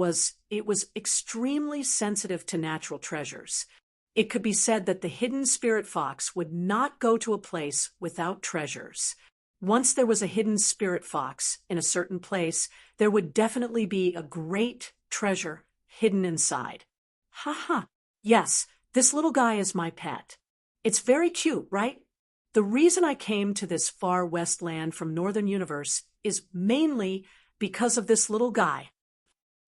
A: was extremely sensitive to natural treasures. It could be said that the hidden spirit fox would not go to a place without treasures. Once there was a hidden spirit fox in a certain place, there would definitely be a great treasure hidden inside. Ha! Yes, this little guy is my pet. It's very cute, right? The reason I came to this far west land from Northern Universe is mainly because of this little guy.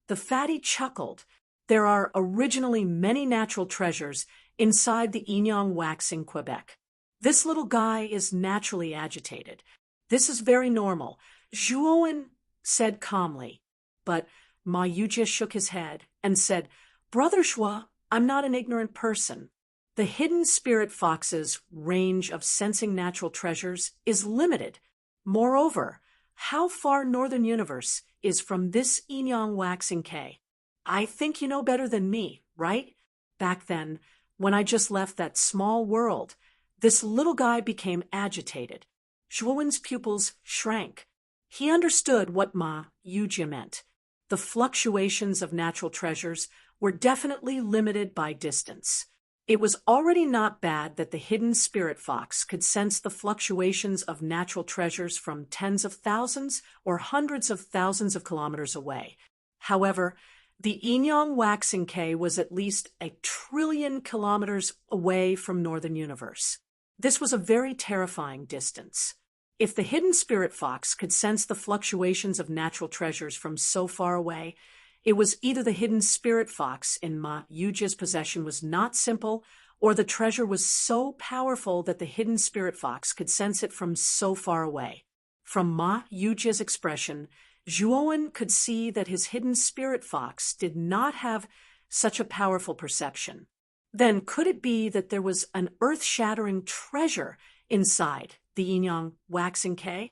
A: The fatty chuckled. There are originally many natural treasures inside the Inyang wax in Quebec. This little guy is naturally agitated. This is very normal, Zhuowen said calmly. But Ma Yujia shook his head and said, "Brother Shua, I'm not an ignorant person. The hidden spirit fox's range of sensing natural treasures is limited. Moreover, how far Northern Universe is from this Inyang waxing K? I think you know better than me, right? Back then, when I just left that small world, this little guy became agitated. Zhuowen's pupils shrank. He understood what Ma Yujia meant. The fluctuations of natural treasures were definitely limited by distance. It was already not bad that the hidden spirit fox could sense the fluctuations of natural treasures from tens of thousands or hundreds of thousands of kilometers away. However, the Inyang waxing K was at least 1 trillion kilometers away from Northern Universe. This was a very terrifying distance. If the hidden spirit fox could sense the fluctuations of natural treasures from so far away, it was either the hidden spirit fox in Ma Yujia's possession was not simple, or the treasure was so powerful that the hidden spirit fox could sense it from so far away. From Ma Yujia's expression, Zhuowen could see that his hidden spirit fox did not have such a powerful perception. Then could it be that there was an earth-shattering treasure inside the Inyang waxing K?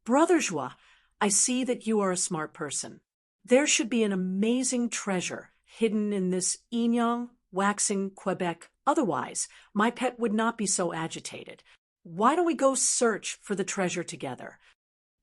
A: Brother Joie, I see that you are a smart person. There should be an amazing treasure hidden in this Inyang waxing Quebec. Otherwise, my pet would not be so agitated. Why don't we go search for the treasure together?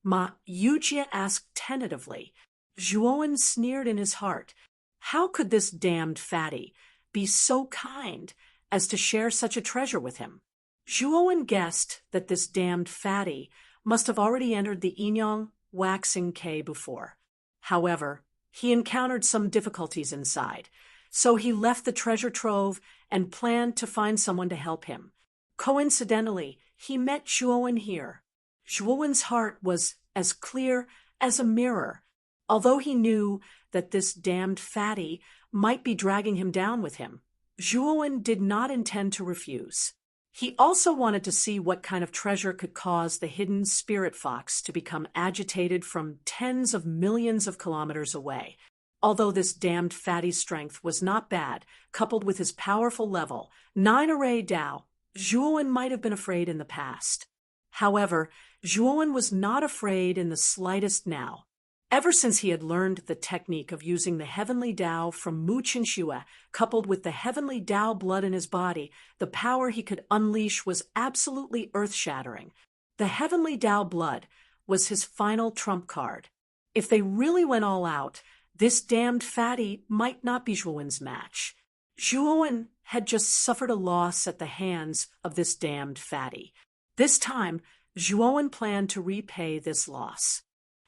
A: Ma Yujia asked tentatively. Zhuowen sneered in his heart. How could this damned fatty be so kind as to share such a treasure with him? Zhuowen guessed that this damned fatty must have already entered the Inyang waxing K before. However, he encountered some difficulties inside, so he left the treasure trove and planned to find someone to help him. Coincidentally, he met Zhuowen here. Zhuowen's heart was as clear as a mirror, although he knew that this damned fatty might be dragging him down with him. Zhuowen did not intend to refuse. He also wanted to see what kind of treasure could cause the hidden spirit fox to become agitated from tens of millions of kilometers away. Although this damned fatty's strength was not bad, coupled with his powerful level 9 array Dao, Zhuowen might have been afraid in the past. However, Zhuowen was not afraid in the slightest now. Ever since he had learned the technique of using the heavenly Dao from Mu Qinxue, coupled with the heavenly Dao blood in his body, the power he could unleash was absolutely earth-shattering. The heavenly Dao blood was his final trump card. If they really went all out, this damned fatty might not be Zhuowen's match. Zhuowen had just suffered a loss at the hands of this damned fatty. This time, Zhuowen planned to repay this loss.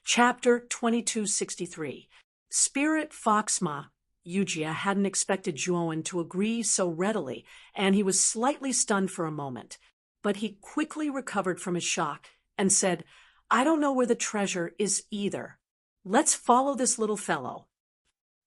A: Chapter 2263. Spirit Fox Ma Yujia hadn't expected Zhuowen to agree so readily, and he was slightly stunned for a moment. But he quickly recovered from his shock and said, "I don't know where the treasure is either. Let's follow this little fellow."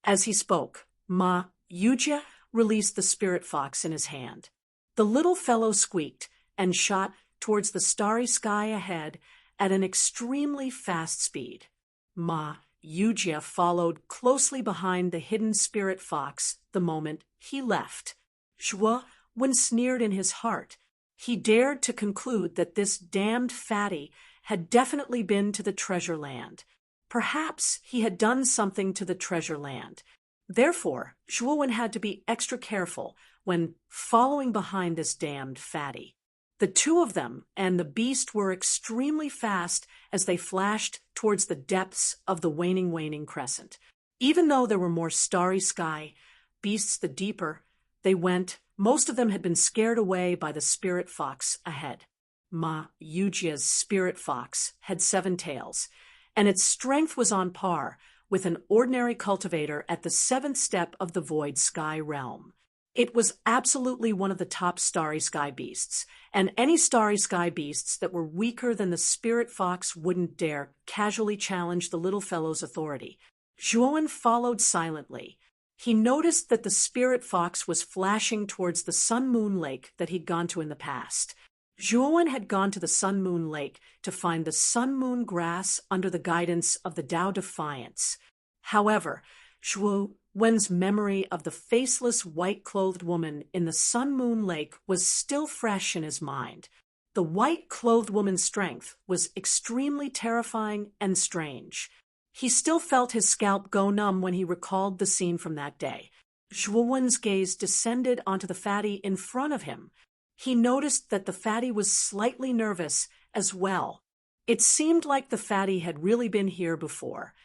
A: As he spoke, Ma Yujia released the spirit fox in his hand. The little fellow squeaked and shot towards the starry sky ahead at an extremely fast speed. Ma Yujia followed closely behind the hidden spirit fox the moment he left. Zhuowen sneered in his heart. He dared to conclude that this damned fatty had definitely been to the treasure land. Perhaps he had done something to the treasure land. Therefore, Zhuowen had to be extra careful when following behind this damned fatty. The two of them and the beast were extremely fast as they flashed towards the depths of the waning crescent. Even though there were more starry sky beasts the deeper they went, most of them had been scared away by the spirit fox ahead. Ma Yujia's spirit fox had 7 tails, and its strength was on par with an ordinary cultivator at the 7th step of the void sky realm. It was absolutely one of the top starry sky beasts, and any starry sky beasts that were weaker than the spirit fox wouldn't dare casually challenge the little fellow's authority. Zhuowen followed silently. He noticed that the spirit fox was flashing towards the Sun-Moon Lake that he'd gone to in the past. Zhuowen had gone to the Sun-Moon Lake to find the sun-moon grass under the guidance of the Tao Defiance. However, Zhuowen's memory of the faceless white-clothed woman in the Sun-Moon Lake was still fresh in his mind. The white-clothed woman's strength was extremely terrifying and strange. He still felt his scalp go numb when he recalled the scene from that day. Zhuowen's gaze descended onto the fatty in front of him. He noticed that the fatty was slightly nervous as well. It seemed like the fatty had really been here before,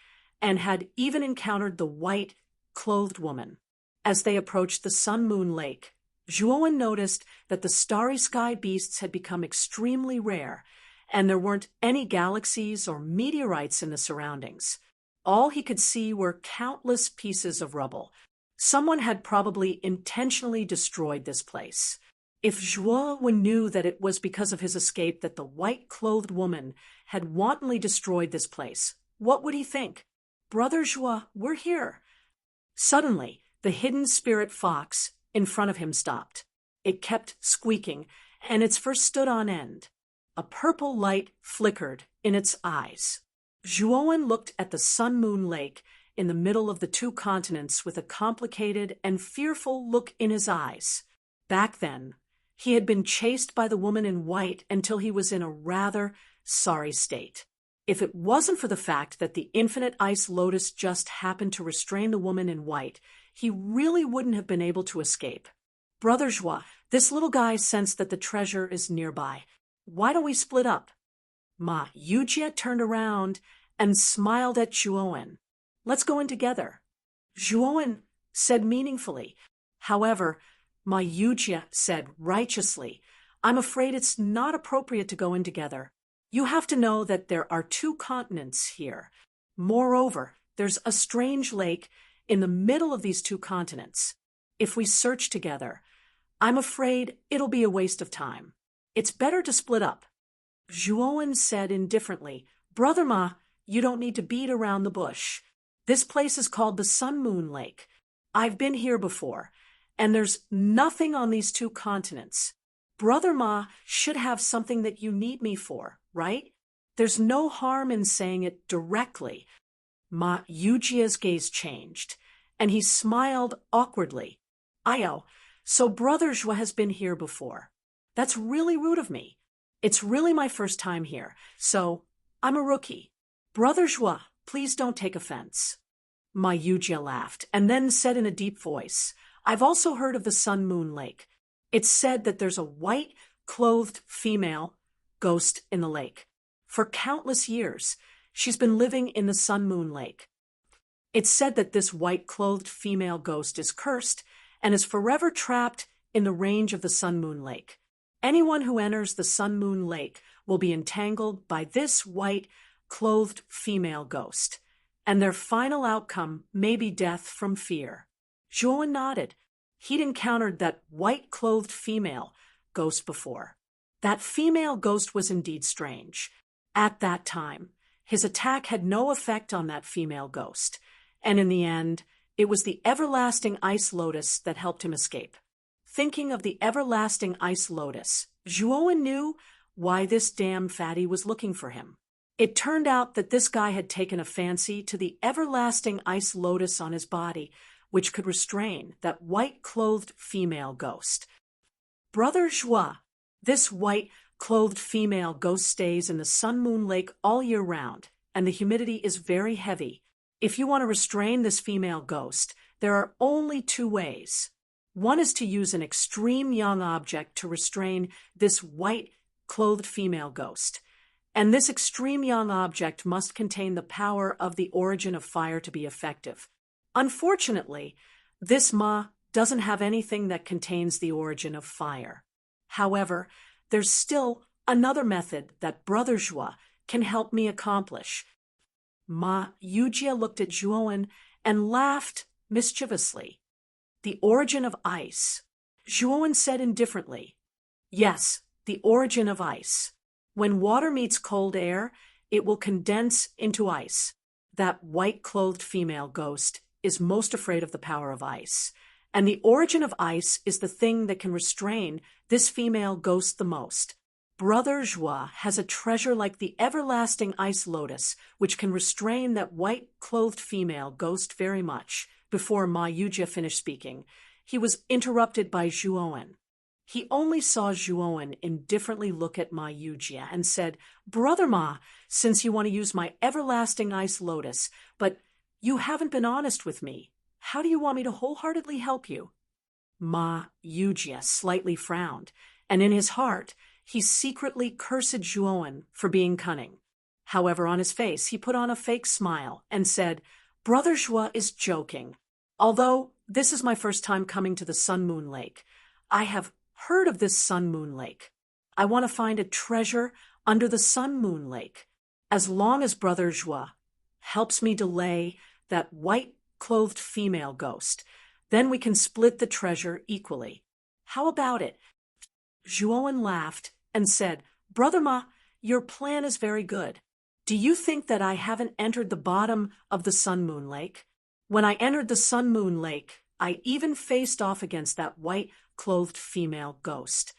A: and had even encountered the white-clothed woman. As they approached the Sun-Moon Lake, Zhuowen noticed that the starry sky beasts had become extremely rare, and there weren't any galaxies or meteorites in the surroundings. All he could see were countless pieces of rubble. Someone had probably intentionally destroyed this place. If Zhuowen knew that it was because of his escape that the white-clothed woman had wantonly destroyed this place, what would he think? "Brother Zhuo, we're here." Suddenly, the hidden spirit fox in front of him stopped. It kept squeaking, and its fur stood on end. A purple light flickered in its eyes. Zhuowen looked at the Sun-Moon Lake in the middle of the 2 continents with a complicated and fearful look in his eyes. Back then, he had been chased by the woman in white until he was in a rather sorry state. If it wasn't for the fact that the infinite ice lotus just happened to restrain the woman in white, he really wouldn't have been able to escape. "Brother Zhuo, this little guy sensed that the treasure is nearby. Why don't we split up?" Ma Yujia turned around and smiled at Zhuowen. "Let's go in together." Zhuowen said meaningfully. However, Ma Yujia said righteously, "I'm afraid it's not appropriate to go in together. You have to know that there are 2 continents here. Moreover, there's a strange lake in the middle of these two continents. If we search together, I'm afraid it'll be a waste of time. It's better to split up." Zhuowen said indifferently, "Brother Ma, you don't need to beat around the bush. This place is called the Sun Moon Lake. I've been here before, and there's nothing on these two continents. Brother Ma should have something that you need me for, right? There's no harm in saying it directly." Ma Yujia's gaze changed, and he smiled awkwardly. "Ayo, so Brother Zhua has been here before. That's really rude of me. It's really my first time here, so I'm a rookie. Brother Zhua, please don't take offense." Ma Yujia laughed, and then said in a deep voice, "I've also heard of the Sun Moon Lake. It's said that there's a white-clothed female ghost in the lake. For countless years, she's been living in the Sun Moon Lake. It's said that this white-clothed female ghost is cursed and is forever trapped in the range of the Sun Moon Lake. Anyone who enters the Sun Moon Lake will be entangled by this white-clothed female ghost, and their final outcome may be death from fear." Zhuowen nodded. He'd encountered that white-clothed female ghost before. That female ghost was indeed strange. At that time, his attack had no effect on that female ghost, and in the end, it was the everlasting ice lotus that helped him escape. Thinking of the everlasting ice lotus, Zhuowen knew why this damn fatty was looking for him. It turned out that this guy had taken a fancy to the everlasting ice lotus on his body, which could restrain that white-clothed female ghost. "Brother Zhua, this white-clothed female ghost stays in the Sun Moon Lake all year round, and the humidity is very heavy. If you want to restrain this female ghost, there are only two ways. One is to use an extreme young object to restrain this white-clothed female ghost. And this extreme young object must contain the power of the origin of fire to be effective. Unfortunately, this Ma doesn't have anything that contains the origin of fire. However, there's still another method that Brother Zhua can help me accomplish." Ma Yujia looked at Zhuowen and laughed mischievously. "The origin of ice." Zhuowen said indifferently, "Yes, the origin of ice. When water meets cold air, it will condense into ice. That white-clothed female ghost is most afraid of the power of ice, and the origin of ice is the thing that can restrain this female ghost the most. Brother Zhua has a treasure like the everlasting ice lotus, which can restrain that white-clothed female ghost very much." Before Ma Yujia finished speaking, he was interrupted by Zhuowen. He only saw Zhuowen indifferently look at Ma Yujia and said, "Brother Ma, since you want to use my everlasting ice lotus, but you haven't been honest with me, how do you want me to wholeheartedly help you?" Ma Yujia slightly frowned, and in his heart, he secretly cursed Zhuowen for being cunning. However, on his face, he put on a fake smile and said, "Brother Zhua is joking. Although this is my first time coming to the Sun Moon Lake, I have heard of this Sun Moon Lake. I want to find a treasure under the Sun Moon Lake. As long as Brother Zhua helps me delay that white-clothed female ghost, then we can split the treasure equally. How about it?" Zhuowen laughed and said, "Brother Ma, your plan is very good. Do you think that I haven't entered the bottom of the Sun Moon Lake? When I entered the Sun Moon Lake, I even faced off against that white-clothed female ghost.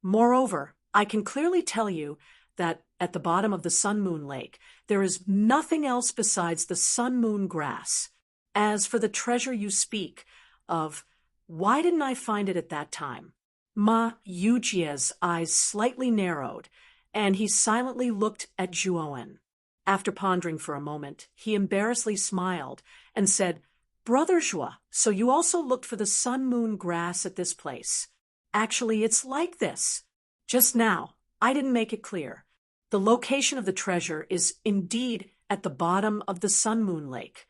A: Moreover, I can clearly tell you that at the bottom of the Sun Moon Lake, there is nothing else besides the sun moon grass. As for the treasure you speak of, why didn't I find it at that time?" Ma Yujia's eyes slightly narrowed, and he silently looked at Zhuowen. After pondering for a moment, he embarrassedly smiled and said, "Brother Zhua, so you also looked for the sun moon grass at this place. Actually, it's like this. Just now, I didn't make it clear. The location of the treasure is indeed at the bottom of the Sun Moon Lake.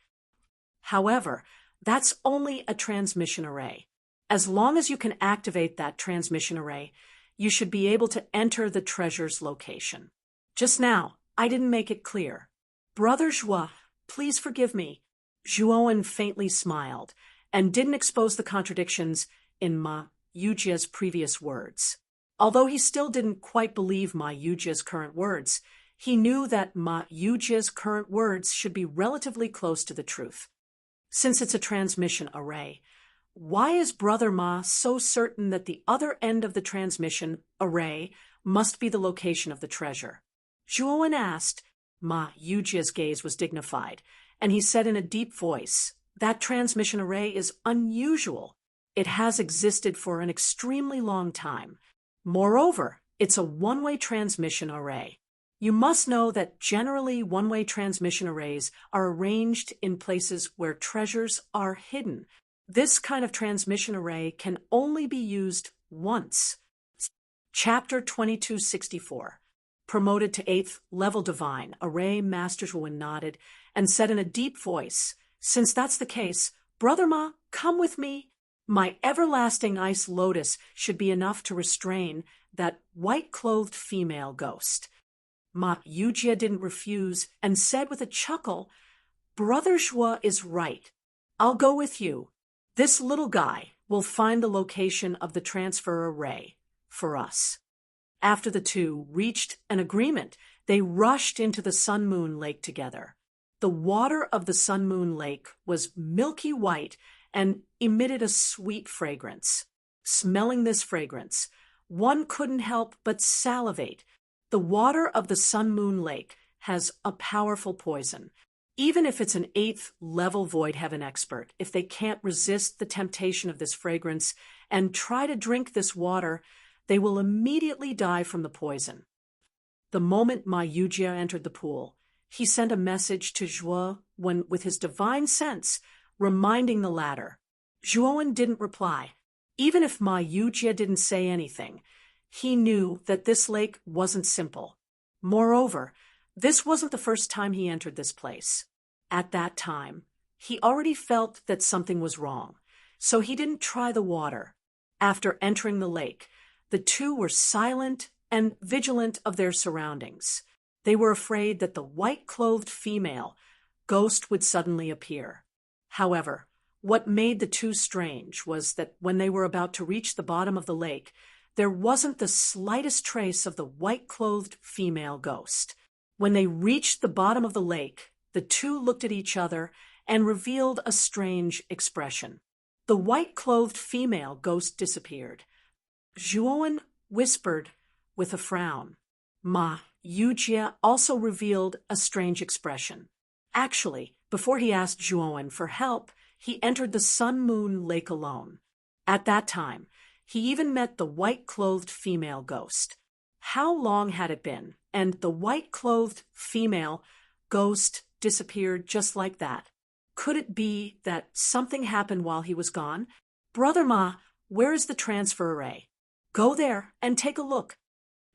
A: However, that's only a transmission array. As long as you can activate that transmission array, you should be able to enter the treasure's location. Just now, I didn't make it clear. Brother Zhua, Please forgive me. Zhuowen faintly smiled and didn't expose the contradictions in Ma Yujia's previous words. Although he still didn't quite believe Ma Yujia's current words, he knew that Ma Yujia's current words should be relatively close to the truth. Since it's a transmission array, why is Brother Ma so certain that the other end of the transmission array must be the location of the treasure? Zhuowen asked. Ma Yujia's gaze was dignified, and he said in a deep voice, "That transmission array is unusual. It has existed for an extremely long time. Moreover, it's a one-way transmission array. You must know that generally one-way transmission arrays are arranged in places where treasures are hidden. This kind of transmission array can only be used once." Chapter 2264. Promoted to 8th level divine, Array Master Zhuowen nodded and said in a deep voice, "Since that's the case, Brother Ma, come with me. My everlasting ice lotus should be enough to restrain that white-clothed female ghost." Ma Yujia didn't refuse and said with a chuckle, "Brother Zhuo is right. I'll go with you. This little guy will find the location of the transfer array for us." After the two reached an agreement, they rushed into the Sun Moon Lake together. The water of the Sun Moon Lake was milky white and emitted a sweet fragrance. Smelling this fragrance, one couldn't help but salivate. The water of the Sun Moon Lake has a powerful poison. Even if it's an 8th level Void Heaven expert, if they can't resist the temptation of this fragrance and try to drink this water, they will immediately die from the poison. The moment Ma Yujia entered the pool, he sent a message to Zhuo with his divine sense, reminding the latter. Zhuowen didn't reply. Even if Ma Yujia didn't say anything, he knew that this lake wasn't simple. Moreover, this wasn't the first time he entered this place. At that time, he already felt that something was wrong, so he didn't try the water. After entering the lake, the two were silent and vigilant of their surroundings. They were afraid that the white-clothed female ghost would suddenly appear. However, what made the two strange was that when they were about to reach the bottom of the lake, there wasn't the slightest trace of the white-clothed female ghost. When they reached the bottom of the lake, the two looked at each other and revealed a strange expression. The white-clothed female ghost disappeared. Zhuowen whispered with a frown. Ma Yujia also revealed a strange expression. Actually, before he asked Zhuowen for help, he entered the Sun Moon Lake alone. At that time, he even met the white-clothed female ghost. How long had it been? And the white-clothed female ghost disappeared just like that. Could it be that something happened while he was gone? Brother Ma, where is the transfer array? Go there and take a look.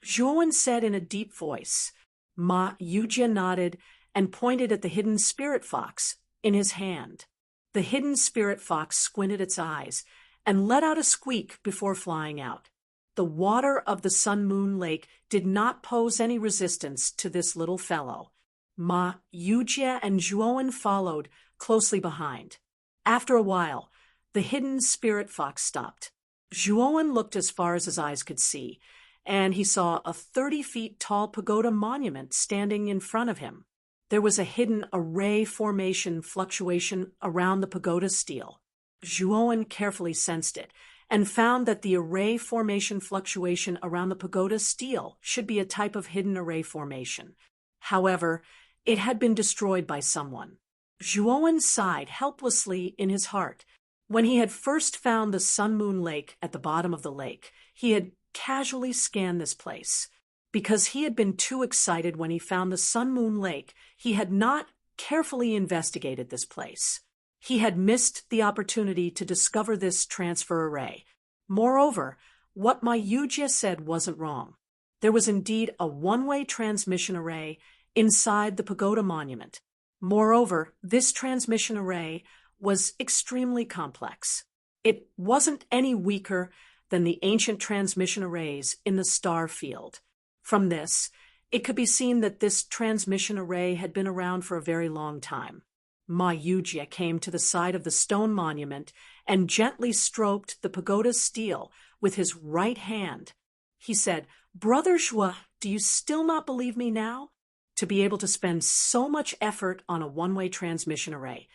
A: Zhuowen said in a deep voice. Ma Yujia nodded and pointed at the hidden spirit fox in his hand. The hidden spirit fox squinted its eyes and let out a squeak before flying out. The water of the Sun Moon Lake did not pose any resistance to this little fellow. Ma Yujia and Zhuowen followed closely behind. After a while, the hidden spirit fox stopped. Zhuowen looked as far as his eyes could see, and he saw a 30-feet-tall pagoda monument standing in front of him. There was a hidden array formation fluctuation around the pagoda stele. Zhuowen carefully sensed it and found that the array formation fluctuation around the pagoda stele should be a type of hidden array formation. However, it had been destroyed by someone. Zhuowen sighed helplessly in his heart. When he had first found the Sun Moon Lake at the bottom of the lake, he had casually scanned this place. Because he had been too excited when he found the Sun Moon Lake, he had not carefully investigated this place. He had missed the opportunity to discover this transfer array. Moreover, what Ma Yujia said wasn't wrong. There was indeed a one-way transmission array inside the pagoda monument. Moreover, this transmission array was extremely complex. It wasn't any weaker than the ancient transmission arrays in the star field. From this, It could be seen that this transmission array had been around for a very long time. Ma Yujie came to the side of the stone monument and gently stroked the pagoda's steel with his right hand. He said, "Brother Zhua, do you still not believe me now? To be able to spend so much effort on a one-way transmission array,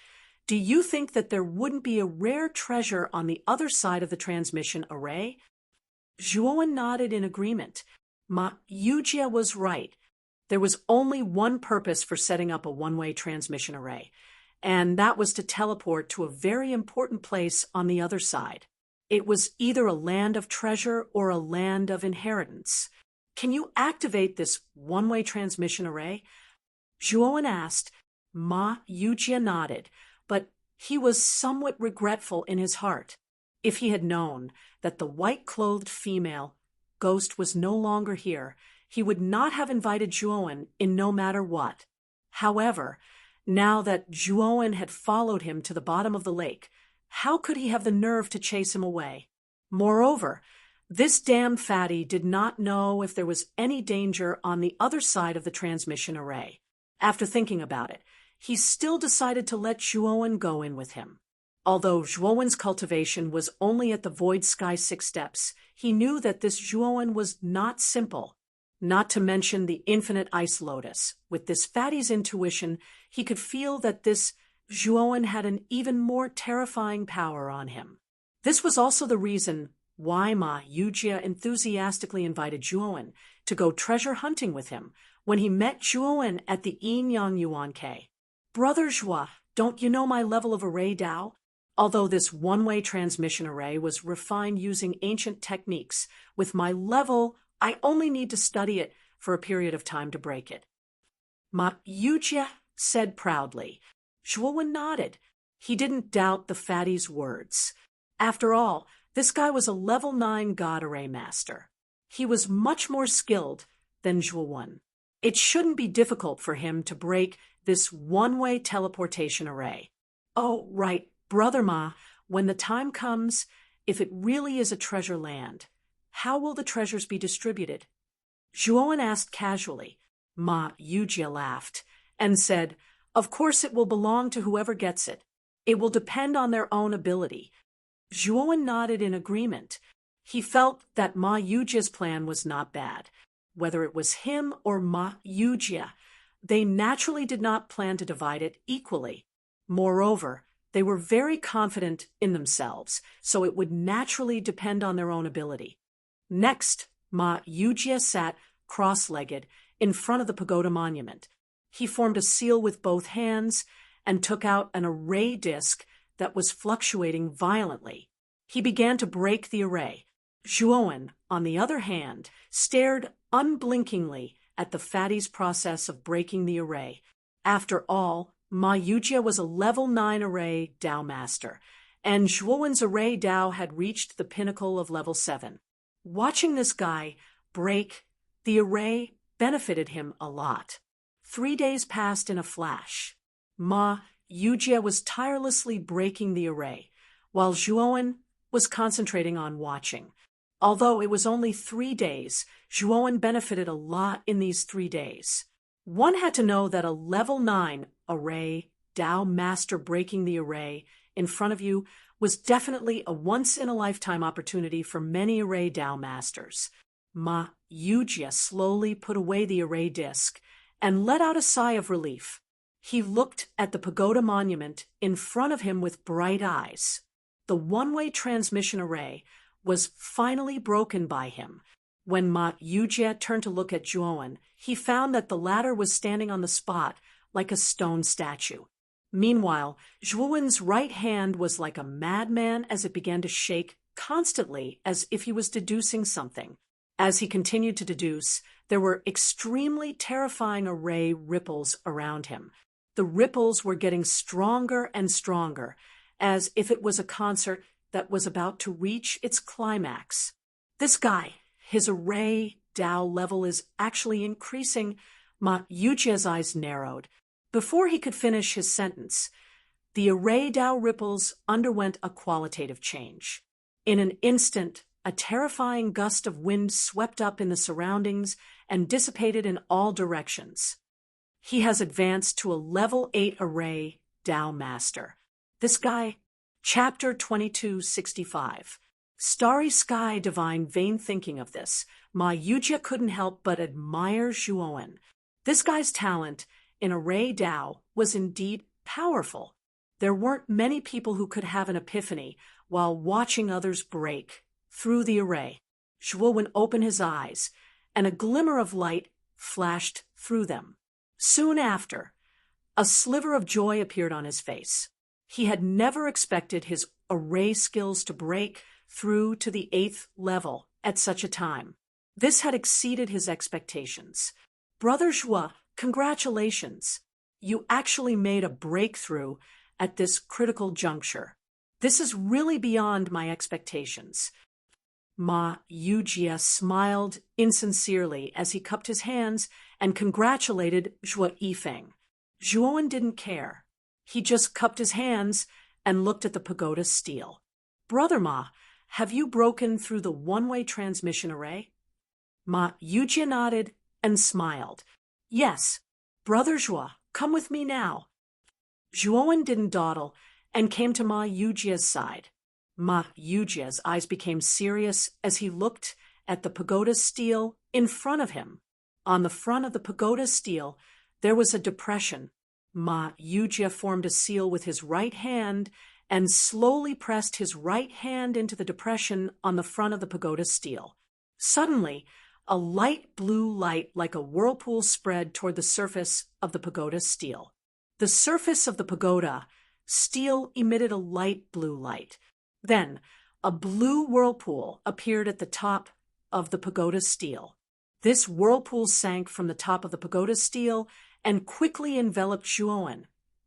A: do you think that there wouldn't be a rare treasure on the other side of the transmission array?" Zhuowen nodded in agreement. Ma Yujie was right. There was only one purpose for setting up a one-way transmission array, and that was to teleport to a very important place on the other side. It was either a land of treasure or a land of inheritance. "Can you activate this one-way transmission array?" Zhuowen asked. Ma Yujie nodded, but he was somewhat regretful in his heart. If he had known that the white-clothed female ghost was no longer here, he would not have invited Zhuowen in no matter what. However, now that Zhuowen had followed him to the bottom of the lake, how could he have the nerve to chase him away? Moreover, this damned fatty did not know if there was any danger on the other side of the transmission array. After thinking about it, he still decided to let Zhuowen go in with him. Although Zhuowen's cultivation was only at the Void Sky 6 steps, he knew that this Zhuowen was not simple. Not to mention the infinite ice lotus. With this fatty's intuition, he could feel that this Zhuowen had an even more terrifying power on him. This was also the reason why Ma Yujie enthusiastically invited Zhuowen to go treasure hunting with him when he met Zhuowen at the Yinyang Yuan K. "Brother Zhua, don't you know my level of array Dao? Although this one-way transmission array was refined using ancient techniques, with my level, I only need to study it for a period of time to break it." Ma Yujie said proudly. Zhuowen nodded. He didn't doubt the fatty's words. After all, this guy was a level 9 God Array Master. He was much more skilled than Zhuowen. It shouldn't be difficult for him to break this one-way teleportation array. "Oh, right, Brother Ma, when the time comes, if it really is a treasure land, how will the treasures be distributed?" Zhuowen asked casually. Ma Yujie laughed and said, "Of course it will belong to whoever gets it. It will depend on their own ability." Zhuowen nodded in agreement. He felt that Ma Yujie's plan was not bad. Whether it was him or Ma Yujie, they naturally did not plan to divide it equally. Moreover, they were very confident in themselves, so it would naturally depend on their own ability. Next, Ma Yujie sat cross-legged in front of the pagoda monument. He formed a seal with both hands and took out an array disc that was fluctuating violently. He began to break the array. Zhuowen, on the other hand, stared unblinkingly at the fatty's process of breaking the array. After all, Ma Yujie was a level 9 array Dao master, and Zhuowen's array Dao had reached the pinnacle of level 7. Watching this guy break the array benefited him a lot. 3 days passed in a flash. Ma Yujie was tirelessly breaking the array, while Zhuowen was concentrating on watching. Although it was only 3 days, Zhuowen benefited a lot in these 3 days. One had to know that a level 9 array Dao master breaking the array in front of you was definitely a once-in-a-lifetime opportunity for many array Dao masters. Ma Yujie slowly put away the array disc and let out a sigh of relief. He looked at the pagoda monument in front of him with bright eyes. The one-way transmission array was finally broken by him. When Ma Yujie turned to look at Zhuowen, he found that the latter was standing on the spot like a stone statue. Meanwhile, Zhuowen's right hand was like a madman as it began to shake constantly as if he was deducing something. As he continued to deduce, there were extremely terrifying array ripples around him. The ripples were getting stronger and stronger, as if it was a concert that was about to reach its climax. This guy, his array Dao level is actually increasing. Ma Yujie's eyes narrowed. Before he could finish his sentence, the array Dao ripples underwent a qualitative change. In an instant, a terrifying gust of wind swept up in the surroundings and dissipated in all directions. He has advanced to a level 8 array Tao Master. This guy, Chapter 2265. Starry Sky Divine Vain. Thinking of this, Ma Yujia couldn't help but admire Zhuowen. This guy's talent in array Tao was indeed powerful. There weren't many people who could have an epiphany while watching others break through the array. Zhuowen opened his eyes, and a glimmer of light flashed through them. Soon after, a sliver of joy appeared on his face. He had never expected his array skills to break through to the 8th level at such a time. This had exceeded his expectations. Brother Zhuo, congratulations. You actually made a breakthrough at this critical juncture. This is really beyond my expectations. Ma Yujia smiled insincerely as he cupped his hands and congratulated Zhuo Yifeng. Zhuowen didn't care. He just cupped his hands and looked at the pagoda stele. Brother Ma, have you broken through the one-way transmission array? Ma Yujia nodded and smiled. Yes, Brother Zhuo, come with me now. Zhuowen didn't dawdle and came to Ma Yujia's side. Ma Yujia's eyes became serious as he looked at the pagoda stele in front of him. On the front of the pagoda stele, there was a depression. Ma Yujia formed a seal with his right hand and slowly pressed his right hand into the depression on the front of the pagoda stele. Suddenly, a light blue light like a whirlpool spread toward the surface of the pagoda stele. The surface of the pagoda stele emitted a light blue light. Then, a blue whirlpool appeared at the top of the pagoda stele. This whirlpool sank from the top of the pagoda stele and quickly enveloped Zhuowen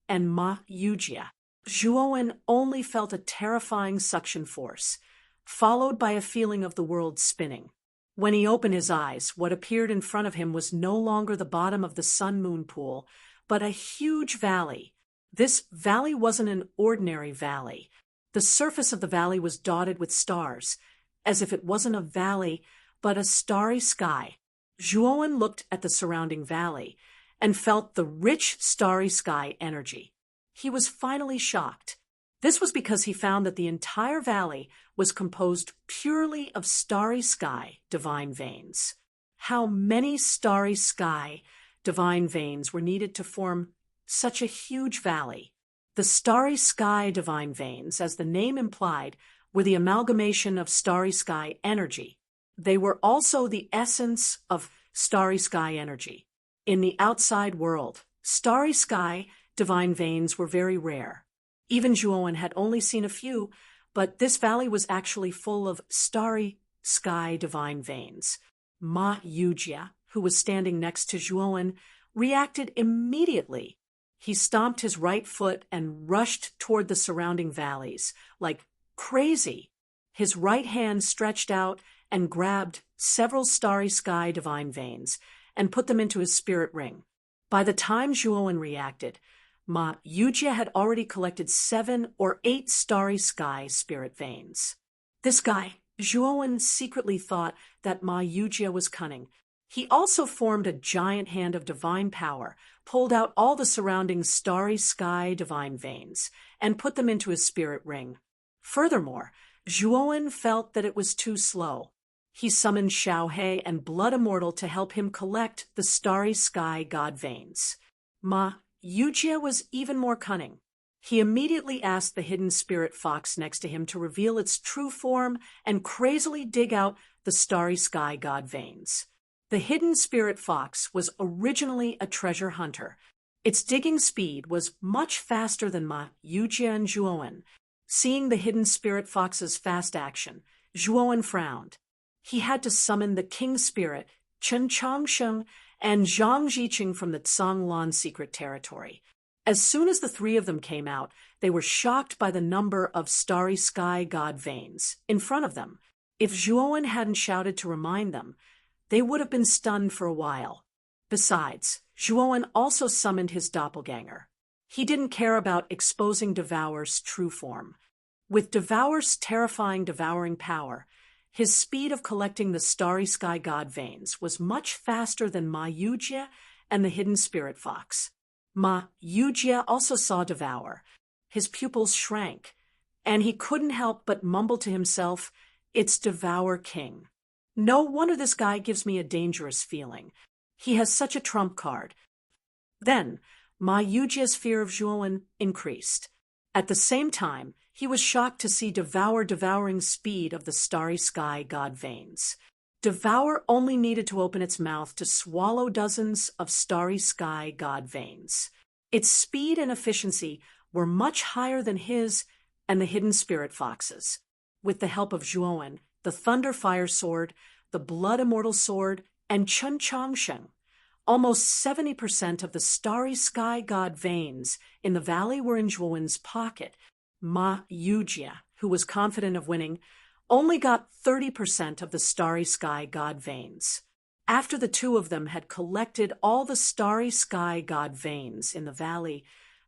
A: and Ma Yujia. Zhuowen only felt a terrifying suction force, followed by a feeling of the world spinning. When he opened his eyes, what appeared in front of him was no longer the bottom of the sun-moon pool, but a huge valley. This valley wasn't an ordinary valley. The surface of the valley was dotted with stars, as if it wasn't a valley, but a starry sky. Zhuowen looked at the surrounding valley and felt the rich starry sky energy. He was finally shocked. This was because he found that the entire valley was composed purely of starry sky divine veins. How many starry sky divine veins were needed to form such a huge valley? The starry sky divine veins, as the name implied, were the amalgamation of starry sky energy. They were also the essence of starry sky energy. In the outside world, starry sky divine veins were very rare. Even Zhuowen had only seen a few, but this valley was actually full of starry sky divine veins. Ma Yujia, who was standing next to Zhuowen, reacted immediately. He stomped his right foot and rushed toward the surrounding valleys, like crazy. His right hand stretched out and grabbed several starry sky divine veins and put them into his spirit ring. By the time Zhuowen reacted, Ma Yujia had already collected 7 or 8 starry sky spirit veins. This guy, Zhuowen, secretly thought that Ma Yujia was cunning. He also formed a giant hand of divine power, pulled out all the surrounding starry sky divine veins, and put them into his spirit ring. Furthermore, Zhuowen felt that it was too slow. He summoned Xiaohe and Blood Immortal to help him collect the starry sky god veins. Ma Yujia was even more cunning. He immediately asked the hidden spirit fox next to him to reveal its true form and crazily dig out the starry sky god veins. The hidden spirit fox was originally a treasure hunter. Its digging speed was much faster than Ma Yujia and Zhuowen. Seeing the hidden spirit fox's fast action, Zhuowen frowned. He had to summon the king spirit, Chen Changsheng, and Zhang Jiqing from the Tsanglan secret territory. As soon as the 3 of them came out, they were shocked by the number of starry sky god veins in front of them. If Zhuowen hadn't shouted to remind them, they would have been stunned for a while. Besides, Zhuowen also summoned his doppelganger. He didn't care about exposing Devour's true form. With Devour's terrifying devouring power, His speed of collecting the starry sky god veins was much faster than Ma Yujie and the hidden spirit fox. Ma Yujie also saw Devour. His pupils shrank, and he couldn't help but mumble to himself, "It's Devour King. No wonder this guy gives me a dangerous feeling. He has such a trump card." Then, Ma Yujie's fear of Zhuowen increased. At the same time, he was shocked to see devouring speed of the starry sky god veins. Devour only needed to open its mouth to swallow dozens of starry sky god veins. Its speed and efficiency were much higher than his and the hidden spirit fox's. With the help of Zhuowen, the thunder fire sword, the blood immortal sword, and Chun Chongsheng, almost 70% of the starry sky god veins in the valley were in Zhuowen's pocket. Ma Yujie, who was confident of winning, only got 30% of the starry sky god veins. After the two of them had collected all the starry sky god veins in the valley,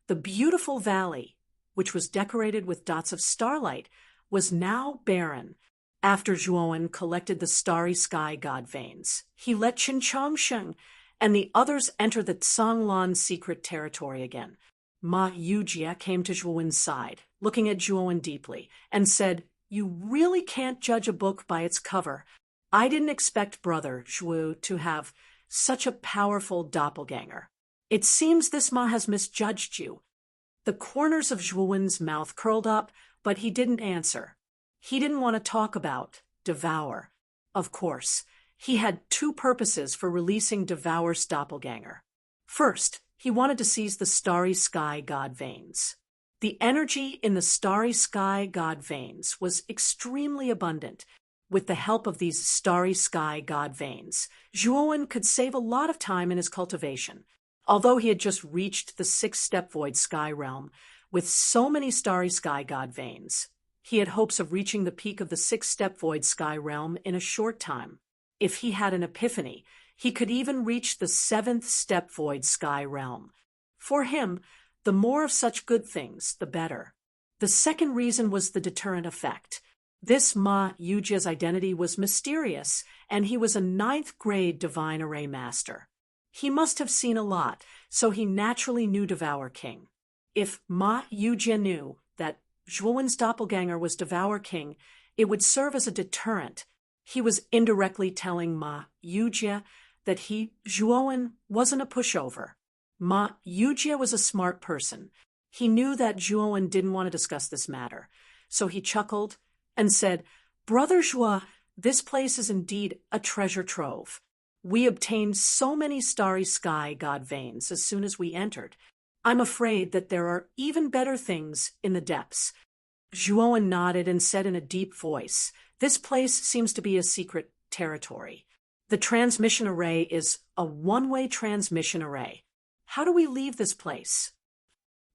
A: the beautiful valley, which was decorated with dots of starlight, was now barren. After Zhuowen collected the starry sky god veins, he let Qin Chongsheng and the others enter the Canglan secret territory again. Ma Yujie came to Zhuowen's side, looking at Zhuowen deeply, and said, "You really can't judge a book by its cover. I didn't expect Brother Zhu to have such a powerful doppelganger. It seems this Ma has misjudged you." The corners of Zhuowen's mouth curled up, but he didn't answer. He didn't want to talk about Devour. Of course, he had two purposes for releasing Devour's doppelganger. First, he wanted to seize the starry sky god veins. The energy in the starry sky god veins was extremely abundant. With the help of these starry sky god veins, Zhuowen could save a lot of time in his cultivation. Although he had just reached the six-step void sky realm with so many starry sky god veins, he had hopes of reaching the peak of the six-step void sky realm in a short time. If he had an epiphany, he could even reach the seventh step void sky realm. For him, the more of such good things, the better. The second reason was the deterrent effect. This Ma Yujie's identity was mysterious, and he was a 9th grade divine array master. He must have seen a lot, so he naturally knew Devour King. If Ma Yujie knew that Zhuowen's doppelganger was Devour King, it would serve as a deterrent. He was indirectly telling Ma Yujie that Zhuowen, wasn't a pushover. Ma Yujie was a smart person. He knew that Zhuowen didn't want to discuss this matter, so he chuckled and said, "Brother Zhuo, this place is indeed a treasure trove. We obtained so many starry sky god veins as soon as we entered. I'm afraid that there are even better things in the depths." Zhuowen nodded and said in a deep voice, "This place seems to be a secret territory. The transmission array is a one-way transmission array. How do we leave this place?"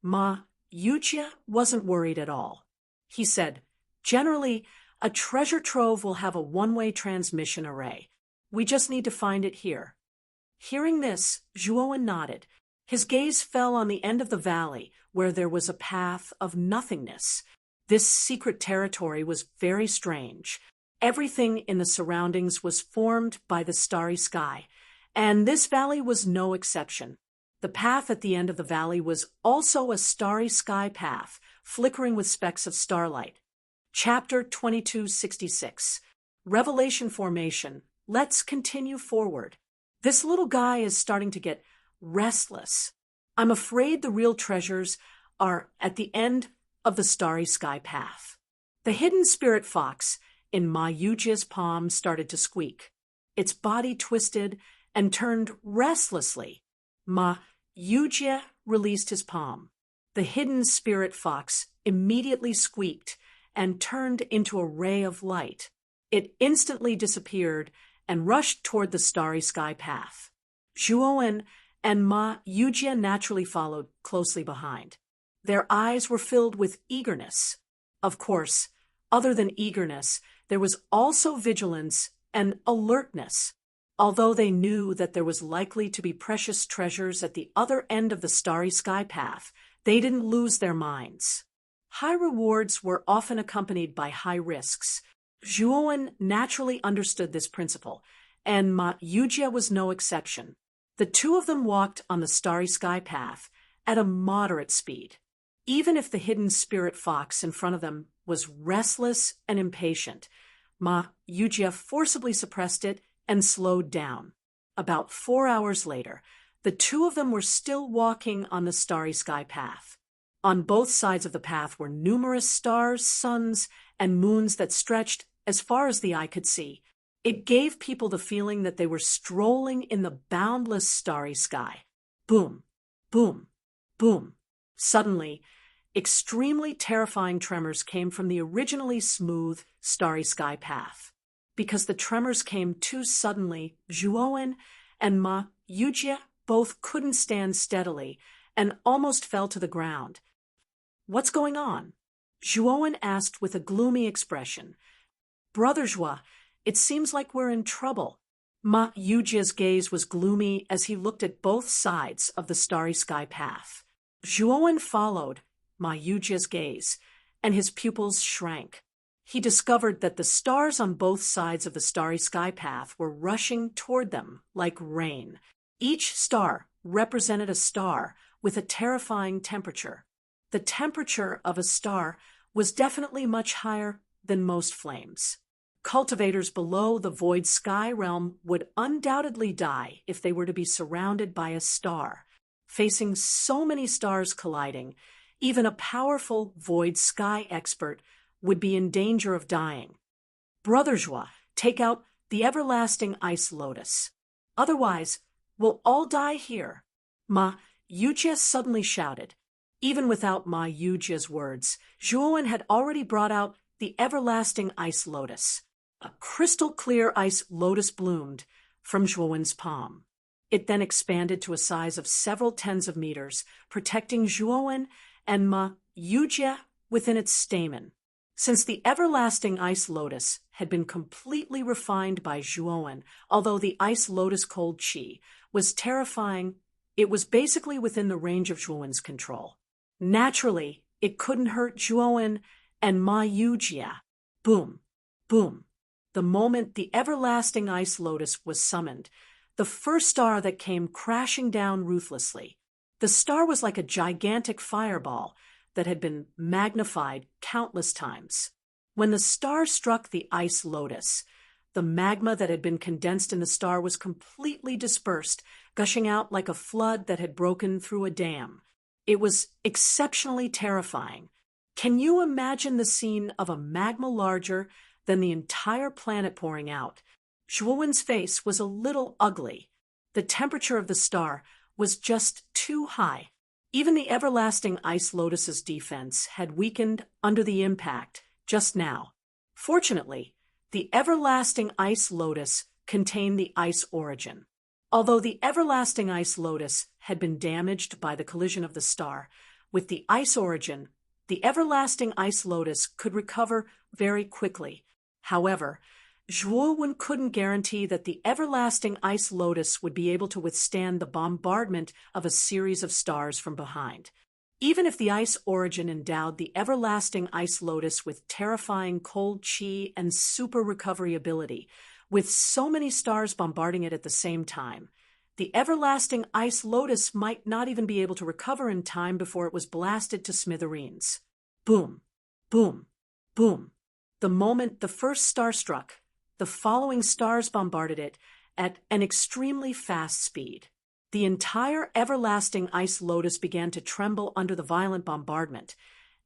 A: Ma Yujie wasn't worried at all. He said, "Generally, a treasure trove will have a one-way transmission array. We just need to find it here." Hearing this, Zhuowen nodded. His gaze fell on the end of the valley, where there was a path of nothingness. This secret territory was very strange. Everything in the surroundings was formed by the starry sky, and this valley was no exception. The path at the end of the valley was also a starry sky path, flickering with specks of starlight. Chapter 2266. Revelation Formation. Let's continue forward. This little guy is starting to get restless. I'm afraid the real treasures are at the end of the starry sky path. The hidden spirit fox in Ma Yujie's palm started to squeak. Its body twisted and turned restlessly. Ma Yujie released his palm. The hidden spirit fox immediately squeaked and turned into a ray of light. It instantly disappeared and rushed toward the starry sky path. Zhuowen and Ma Yujie naturally followed closely behind. Their eyes were filled with eagerness. Of course, other than eagerness, there was also vigilance and alertness. Although they knew that there was likely to be precious treasures at the other end of the starry sky path, they didn't lose their minds. High rewards were often accompanied by high risks. Zhuowen naturally understood this principle, and Ma Yujie was no exception. The two of them walked on the starry sky path at a moderate speed. Even if the hidden spirit fox in front of them was restless and impatient, Ma Yujie forcibly suppressed it and slowed down. About 4 hours later, the two of them were still walking on the starry sky path. On both sides of the path were numerous stars, suns, and moons that stretched as far as the eye could see. It gave people the feeling that they were strolling in the boundless starry sky. Boom, boom, boom. Suddenly, extremely terrifying tremors came from the originally smooth, starry sky path. Because the tremors came too suddenly, Zhuowen and Ma Yujie both couldn't stand steadily and almost fell to the ground. "What's going on?" Zhuowen asked with a gloomy expression. "Brother Zhua, it seems like we're in trouble." Ma Yujie's gaze was gloomy as he looked at both sides of the starry sky path. Zhuowen followed Ma Yujie's gaze, and his pupils shrank. He discovered that the stars on both sides of the starry sky path were rushing toward them like rain. Each star represented a star with a terrifying temperature. The temperature of a star was definitely much higher than most flames. Cultivators below the void sky realm would undoubtedly die if they were to be surrounded by a star. Facing so many stars colliding, even a powerful void sky expert would be in danger of dying. "Brother Zhua, take out the everlasting ice lotus. Otherwise, we'll all die here," Ma Yujie suddenly shouted. Even without Ma Yujie's words, Zhuowen had already brought out the everlasting ice lotus. A crystal-clear ice lotus bloomed from Zhuowen's palm. It then expanded to a size of several tens of meters, protecting Zhuowen and Ma Yujie within its stamen. Since the everlasting ice lotus had been completely refined by Zhuowen, although the ice lotus cold chi was terrifying, it was basically within the range of Zhuowen's control. Naturally, it couldn't hurt Zhuowen and Ma Yujie. Boom, boom. The moment the everlasting ice lotus was summoned, the first star that came crashing down ruthlessly. The star was like a gigantic fireball that had been magnified countless times. When the star struck the ice lotus, the magma that had been condensed in the star was completely dispersed, gushing out like a flood that had broken through a dam. It was exceptionally terrifying. Can you imagine the scene of a magma larger than the entire planet pouring out? Zhuowen's face was a little ugly. The temperature of the star was just too high. Even the everlasting ice lotus's defense had weakened under the impact just now. Fortunately, the everlasting ice lotus contained the ice origin. Although the everlasting ice lotus had been damaged by the collision of the star, with the ice origin, the everlasting ice lotus could recover very quickly. However, Zhuowen couldn't guarantee that the everlasting ice lotus would be able to withstand the bombardment of a series of stars from behind. Even if the ice origin endowed the everlasting ice lotus with terrifying cold chi and super recovery ability, with so many stars bombarding it at the same time, the everlasting ice lotus might not even be able to recover in time before it was blasted to smithereens. Boom, boom, boom. The moment the first star struck, the following stars bombarded it at an extremely fast speed. The entire everlasting ice lotus began to tremble under the violent bombardment,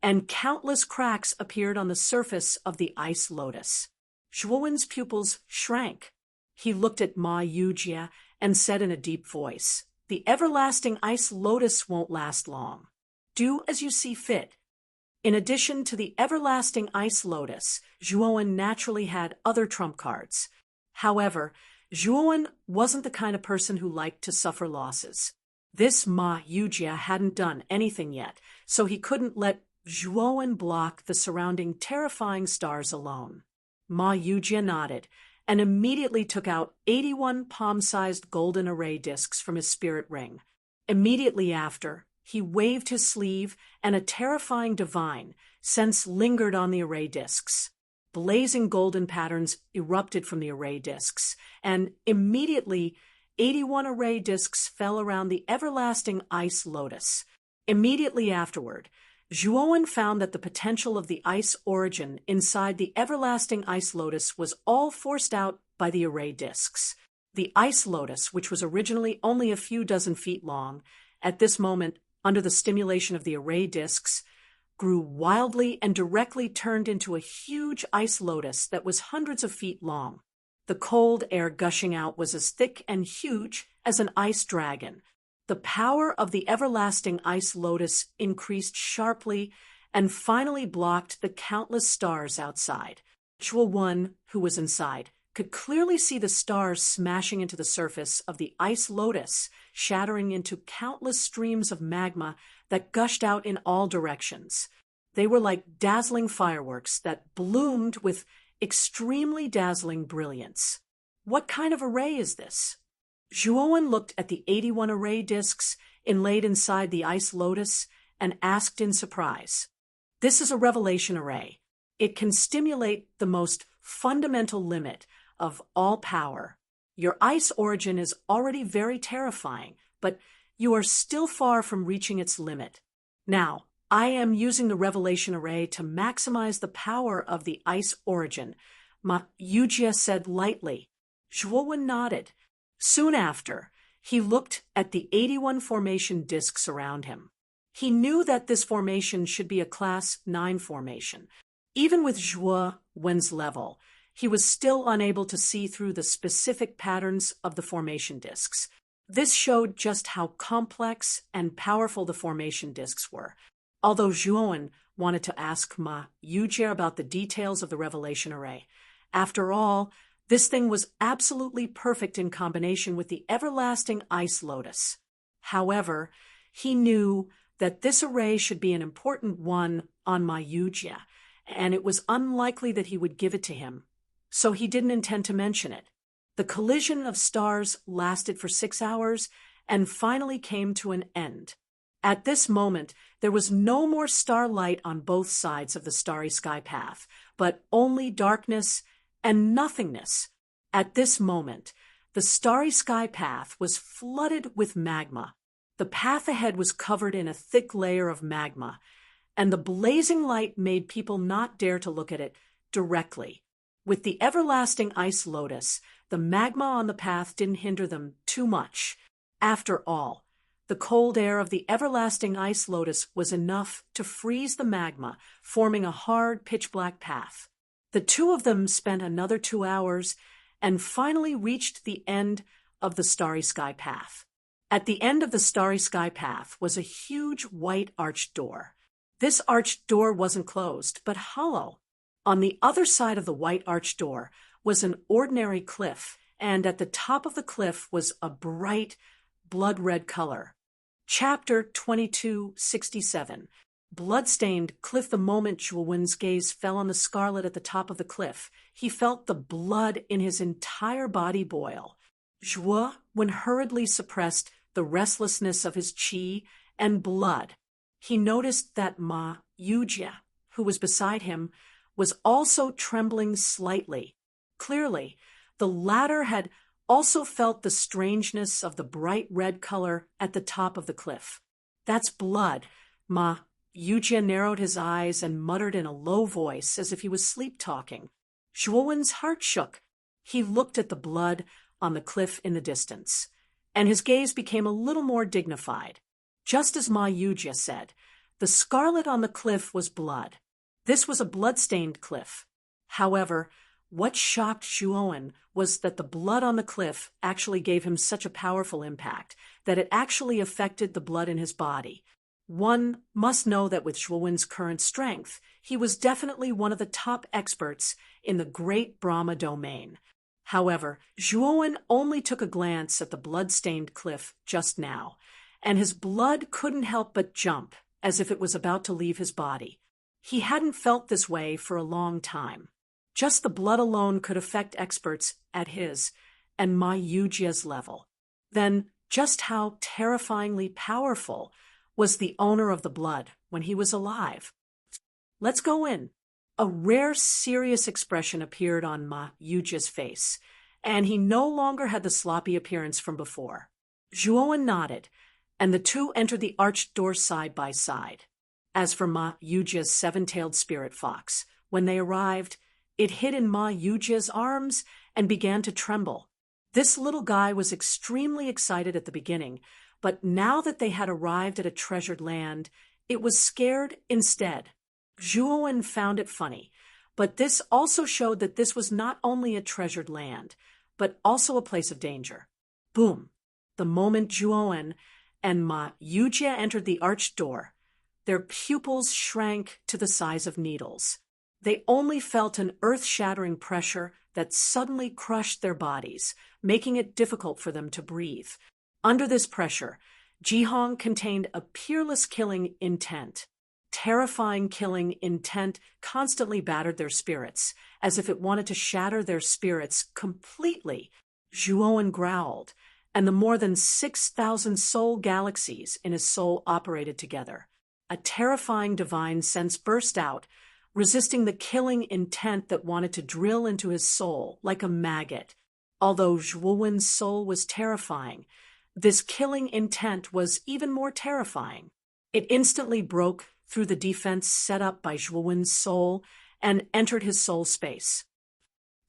A: and countless cracks appeared on the surface of the ice lotus. Zhuowen's pupils shrank. He looked at Ma Yujie and said in a deep voice, "The everlasting ice lotus won't last long. Do as you see fit." In addition to the everlasting ice lotus, Zhuowen naturally had other trump cards. However, Zhuowen wasn't the kind of person who liked to suffer losses. This Ma Yujie hadn't done anything yet, so he couldn't let Zhuowen block the surrounding terrifying stars alone. Ma Yujie nodded and immediately took out 81 palm-sized golden array discs from his spirit ring. Immediately after, he waved his sleeve, and a terrifying divine sense lingered on the array discs. blazing golden patterns erupted from the array discs, and immediately 81 array discs fell around the everlasting ice lotus. Immediately afterward, Zhuowen found that the potential of the ice origin inside the everlasting ice lotus was all forced out by the array discs. The ice lotus, which was originally only a few dozen feet long, at this moment, under the stimulation of the array discs, grew wildly and directly turned into a huge ice lotus that was hundreds of feet long. The cold air gushing out was as thick and huge as an ice dragon. The power of the everlasting ice lotus increased sharply and finally blocked the countless stars outside. Zhuowen, who was inside, could clearly see the stars smashing into the surface of the ice lotus, shattering into countless streams of magma that gushed out in all directions. They were like dazzling fireworks that bloomed with extremely dazzling brilliance. What kind of array is this? Zhuowen looked at the 81 array discs inlaid inside the ice lotus and asked in surprise. This is a revelation array. It can stimulate the most fundamental limit of all power. Your ice origin is already very terrifying, but you are still far from reaching its limit. Now, I am using the revelation array to maximize the power of the ice origin, Ma Yujie said lightly. Zhuowen nodded. Soon after, he looked at the 81 formation discs around him. He knew that this formation should be a Class 9 formation. Even with Zhuowen's level, he was still unable to see through the specific patterns of the formation discs. This showed just how complex and powerful the formation discs were. Although Zhuowen wanted to ask Ma Yujie about the details of the revelation array. After all, this thing was absolutely perfect in combination with the everlasting ice lotus. However, he knew that this array should be an important one on Ma Yujie, and it was unlikely that he would give it to him, so he didn't intend to mention it. The collision of stars lasted for 6 hours and finally came to an end. At this moment, there was no more starlight on both sides of the starry sky path, but only darkness and nothingness. At this moment, the starry sky path was flooded with magma. The path ahead was covered in a thick layer of magma, and the blazing light made people not dare to look at it directly. With the everlasting ice lotus, the magma on the path didn't hinder them too much. After all, the cold air of the everlasting ice lotus was enough to freeze the magma, forming a hard, pitch-black path. The two of them spent another 2 hours and finally reached the end of the starry sky path. At the end of the starry sky path was a huge white arched door. This arched door wasn't closed, but hollow. On the other side of the white arched door was an ordinary cliff, and at the top of the cliff was a bright, blood-red color. Chapter 2267. Blood-stained cliff. The moment Zhuowen's gaze fell on the scarlet at the top of the cliff, he felt the blood in his entire body boil. Zhuowen hurriedly suppressed the restlessness of his qi and blood. He noticed that Ma Yujie, who was beside him, was also trembling slightly. Clearly, the latter had also felt the strangeness of the bright red color at the top of the cliff. That's blood. Ma Yujie narrowed his eyes and muttered in a low voice as if he was sleep-talking. Zhuowen's heart shook. He looked at the blood on the cliff in the distance, and his gaze became a little more dignified. Just as Ma Yujie said, the scarlet on the cliff was blood. This was a blood-stained cliff. However, what shocked Zhuowen was that the blood on the cliff actually gave him such a powerful impact that it actually affected the blood in his body. One must know that with Zhuowen's current strength, he was definitely one of the top experts in the Great Brahma domain. However, Zhuowen only took a glance at the blood-stained cliff just now, and his blood couldn't help but jump, as if it was about to leave his body. He hadn't felt this way for a long time. Just the blood alone could affect experts at his and Ma Yujie's level. Then, just how terrifyingly powerful was the owner of the blood when he was alive? Let's go in. A rare, serious expression appeared on Ma Yujia's face, and he no longer had the sloppy appearance from before. Zhuowen nodded, and the two entered the arched door side by side. As for Ma Yujia's seven-tailed spirit fox, when they arrived, it hid in Ma Yujia's arms and began to tremble. This little guy was extremely excited at the beginning, but now that they had arrived at a treasured land, it was scared instead. Zhuowen found it funny, but this also showed that this was not only a treasured land, but also a place of danger. Boom! The moment Zhuowen and Ma Yujie entered the arched door, their pupils shrank to the size of needles. They only felt an earth-shattering pressure that suddenly crushed their bodies, making it difficult for them to breathe. Under this pressure, Jihong contained a peerless killing intent. Terrifying killing intent constantly battered their spirits, as if it wanted to shatter their spirits completely. Zhuowen growled, and the more than 6,000 soul galaxies in his soul operated together. A terrifying divine sense burst out, resisting the killing intent that wanted to drill into his soul like a maggot. Although Zhuowen's soul was terrifying, this killing intent was even more terrifying. It instantly broke through the defense set up by Zhuowen's soul and entered his soul space.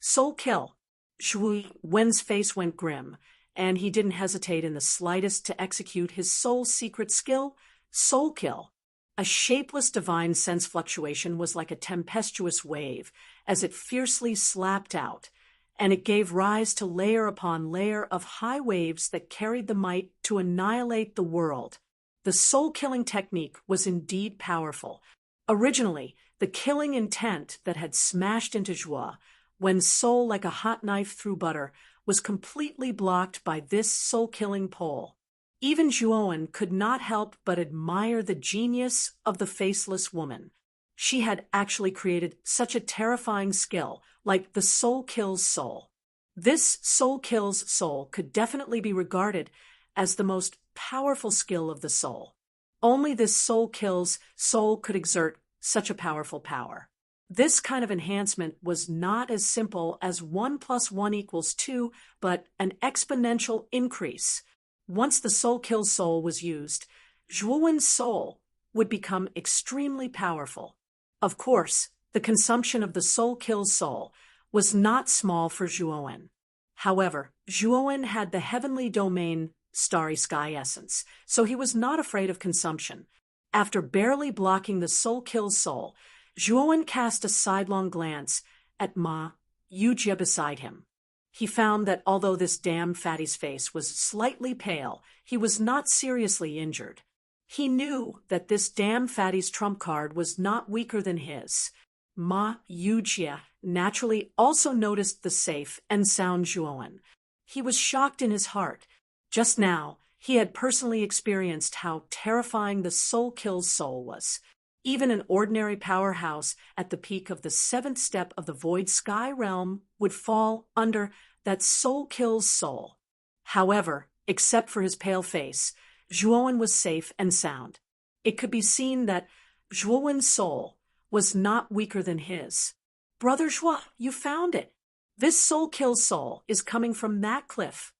A: Soul kill. Zhuowen's face went grim, and he didn't hesitate in the slightest to execute his soul's secret skill, soul kill. A shapeless divine sense fluctuation was like a tempestuous wave as it fiercely slapped out, and it gave rise to layer upon layer of high waves that carried the might to annihilate the world. The soul-killing technique was indeed powerful. Originally, the killing intent that had smashed into Zhuo, when soul like a hot knife through butter, was completely blocked by this soul-killing pole. Even Zhuowen could not help but admire the genius of the faceless woman. She had actually created such a terrifying skill, like the soul kills soul. This soul kills soul could definitely be regarded as the most powerful skill of the soul. Only this soul kills soul could exert such a powerful power. This kind of enhancement was not as simple as 1 + 1 = 2, but an exponential increase. Once the soul kills soul was used, Zhuowen's soul would become extremely powerful. Of course, the consumption of the soul kills soul was not small for Zhuowen. However, Zhuowen had the heavenly domain starry sky essence, so he was not afraid of consumption. After barely blocking the soul kills soul, Zhuowen cast a sidelong glance at Ma Yujie beside him. He found that although this damn fatty's face was slightly pale, he was not seriously injured. He knew that this damn fatty's trump card was not weaker than his. Ma Yujie naturally also noticed the safe and sound Zhuowen. He was shocked in his heart. Just now, he had personally experienced how terrifying the soul kills soul was. Even an ordinary powerhouse at the peak of the 7th step of the void sky realm would fall under that soul kills soul. However, except for his pale face, Zhuowen was safe and sound. It could be seen that Zhuowen's soul was not weaker than his. Brother Zhuo, you found it. This soul kills soul is coming from that cliff.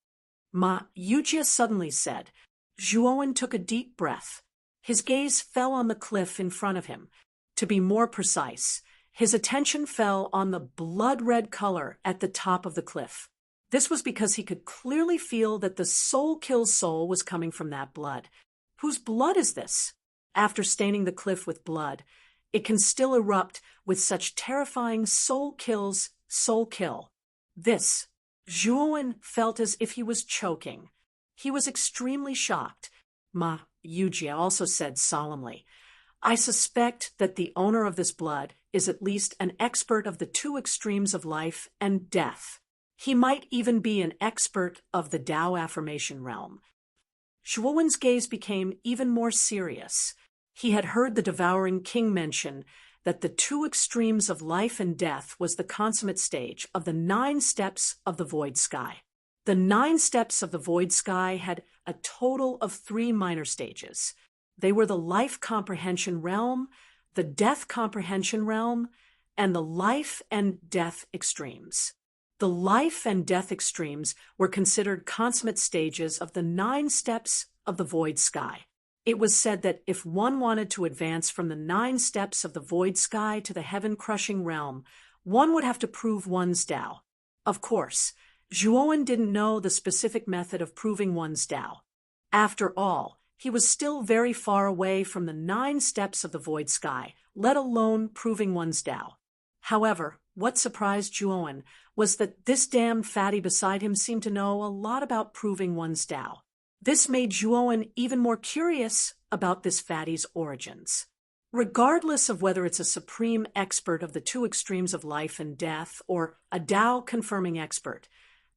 A: Ma Yujie suddenly said. Zhuowen took a deep breath. His gaze fell on the cliff in front of him. To be more precise, his attention fell on the blood-red color at the top of the cliff. This was because he could clearly feel that the soul kills soul was coming from that blood. Whose blood is this? After staining the cliff with blood, it can still erupt with such terrifying soul kills soul kill. This. Zhuowen felt as if he was choking. He was extremely shocked. Ma Yujie also said solemnly, I suspect that the owner of this blood is at least an expert of the two extremes of life and death. He might even be an expert of the Tao affirmation realm. Zhuowen's gaze became even more serious. He had heard the devouring king mention that the two extremes of life and death was the consummate stage of the 9 steps of the void sky. The 9 steps of the void sky had a total of 3 minor stages. They were the life comprehension realm, the death comprehension realm, and the life and death extremes. The life and death extremes were considered consummate stages of the 9 steps of the void sky. It was said that if one wanted to advance from the 9 steps of the void sky to the heaven-crushing realm, one would have to prove one's Tao. Of course, Zhuowen didn't know the specific method of proving one's Tao. After all, he was still very far away from the 9 steps of the void sky, let alone proving one's Tao. However, what surprised Zhuowen was that this damned fatty beside him seemed to know a lot about proving one's Tao. This made Zhuowen even more curious about this fatty's origins. Regardless of whether it's a supreme expert of the 2 extremes of life and death or a Tao-confirming expert,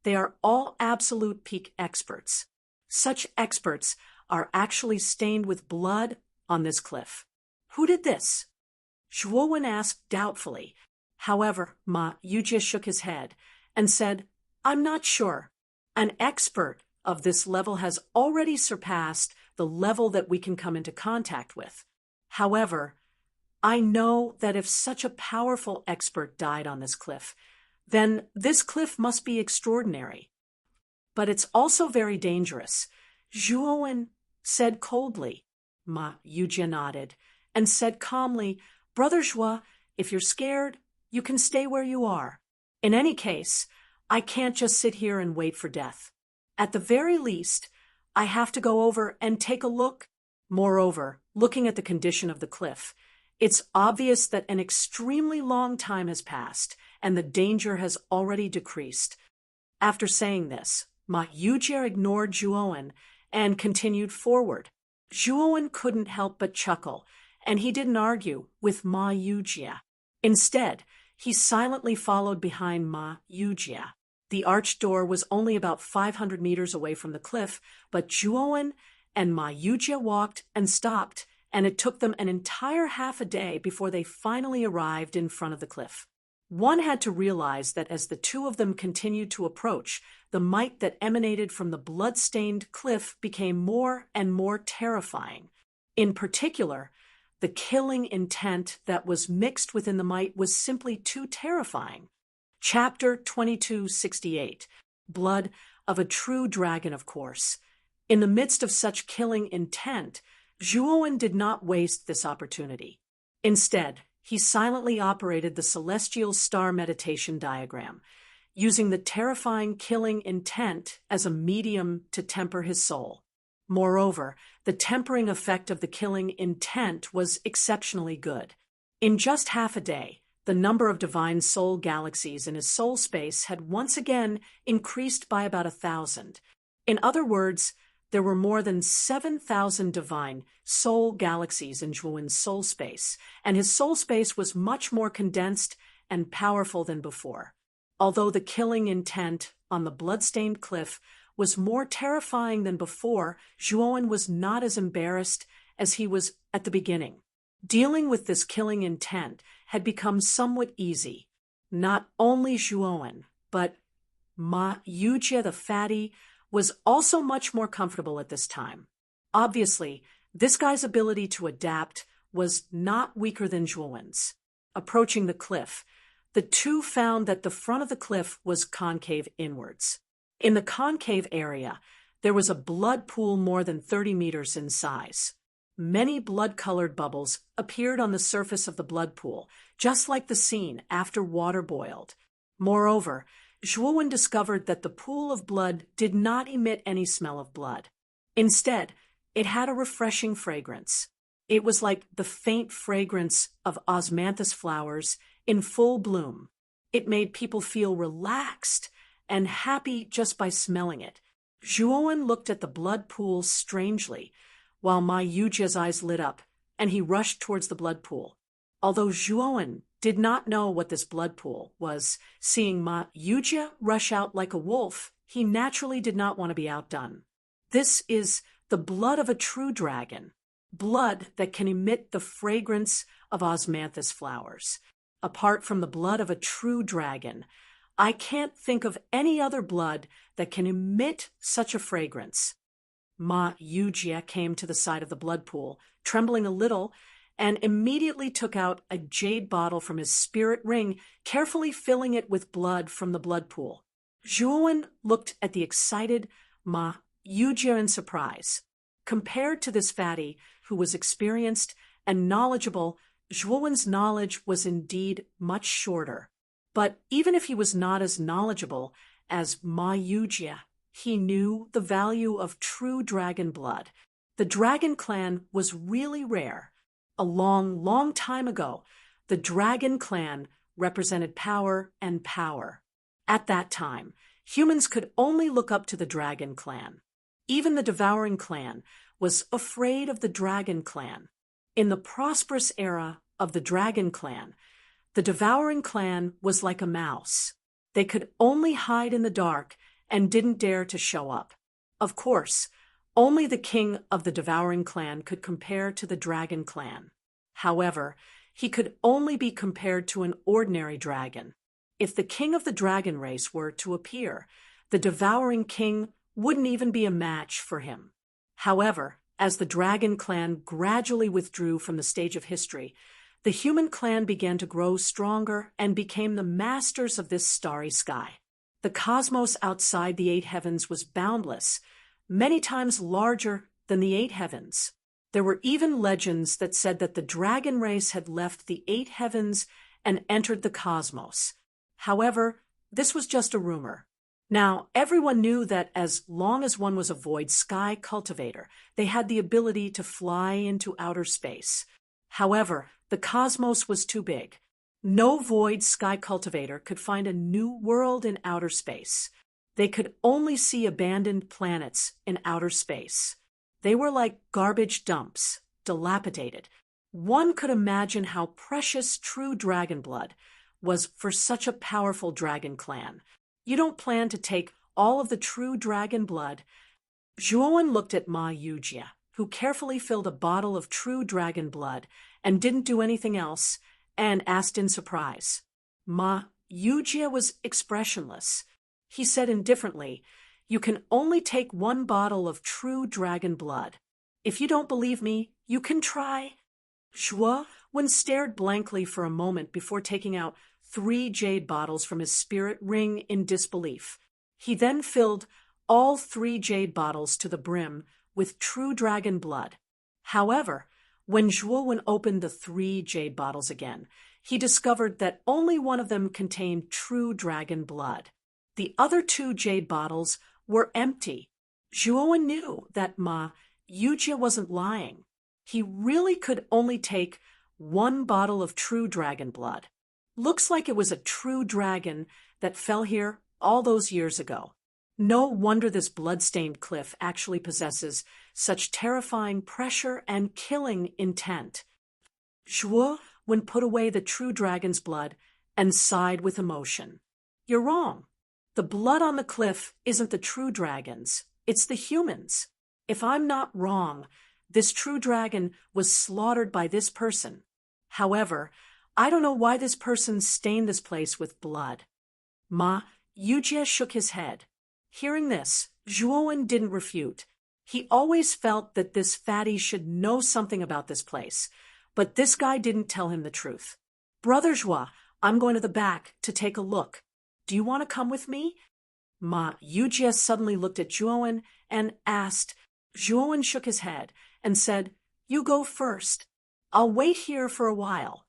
A: they are all absolute peak experts. Such experts are actually stained with blood on this cliff. Who did this? Zhuowen asked doubtfully. However, Ma Yujie shook his head and said, "I'm not sure. An expert of this level has already surpassed the level that we can come into contact with. However, I know that if such a powerful expert died on this cliff, then this cliff must be extraordinary. But it's also very dangerous," Zhuowen said coldly. Ma Yujie nodded and said calmly, "Brother Zhuo, if you're scared, you can stay where you are. In any case, I can't just sit here and wait for death. At the very least, I have to go over and take a look. Moreover, looking at the condition of the cliff, it's obvious that an extremely long time has passed and the danger has already decreased." After saying this, Ma Yujie ignored Zhuowen and continued forward. Zhuowen couldn't help but chuckle, and he didn't argue with Ma Yujie. Instead, he silently followed behind Ma Yujie. The arched door was only about 500 meters away from the cliff, but Zhuowen and Ma Yujie walked and stopped, and it took them an entire half a day before they finally arrived in front of the cliff. One had to realize that as the 2 of them continued to approach, the might that emanated from the blood-stained cliff became more and more terrifying. In particular, the killing intent that was mixed within the might was simply too terrifying. Chapter 2268, Blood of a True Dragon, of course. In the midst of such killing intent, Zhuowen did not waste this opportunity. Instead, he silently operated the celestial star meditation diagram, using the terrifying killing intent as a medium to temper his soul. Moreover, the tempering effect of the killing intent was exceptionally good. In just half a day, the number of divine soul galaxies in his soul space had once again increased by about 1,000. In other words, there were more than 7,000 divine soul galaxies in Zhuowen's soul space, and his soul space was much more condensed and powerful than before. Although the killing intent on the blood-stained cliff was more terrifying than before, Zhuowen was not as embarrassed as he was at the beginning. Dealing with this killing intent had become somewhat easy. Not only Zhuowen, but Ma Yujie the fatty was also much more comfortable at this time. Obviously, this guy's ability to adapt was not weaker than Zhuowen's. Approaching the cliff, the 2 found that the front of the cliff was concave inwards. In the concave area, there was a blood pool more than 30 meters in size. Many blood-colored bubbles appeared on the surface of the blood pool, just like the scene after water boiled. Moreover, Zhuowen discovered that the pool of blood did not emit any smell of blood. Instead, it had a refreshing fragrance. It was like the faint fragrance of osmanthus flowers in full bloom. It made people feel relaxed and happy just by smelling it. Zhuowen looked at the blood pool strangely, while Ma Yujie's eyes lit up, and he rushed towards the blood pool. Although Zhuowen did not know what this blood pool was, seeing Ma Yujie rush out like a wolf, he naturally did not want to be outdone. This is the blood of a true dragon, blood that can emit the fragrance of osmanthus flowers. Apart from the blood of a true dragon, I can't think of any other blood that can emit such a fragrance. Ma Yujie came to the side of the blood pool, trembling a little, and immediately took out a jade bottle from his spirit ring, carefully filling it with blood from the blood pool. Zhuowen looked at the excited Ma Yujie in surprise. Compared to this fatty, who was experienced and knowledgeable, Zhuowen's knowledge was indeed much shorter. But even if he was not as knowledgeable as Ma Yujie, he knew the value of true dragon blood. The dragon clan was really rare. A long, long time ago, the dragon clan represented power and power. At that time, humans could only look up to the dragon clan. Even the devouring clan was afraid of the dragon clan. In the prosperous era of the dragon clan, the devouring clan was like a mouse. They could only hide in the dark and didn't dare to show up. Of course, only the king of the devouring clan could compare to the dragon clan. However, he could only be compared to an ordinary dragon. If the king of the dragon race were to appear, the devouring king wouldn't even be a match for him. However, as the dragon clan gradually withdrew from the stage of history, the human clan began to grow stronger and became the masters of this starry sky. The cosmos outside the eight heavens was boundless, many times larger than the eight heavens. There were even legends that said that the dragon race had left the eight heavens and entered the cosmos. However, this was just a rumor. Now, everyone knew that as long as one was a void sky cultivator, they had the ability to fly into outer space. However, the cosmos was too big. No void sky cultivator could find a new world in outer space. They could only see abandoned planets in outer space. They were like garbage dumps, dilapidated. One could imagine how precious true dragon blood was for such a powerful dragon clan. You don't plan to take all of the true dragon blood. Zhuowen looked at Ma Yujie, who carefully filled a bottle of true dragon blood and didn't do anything else, and asked in surprise. Ma Yujie was expressionless. He said indifferently, "You can only take one bottle of true dragon blood. If you don't believe me, you can try." Zhuowen stared blankly for a moment before taking out 3 jade bottles from his spirit ring in disbelief. He then filled all 3 jade bottles to the brim with true dragon blood. However, when Zhuowen opened the 3 jade bottles again, he discovered that only one of them contained true dragon blood. The other 2 jade bottles were empty. Zhuowen knew that Ma Yujie wasn't lying. He really could only take 1 bottle of true dragon blood. Looks like it was a true dragon that fell here all those years ago. No wonder this blood-stained cliff actually possesses such terrifying pressure and killing intent. Zhuowen put away the true dragon's blood and sighed with emotion. "You're wrong. The blood on the cliff isn't the true dragon's, it's the humans. If I'm not wrong, this true dragon was slaughtered by this person. However, I don't know why this person stained this place with blood." Ma Yujie shook his head. Hearing this, Zhuowen didn't refute. He always felt that this fatty should know something about this place, but this guy didn't tell him the truth. "Brother Zhuo, I'm going to the back to take a look. Do you want to come with me?" Ma Yujie suddenly looked at Zhuowen and asked. Zhuowen shook his head and said, "You go first. I'll wait here for a while."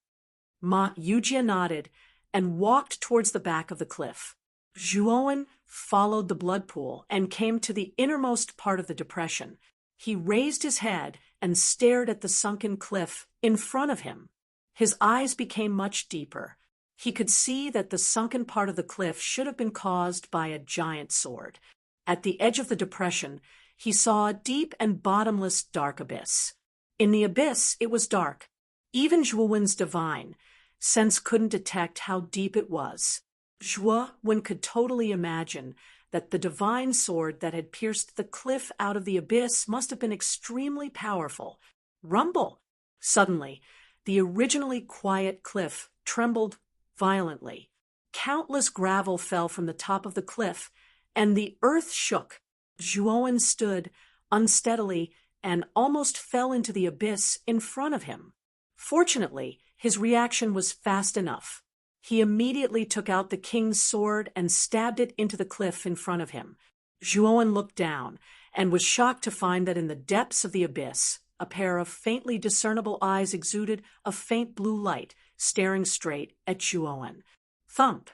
A: Ma Yujie nodded and walked towards the back of the cliff. Zhuowen followed the blood pool and came to the innermost part of the depression. He raised his head and stared at the sunken cliff in front of him. His eyes became much deeper. He could see that the sunken part of the cliff should have been caused by a giant sword. At the edge of the depression, he saw a deep and bottomless dark abyss. In the abyss, it was dark. Even Zhuowen's divine sense couldn't detect how deep it was. Zhuowen could totally imagine that the divine sword that had pierced the cliff out of the abyss must have been extremely powerful. Rumble! Suddenly, the originally quiet cliff trembled violently. Countless gravel fell from the top of the cliff, and the earth shook. Zhuowen stood unsteadily and almost fell into the abyss in front of him. Fortunately, his reaction was fast enough. He immediately took out the king's sword and stabbed it into the cliff in front of him. Zhuowen looked down and was shocked to find that in the depths of the abyss, a pair of faintly discernible eyes exuded a faint blue light, staring straight at Zhuowen. Thump,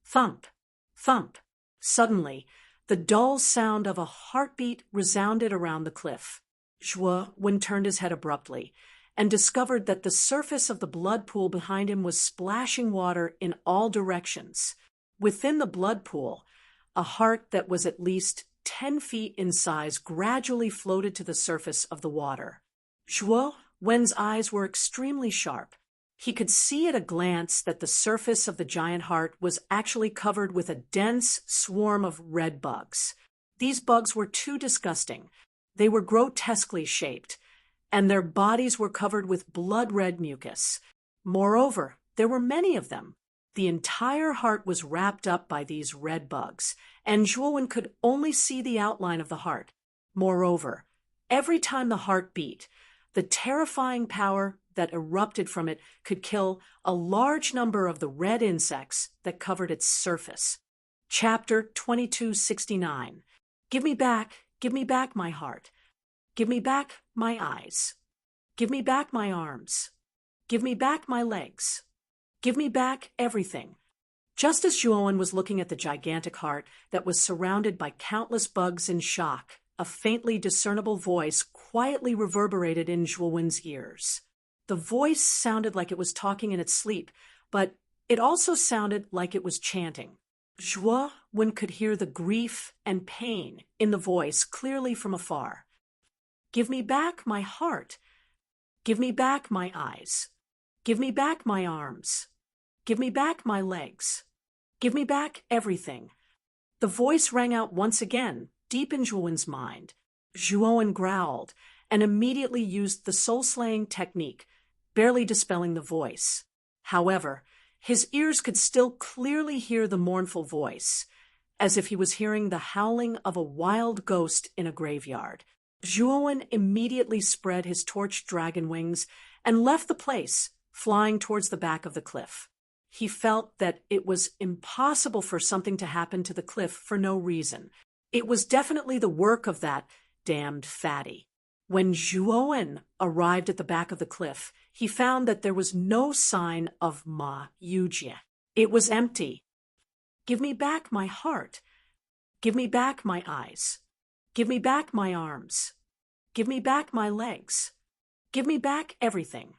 A: thump, thump. Suddenly, the dull sound of a heartbeat resounded around the cliff. Zhuowen turned his head abruptly and discovered that the surface of the blood pool behind him was splashing water in all directions. Within the blood pool, a heart that was at least 10 feet in size gradually floated to the surface of the water. Zhuowen's eyes were extremely sharp. He could see at a glance that the surface of the giant heart was actually covered with a dense swarm of red bugs. These bugs were too disgusting. They were grotesquely shaped, and their bodies were covered with blood-red mucus. Moreover, there were many of them. The entire heart was wrapped up by these red bugs, and Zhuowen could only see the outline of the heart. Moreover, every time the heart beat, the terrifying power that erupted from it could kill a large number of the red insects that covered its surface. Chapter 2269. Give me back my heart. Give me back my eyes. Give me back my arms. Give me back my legs. Give me back everything. Just as Zhuowen was looking at the gigantic heart that was surrounded by countless bugs in shock, a faintly discernible voice quietly reverberated in Zhuowen's ears. The voice sounded like it was talking in its sleep, but it also sounded like it was chanting. Zhuowen could hear the grief and pain in the voice clearly from afar. Give me back my heart. Give me back my eyes. Give me back my arms. Give me back my legs. Give me back everything. The voice rang out once again, deep in Zhuowen's mind. Zhuowen growled and immediately used the soul-slaying technique, barely dispelling the voice. However, his ears could still clearly hear the mournful voice, as if he was hearing the howling of a wild ghost in a graveyard. Zhuowen immediately spread his torched dragon wings and left the place, flying towards the back of the cliff. He felt that it was impossible for something to happen to the cliff for no reason. It was definitely the work of that damned fatty. When Zhuowen arrived at the back of the cliff, he found that there was no sign of Ma Yujie. It was empty. Give me back my heart. Give me back my eyes. Give me back my arms. Give me back my legs. Give me back everything.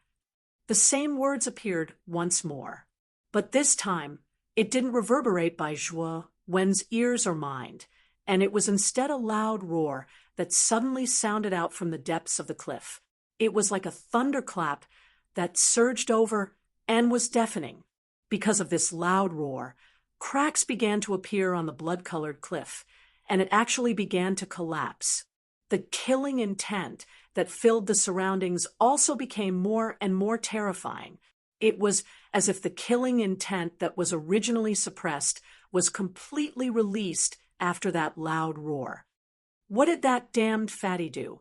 A: The same words appeared once more, but this time it didn't reverberate by Zhuowen's ears or mind, and it was instead a loud roar that suddenly sounded out from the depths of the cliff. It was like a thunderclap that surged over and was deafening. Because of this loud roar, cracks began to appear on the blood-colored cliff, and it actually began to collapse. The killing intent that filled the surroundings also became more and more terrifying. It was as if the killing intent that was originally suppressed was completely released after that loud roar. What did that damned fatty do?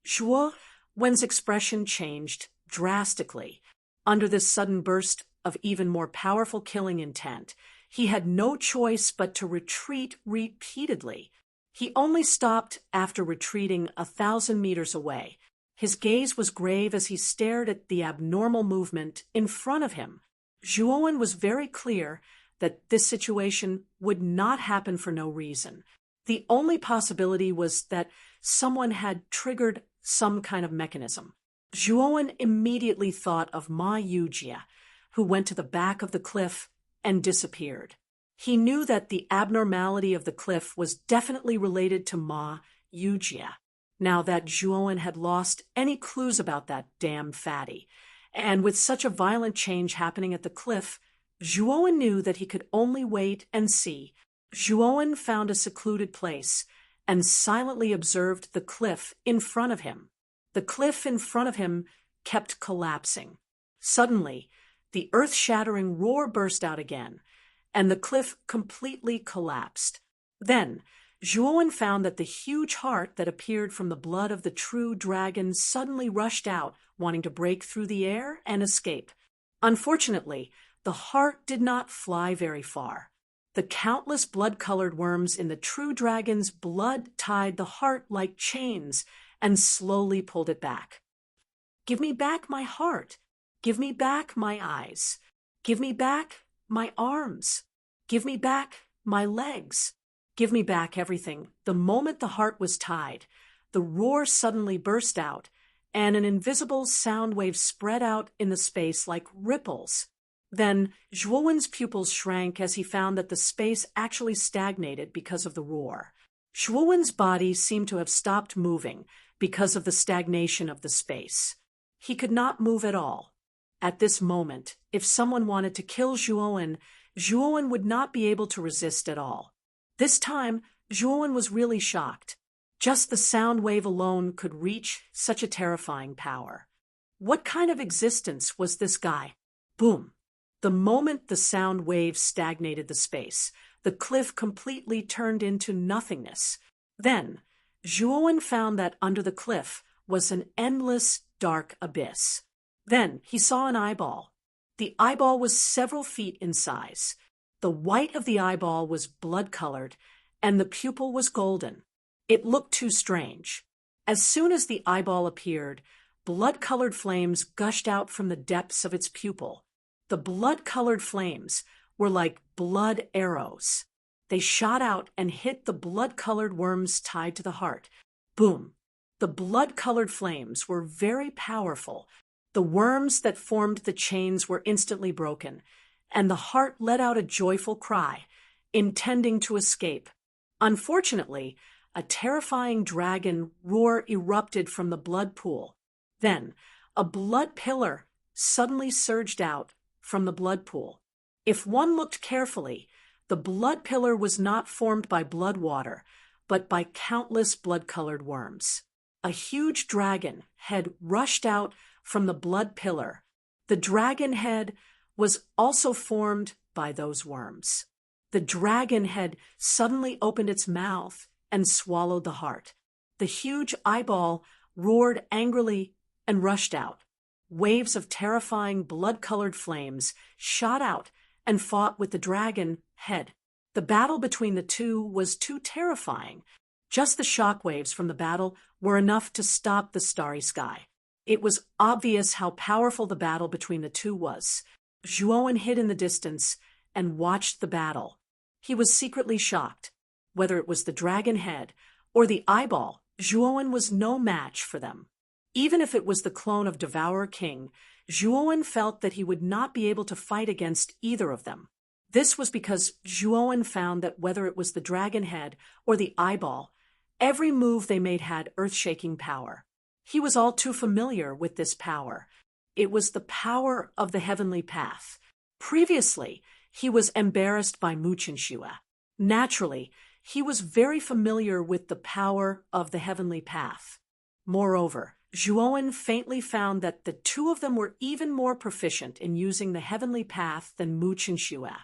A: Zhuowen's expression changed drastically. Under this sudden burst of even more powerful killing intent, he had no choice but to retreat repeatedly. He only stopped after retreating 1,000 meters away. His gaze was grave as he stared at the abnormal movement in front of him. Zhuowen was very clear that this situation would not happen for no reason. The only possibility was that someone had triggered some kind of mechanism. Zhuowen immediately thought of Ma Yujie, who went to the back of the cliff and disappeared. He knew that the abnormality of the cliff was definitely related to Ma Yujie, now that Zhuowen had lost any clues about that damn fatty. And with such a violent change happening at the cliff, Zhuowen knew that he could only wait and see. Zhuowen found a secluded place and silently observed the cliff in front of him. The cliff in front of him kept collapsing. Suddenly, the earth-shattering roar burst out again, and the cliff completely collapsed. Then, Zhuowen found that the huge heart that appeared from the blood of the true dragon suddenly rushed out, wanting to break through the air and escape. Unfortunately, the heart did not fly very far. The countless blood-colored worms in the true dragon's blood tied the heart like chains and slowly pulled it back. "Give me back my heart. Give me back my eyes. Give me back my arms. Give me back my legs. Give me back everything." The moment the heart was tied, the roar suddenly burst out, and an invisible sound wave spread out in the space like ripples. Then Zhuowen's pupils shrank as he found that the space actually stagnated because of the roar. Zhuowen's body seemed to have stopped moving because of the stagnation of the space. He could not move at all. At this moment, if someone wanted to kill Zhuowen, Zhuowen would not be able to resist at all. This time, Zhuowen was really shocked. Just the sound wave alone could reach such a terrifying power. What kind of existence was this guy? Boom! The moment the sound wave stagnated the space, the cliff completely turned into nothingness. Then, Zhuowen found that under the cliff was an endless, dark abyss. Then he saw an eyeball. The eyeball was several feet in size. The white of the eyeball was blood-colored, and the pupil was golden. It looked too strange. As soon as the eyeball appeared, blood-colored flames gushed out from the depths of its pupil. The blood-colored flames were like blood arrows. They shot out and hit the blood-colored worms tied to the heart. Boom! The blood-colored flames were very powerful. The worms that formed the chains were instantly broken, and the heart let out a joyful cry, intending to escape. Unfortunately, a terrifying dragon roar erupted from the blood pool. Then, a blood pillar suddenly surged out from the blood pool. If one looked carefully, the blood pillar was not formed by blood water, but by countless blood-colored worms. A huge dragon head rushed out from the blood pillar. The dragon head was also formed by those worms. The dragon head suddenly opened its mouth and swallowed the heart. The huge eyeball roared angrily and rushed out. Waves of terrifying blood-colored flames shot out and fought with the dragon head. The battle between the two was too terrifying. Just the shock waves from the battle were enough to stop the starry sky. It was obvious how powerful the battle between the two was. Zhuowen hid in the distance and watched the battle. He was secretly shocked. Whether it was the dragon head or the eyeball, Zhuowen was no match for them. Even if it was the clone of Devourer King, Zhuowen felt that he would not be able to fight against either of them. This was because Zhuowen found that whether it was the dragon head or the eyeball, every move they made had earth-shaking power. He was all too familiar with this power. It was the power of the heavenly path. Previously, he was embarrassed by Mu Qianxue. Naturally, he was very familiar with the power of the heavenly path. Moreover, Zhuowen faintly found that the two of them were even more proficient in using the heavenly path than Mu Qianxue.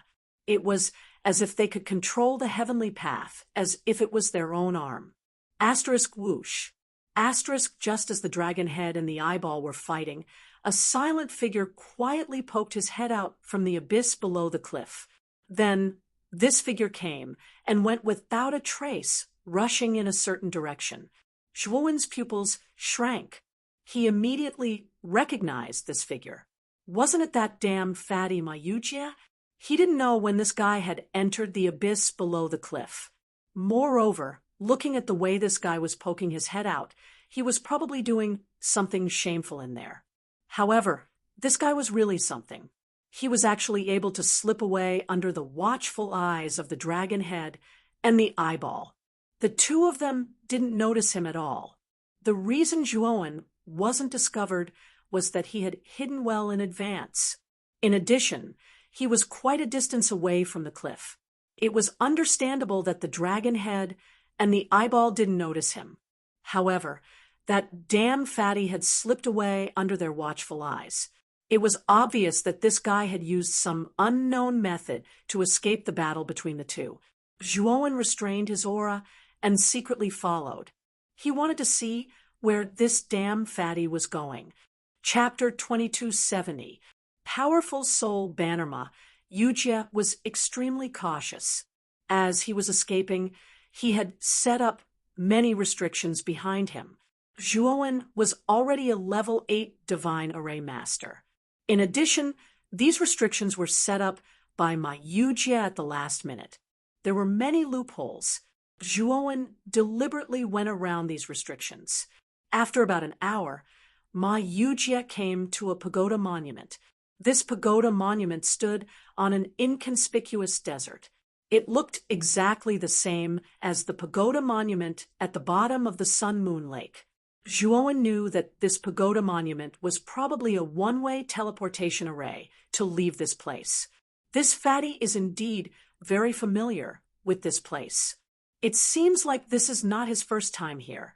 A: It was as if they could control the heavenly path as if it was their own arm. Asterisk whoosh. Asterisk just as the dragon head and the eyeball were fighting, a silent figure quietly poked his head out from the abyss below the cliff. Then this figure came and went without a trace, rushing in a certain direction. Zhuowen's pupils shrank. He immediately recognized this figure. Wasn't it that damn fatty Mayujie? He didn't know when this guy had entered the abyss below the cliff. Moreover, looking at the way this guy was poking his head out, he was probably doing something shameful in there. However, this guy was really something. He was actually able to slip away under the watchful eyes of the dragon head and the eyeball. The two of them didn't notice him at all. The reason Zhuowen wasn't discovered was that he had hidden well in advance. In addition, he was quite a distance away from the cliff. It was understandable that the dragon head and the eyeball didn't notice him. However, that damn fatty had slipped away under their watchful eyes. It was obvious that this guy had used some unknown method to escape the battle between the two. Zhuowen restrained his aura and secretly followed. He wanted to see where this damn fatty was going. Chapter 2270. Powerful soul Bannerma, Yujie was extremely cautious. As he was escaping, he had set up many restrictions behind him. Zhuowen was already a level 8 Divine Array Master. In addition, these restrictions were set up by Ma Yujie at the last minute. There were many loopholes. Zhuowen deliberately went around these restrictions. After about an hour, Ma Yujie came to a pagoda monument. This pagoda monument stood on an inconspicuous desert. It looked exactly the same as the pagoda monument at the bottom of the Sun-Moon Lake. Zhuowen knew that this pagoda monument was probably a one-way teleportation array to leave this place. This fatty is indeed very familiar with this place. It seems like this is not his first time here.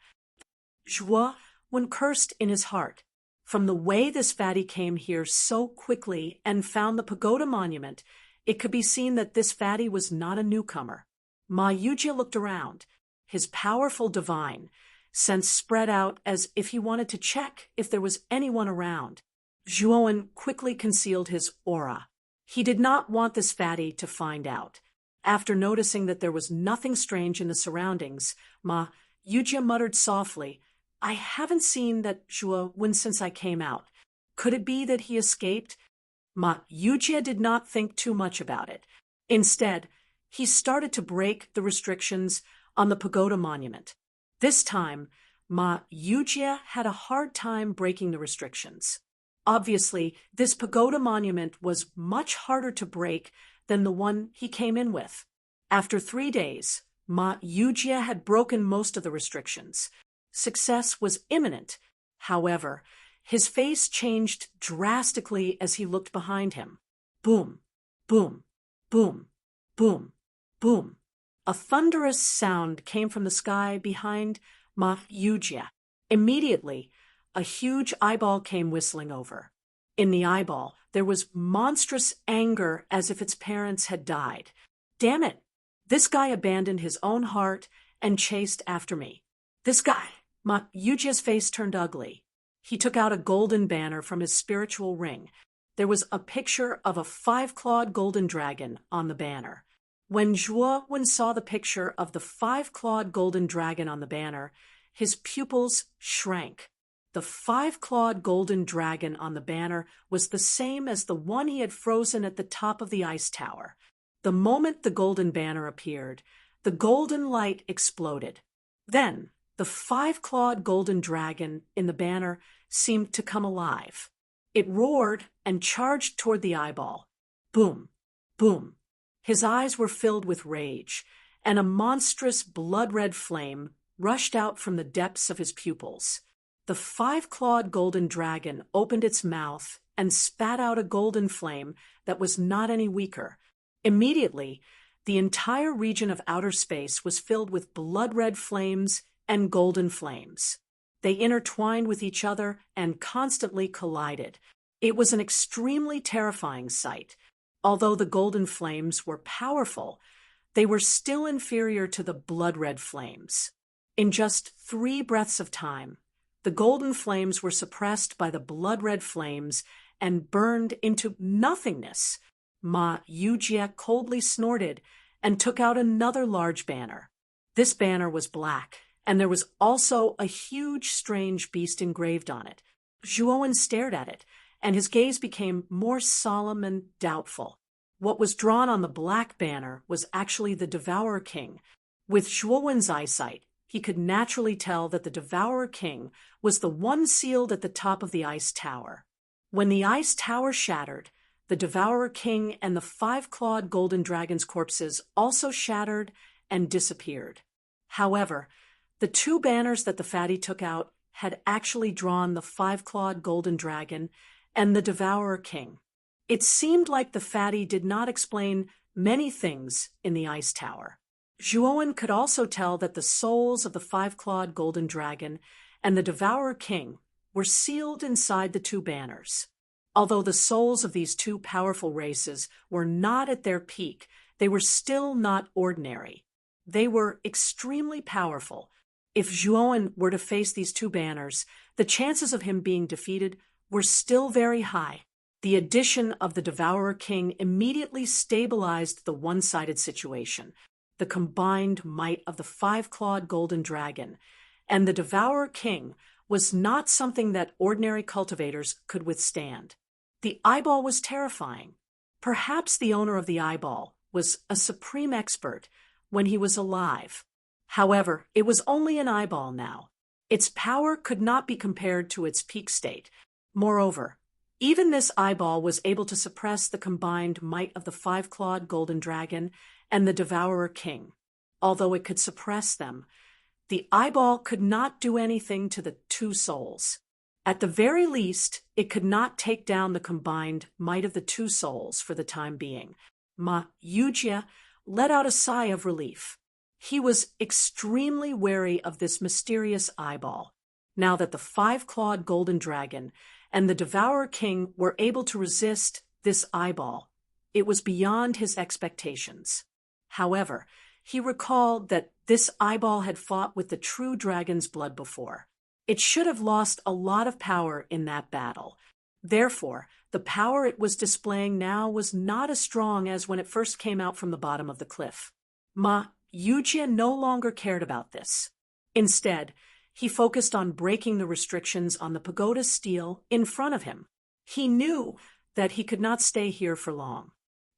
A: Zhuowen cursed in his heart. From the way this fatty came here so quickly and found the pagoda monument, it could be seen that this fatty was not a newcomer. Ma Yujie looked around. His powerful divine sense spread out as if he wanted to check if there was anyone around. Zhuowen quickly concealed his aura. He did not want this fatty to find out. After noticing that there was nothing strange in the surroundings, Ma Yujie muttered softly, "I haven't seen that Zhuowen since I came out. Could it be that he escaped?" Ma Yujie did not think too much about it. Instead, he started to break the restrictions on the pagoda monument. This time, Ma Yujie had a hard time breaking the restrictions. Obviously, this pagoda monument was much harder to break than the one he came in with. After 3 days, Ma Yujie had broken most of the restrictions. Success was imminent. However, his face changed drastically as he looked behind him. Boom, boom, boom, boom, boom. A thunderous sound came from the sky behind Ma Yujie. Immediately, a huge eyeball came whistling over. In the eyeball, there was monstrous anger as if its parents had died. Damn it! This guy abandoned his own heart and chased after me. This guy! Ma Yujie's face turned ugly. He took out a golden banner from his spiritual ring. There was a picture of a 5-clawed golden dragon on the banner. When Zhuowen saw the picture of the 5-clawed golden dragon on the banner, his pupils shrank. The 5-clawed golden dragon on the banner was the same as the one he had frozen at the top of the ice tower. The moment the golden banner appeared, the golden light exploded. Then, the 5-clawed golden dragon in the banner seemed to come alive. It roared and charged toward the eyeball. Boom, boom. His eyes were filled with rage, and a monstrous blood-red flame rushed out from the depths of his pupils. The 5-clawed golden dragon opened its mouth and spat out a golden flame that was not any weaker. Immediately, the entire region of outer space was filled with blood-red flames and golden flames. They intertwined with each other and constantly collided. It was an extremely terrifying sight. Although the golden flames were powerful, they were still inferior to the blood-red flames. In just 3 breaths of time, the golden flames were suppressed by the blood-red flames and burned into nothingness. Ma Yujie coldly snorted and took out another large banner. This banner was black, and there was also a huge, strange beast engraved on it. Zhuowen stared at it, and his gaze became more solemn and doubtful. What was drawn on the black banner was actually the Devourer King. With Zhuowen's eyesight, he could naturally tell that the Devourer King was the one sealed at the top of the ice tower. When the ice tower shattered, the Devourer King and the 5-clawed golden dragon's corpses also shattered and disappeared. However, the 2 banners that the fatty took out had actually drawn the 5-clawed golden dragon and the Devourer King. It seemed like the fatty did not explain many things in the ice tower. Zhuowen could also tell that the souls of the 5-clawed golden dragon and the Devourer King were sealed inside the 2 banners. Although the souls of these 2 powerful races were not at their peak, they were still not ordinary. They were extremely powerful. If Zhuowen were to face these two banners, the chances of him being defeated were still very high. The addition of the Devourer King immediately stabilized the one-sided situation. The combined might of the five-clawed golden dragon and the Devourer King was not something that ordinary cultivators could withstand. The eyeball was terrifying. Perhaps the owner of the eyeball was a supreme expert when he was alive. However, it was only an eyeball now. Its power could not be compared to its peak state. Moreover, even this eyeball was able to suppress the combined might of the five-clawed golden dragon and the Devourer King. Although it could suppress them, the eyeball could not do anything to the two souls. At the very least, it could not take down the combined might of the two souls for the time being. Ma Yujie let out a sigh of relief. He was extremely wary of this mysterious eyeball. Now that the five-clawed golden dragon and the Devourer King were able to resist this eyeball, it was beyond his expectations. However, he recalled that this eyeball had fought with the true dragon's blood before. It should have lost a lot of power in that battle. Therefore, the power it was displaying now was not as strong as when it first came out from the bottom of the cliff. Ma Yujie no longer cared about this. Instead, he focused on breaking the restrictions on the pagoda steel in front of him. He knew that he could not stay here for long.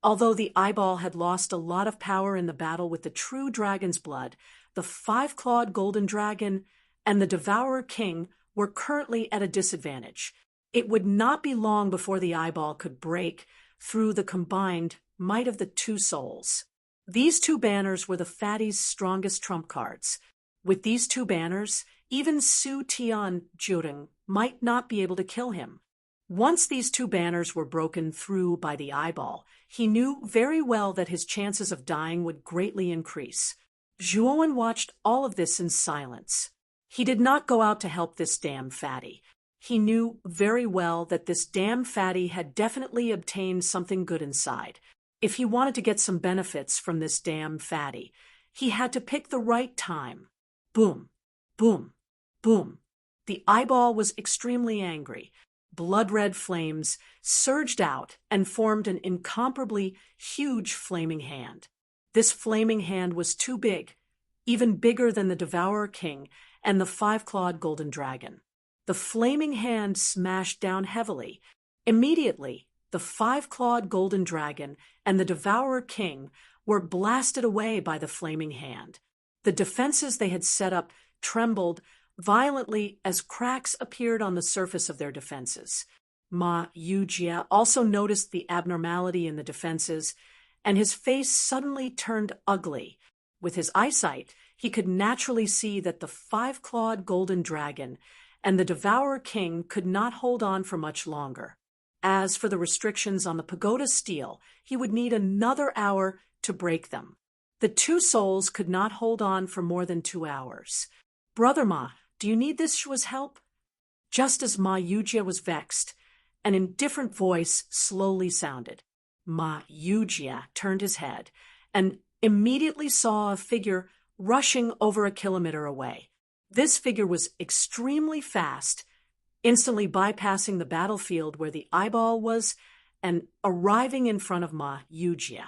A: Although the eyeball had lost a lot of power in the battle with the true dragon's blood, the five-clawed golden dragon and the Devourer King were currently at a disadvantage. It would not be long before the eyeball could break through the combined might of the two souls. These two banners were the fatty's strongest trump cards. With these two banners, even Su Tian Jureng might not be able to kill him. Once these two banners were broken through by the eyeball, he knew very well that his chances of dying would greatly increase. Zhuowen watched all of this in silence. He did not go out to help this damn fatty. He knew very well that this damn fatty had definitely obtained something good inside. If he wanted to get some benefits from this damn fatty, he had to pick the right time. Boom, boom, boom. The eyeball was extremely angry. Blood-red flames surged out and formed an incomparably huge flaming hand. This flaming hand was too big, even bigger than the Devourer King and the five-clawed golden dragon. The flaming hand smashed down heavily. Immediately, the five-clawed golden dragon and the Devourer King were blasted away by the flaming hand. The defenses they had set up trembled violently as cracks appeared on the surface of their defenses. Ma Yujie also noticed the abnormality in the defenses, and his face suddenly turned ugly. With his eyesight, he could naturally see that the five-clawed golden dragon and the Devourer King could not hold on for much longer. As for the restrictions on the pagoda steel, he would need another hour to break them. The two souls could not hold on for more than 2 hours. Brother Ma, do you need this Shua's help? Just as Ma Yujie was vexed, an indifferent voice slowly sounded. Ma Yujie turned his head and immediately saw a figure rushing over a kilometer away. This figure was extremely fast, instantly bypassing the battlefield where the eyeball was and arriving in front of Ma Yujie.